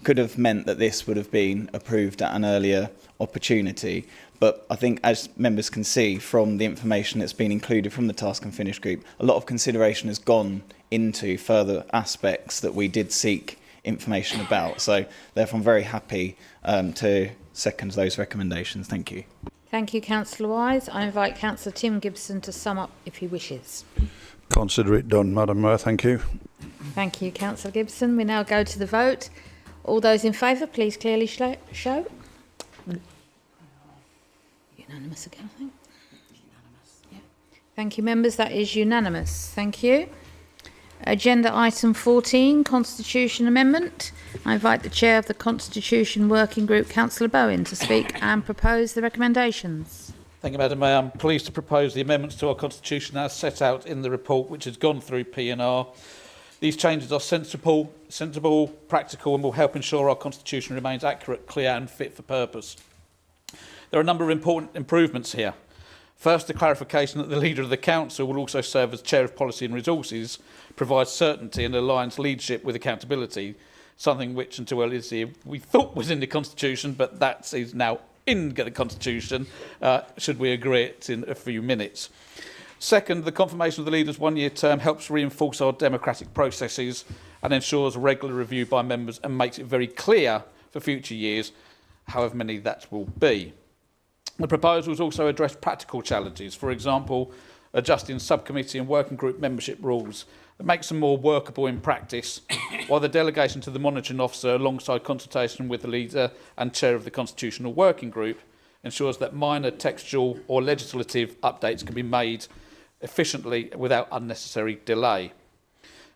could have meant that this would have been approved at an earlier opportunity. But I think, as members can see from the information that's been included from the task and finish group, a lot of consideration has gone into further aspects that we did seek information about. So therefore I'm very happy to second those recommendations. Thank you. Thank you, Councillor Wise. I invite Councillor Tim Gibson to sum up if he wishes. Consider it done, Madam Mayor. Thank you. Thank you, Councillor Gibson. We now go to the vote. All those in favour, please clearly show. Unanimous again, I think. Yeah. Thank you, members. That is unanimous. Thank you. Agenda item 14, Constitution Amendment. I invite the Chair of the Constitution Working Group, Councillor Bowen, to speak and propose the recommendations. Thank you, Madam Mayor. I'm pleased to propose the amendments to our Constitution as set out in the report which has gone through P&R. These changes are sensible, practical, and will help ensure our Constitution remains accurate, clear and fit for purpose. There are a number of important improvements here. First, the clarification that the Leader of the Council will also serve as Chair of Policy and Resources provides certainty and aligns leadership with accountability, something which until earlier this year we thought was in the Constitution, but that is now in the Constitution, should we agree it in a few minutes. Second, the confirmation of the Leader's one-year term helps reinforce our democratic processes and ensures regular review by members and makes it very clear for future years, however many that will be. The proposals also address practical challenges, for example, adjusting subcommittee and working group membership rules that makes them more workable in practice, while the delegation to the monitoring officer alongside consultation with the Leader and Chair of the Constitutional Working Group ensures that minor textual or legislative updates can be made efficiently without unnecessary delay.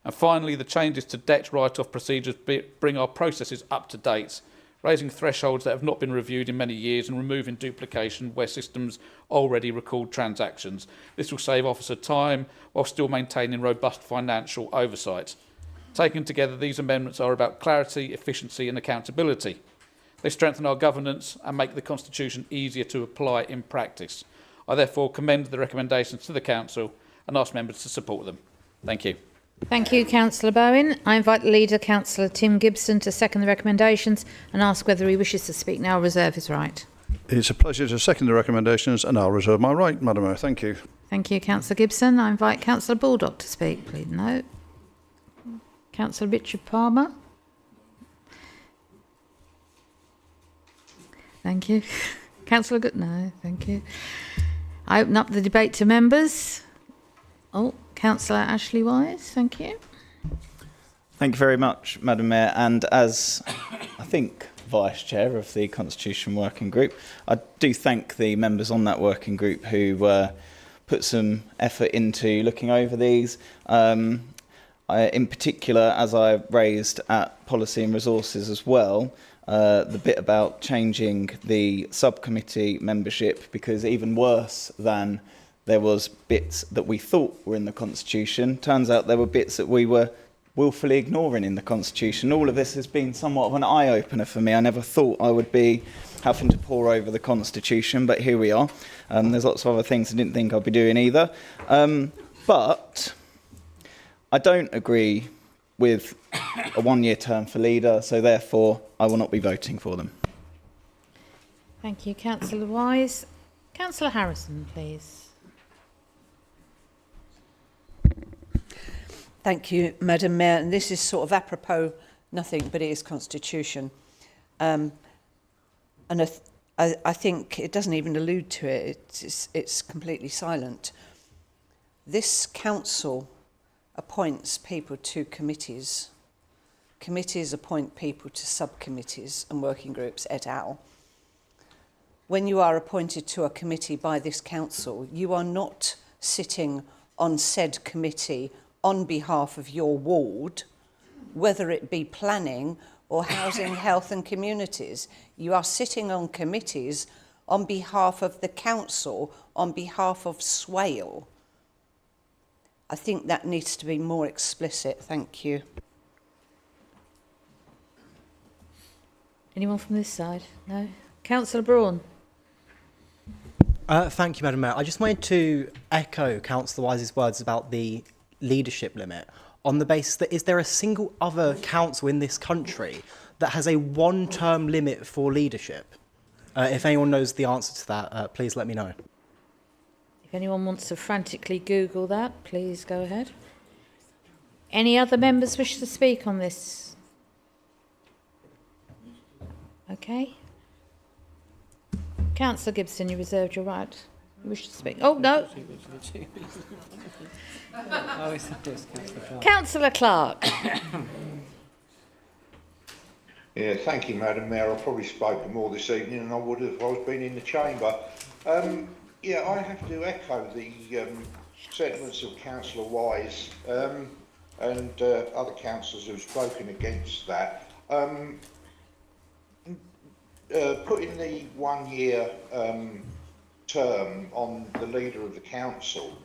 And finally, the changes to debt write-off procedures bring our processes up to date, raising thresholds that have not been reviewed in many years and removing duplication where systems already record transactions. This will save officer time while still maintaining robust financial oversight. Taken together, these amendments are about clarity, efficiency and accountability. They strengthen our governance and make the Constitution easier to apply in practice. I therefore commend the recommendations to the Council and ask members to support them. Thank you. Thank you, Councillor Bowen. I invite the Leader, Councillor Tim Gibson, to second the recommendations and ask whether he wishes to speak now or reserve his right. It's a pleasure to second the recommendations, and I'll reserve my right, Madam Mayor. Thank you. Thank you, Councillor Gibson. I invite Councillor Baldock to speak, please. No. Councillor Richard Palmer. Thank you. Councillor Good. No, thank you. I open up the debate to members. Oh, Councillor Ashley Wise, thank you. Thank you very much, Madam Mayor. And as I think Vice Chair of the Constitution Working Group, I do thank the members on that working group who put some effort into looking over these. In particular, as I raised at Policy and Resources as well, the bit about changing the subcommittee membership, because even worse than there was bits that we thought were in the Constitution, turns out there were bits that we were willfully ignoring in the Constitution. All of this has been somewhat of an eye-opener for me. I never thought I would be having to pore over the Constitution, but here we are. There's lots of other things I didn't think I'd be doing either. But I don't agree with a one-year term for Leader, so therefore I will not be voting for them. Thank you, Councillor Wise. Councillor Harrison, please. Thank you, Madam Mayor. And this is sort of apropos nothing, but it is Constitution. And I think it doesn't even allude to it. It's completely silent. This council appoints people to committees. Committees appoint people to subcommittees and working groups et al. When you are appointed to a committee by this council, you are not sitting on said committee on behalf of your ward, whether it be planning or housing, health and communities. You are sitting on committees on behalf of the council, on behalf of Swale. I think that needs to be more explicit. Thank you. Anyone from this side? No? Councillor Braun. Thank you, Madam Mayor. I just wanted to echo Councillor Wise's words about the leadership limit on the basis that is there a single other council in this country that has a one-term limit for leadership? If anyone knows the answer to that, please let me know. If anyone wants to frantically Google that, please go ahead. Any other members wish to speak on this? Okay. Councillor Gibson, you reserved your right. You wish to speak? Oh, no. Councillor Clark. Yeah, thank you, Madam Mayor. I've probably spoken more this evening than I would have if I was been in the chamber. Yeah, I have to echo the sentiments of Councillor Wise and other councillors who've spoken against that. Putting the 1 year term on the leader of the council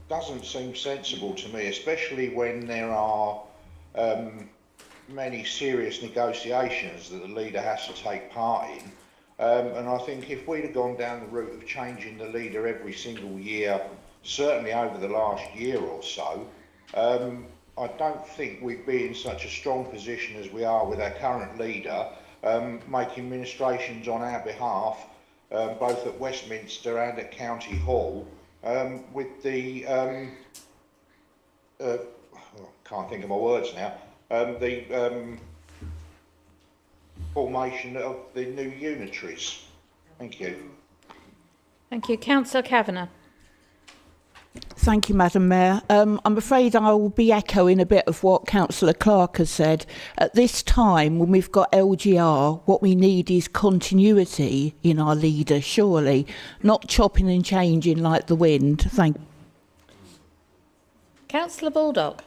doesn't seem sensible to me, especially when there are many serious negotiations that the leader has to take part in. And I think if we'd have gone down the route of changing the leader every single year, certainly over the last year or so, I don't think we'd be in such a strong position as we are with our current leader, making ministrations on our behalf, both at Westminster and at County Hall, with the, can't think of my words now, the formation of the new unitaries. Thank you. Thank you. Councillor Kavanagh. Thank you, Madam Mayor. I'm afraid I will be echoing a bit of what Councillor Clark has said. At this time, when we've got LGR, what we need is continuity in our leader, surely, not chopping and changing like the wind. Thank you. Councillor Baldock.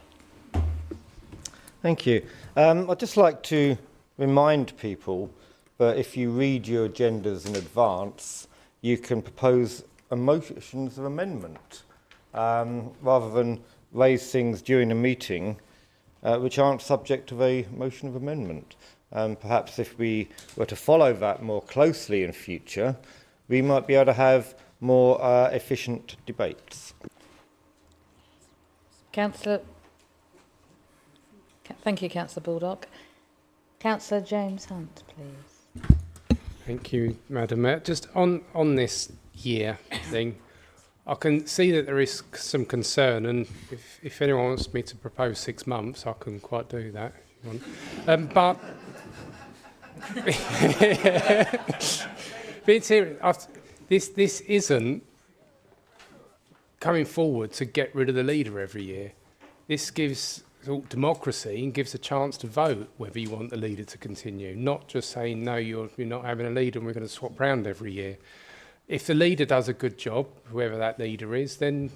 Thank you. I'd just like to remind people that if you read your agendas in advance, you can propose motions of amendment rather than raise things during a meeting which aren't subject of a motion of amendment. Perhaps if we were to follow that more closely in future, we might be able to have more efficient debates. Councillor. Thank you, Councillor Baldock. Councillor James Hunt, please. Thank you, Madam Mayor. Just on this year thing, I can see that there is some concern, and if anyone wants me to propose 6 months, I can quite do that if you want. But being serious, this isn't coming forward to get rid of the leader every year. This gives democracy and gives a chance to vote whether you want the leader to continue, not just saying, no, you're not having a leader and we're going to swap round every year. If the leader does a good job, whoever that leader is, then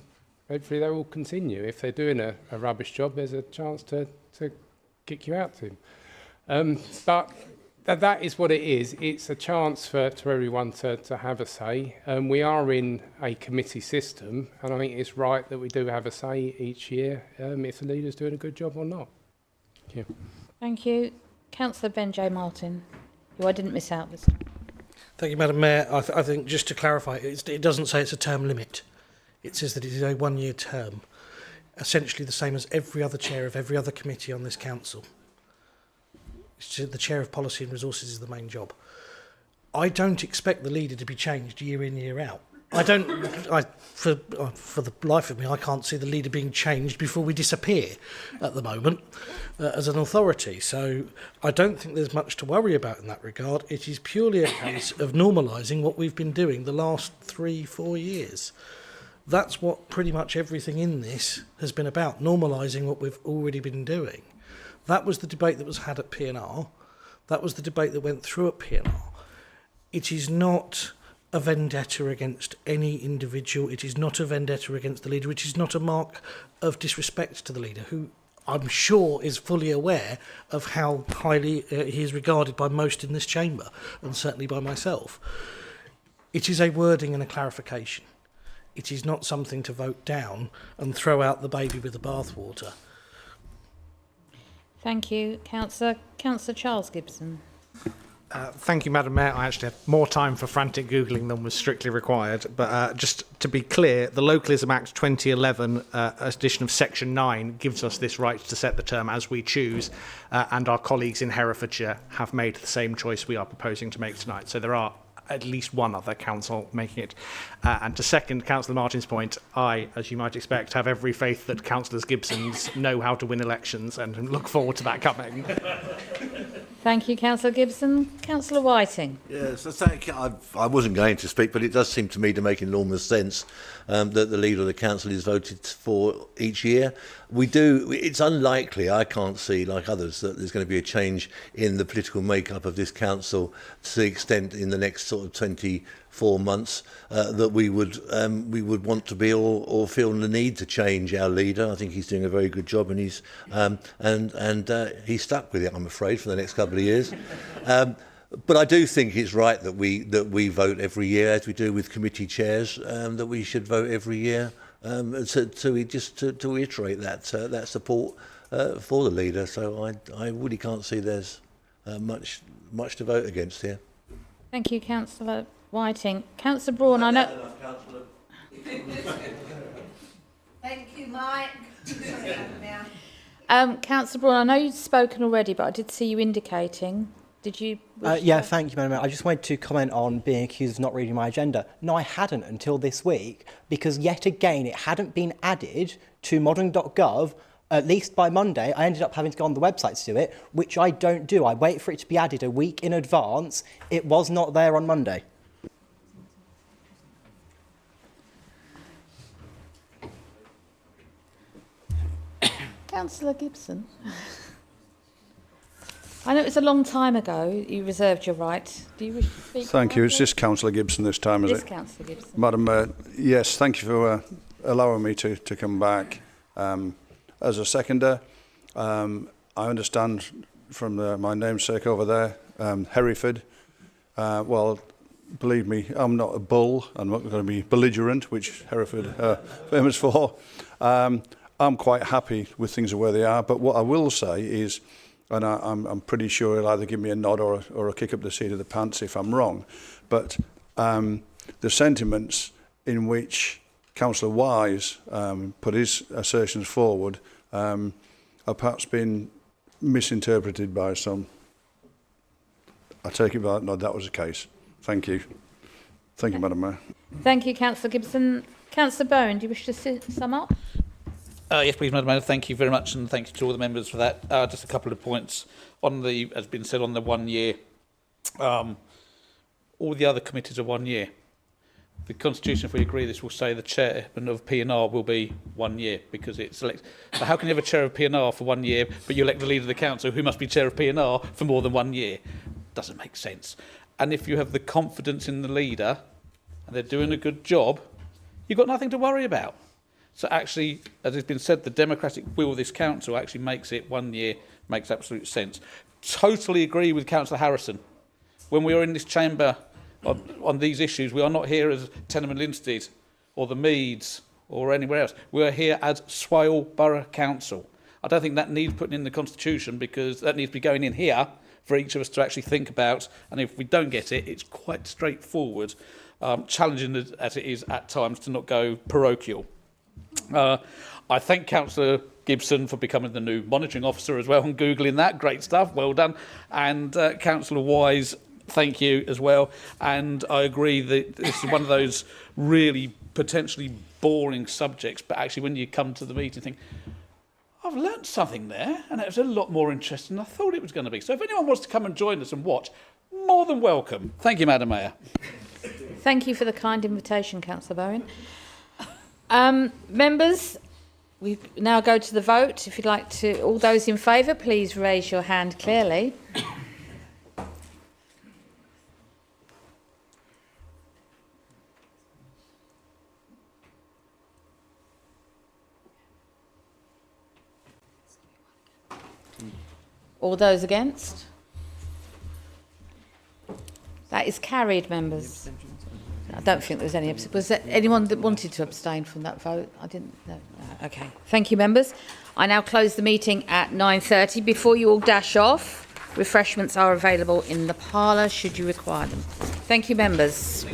hopefully they will continue. If they're doing a rubbish job, there's a chance to kick you out to him. But that is what it is. It's a chance for everyone to have a say. We are in a committee system, and I think it's right that we do have a say each year if the leader's doing a good job or not. Thank you. Thank you. Councillor Ben J. Martin, who I didn't miss out this time. Thank you, Madam Mayor. I think just to clarify, it doesn't say it's a term limit. It says that it is a 1 year term, essentially the same as every other chair of every other committee on this council. The chair of policy and resources is the main job. I don't expect the leader to be changed year in, year out. For the life of me, I can't see the leader being changed before we disappear at the moment as an authority. So I don't think there's much to worry about in that regard. It is purely a case of normalising what we've been doing the last 3-4 years. That's what pretty much everything in this has been about, normalising what we've already been doing. That was the debate that was had at PNR. That was the debate that went through at PNR. It is not a vendetta against any individual. It is not a vendetta against the leader. It is not a mark of disrespect to the leader, who I'm sure is fully aware of how highly he is regarded by most in this chamber, and certainly by myself. It is a wording and a clarification. It is not something to vote down and throw out the baby with the bathwater. Thank you, Councillor Charles Gibson. Thank you, Madam Mayor. I actually had more time for frantic Googling than was strictly required. But just to be clear, the Localism Act 2011 edition of Section 9 gives us this right to set the term as we choose, and our colleagues in Herefordshire have made the same choice we are proposing to make tonight. So there are at least one other council making it. And to second Councillor Martin's point, I, as you might expect, have every faith that Councillors Gibsons know how to win elections, and look forward to that coming. Thank you, Councillor Gibson. Councillor Whiting. Yes, thank you. I wasn't going to speak, but it does seem to me to make enormous sense that the leader of the council is voted for each year. It's unlikely, I can't see, like others, that there's going to be a change in the political makeup of this council to the extent in the next sort of 24 months that we would want to be or feel the need to change our leader. I think he's doing a very good job, and he's stuck with it, I'm afraid, for the next couple of years. But I do think it's right that we vote every year, as we do with committee chairs, that we should vote every year to reiterate that support for the leader. So I really can't see there's much to vote against here. Thank you, Councillor Whiting. Councillor Braun, I know... Thank you, Mike. Councillor Braun, I know you've spoken already, but I did see you indicating. Did you... Yeah, thank you, Madam Mayor. I just wanted to comment on being accused of not reading my agenda. No, I hadn't until this week, because yet again, it hadn't been added to modern.gov. At least by Monday. I ended up having to go on the website to do it, which I don't do. I wait for it to be added a week in advance. It was not there on Monday. Councillor Gibson. I know it's a long time ago you reserved your right. Do you wish to speak? Thank you. It's just Councillor Gibson this time, is it? It is Councillor Gibson. Madam Mayor, yes, thank you for allowing me to come back. As a seconder, I understand from my namesake over there, Hereford. Well, believe me, I'm not a bull. I'm not going to be belligerent, which Hereford are famous for. I'm quite happy with things where they are. But what I will say is, and I'm pretty sure he'll either give me a nod or a kick up the seat of the pants if I'm wrong, but the sentiments in which Councillor Wise put his assertions forward are perhaps been misinterpreted by some. I take it that no, that was the case. Thank you. Thank you, Madam Mayor. Thank you, Councillor Gibson. Councillor Bowen, do you wish to sum up? Yes, please, Madam Mayor. Thank you very much, and thank you to all the members for that. Just a couple of points on the, as been said, on the 1 year. All the other committees are 1 year. The Constitution, if we agree this, will say the chairman of P&R will be 1 year because it's elected. So how can you have a chair of P&R for 1 year, but you elect the leader of the council who must be chair of P&R for more than 1 year? Doesn't make sense. And if you have the confidence in the leader and they're doing a good job, you've got nothing to worry about. So actually, as has been said, the democratic will of this council actually makes it 1 year, makes absolute sense. Totally agree with Councillor Harrison. When we are in this chamber on these issues, we are not here as Tenement Linstead or the Meads or anywhere else. We are here as Swale Borough Council. I don't think that needs putting in the Constitution because that needs to be going in here for each of us to actually think about. And if we don't get it, it's quite straightforward, challenging as it is at times to not go parochial. I thank Councillor Gibson for becoming the new monitoring officer as well and Googling that. Great stuff. Well done. And Councillor Wise, thank you as well. And I agree that this is one of those really potentially boring subjects, but actually when you come to the meeting think, I've learnt something there and it was a lot more interesting than I thought it was going to be. So if anyone wants to come and join us and watch, more than welcome. Thank you, Madam Mayor. Thank you for the kind invitation, Councillor Bowen. Members, we now go to the vote. If you'd like to, all those in favour, please raise your hand clearly. All those against? That is carried, members. I don't think there was any. Was there anyone that wanted to abstain from that vote? I didn't. No. Okay. Thank you, members. I now close the meeting at 9:30. Before you all dash off, refreshments are available in the parlour should you require them. Thank you, members.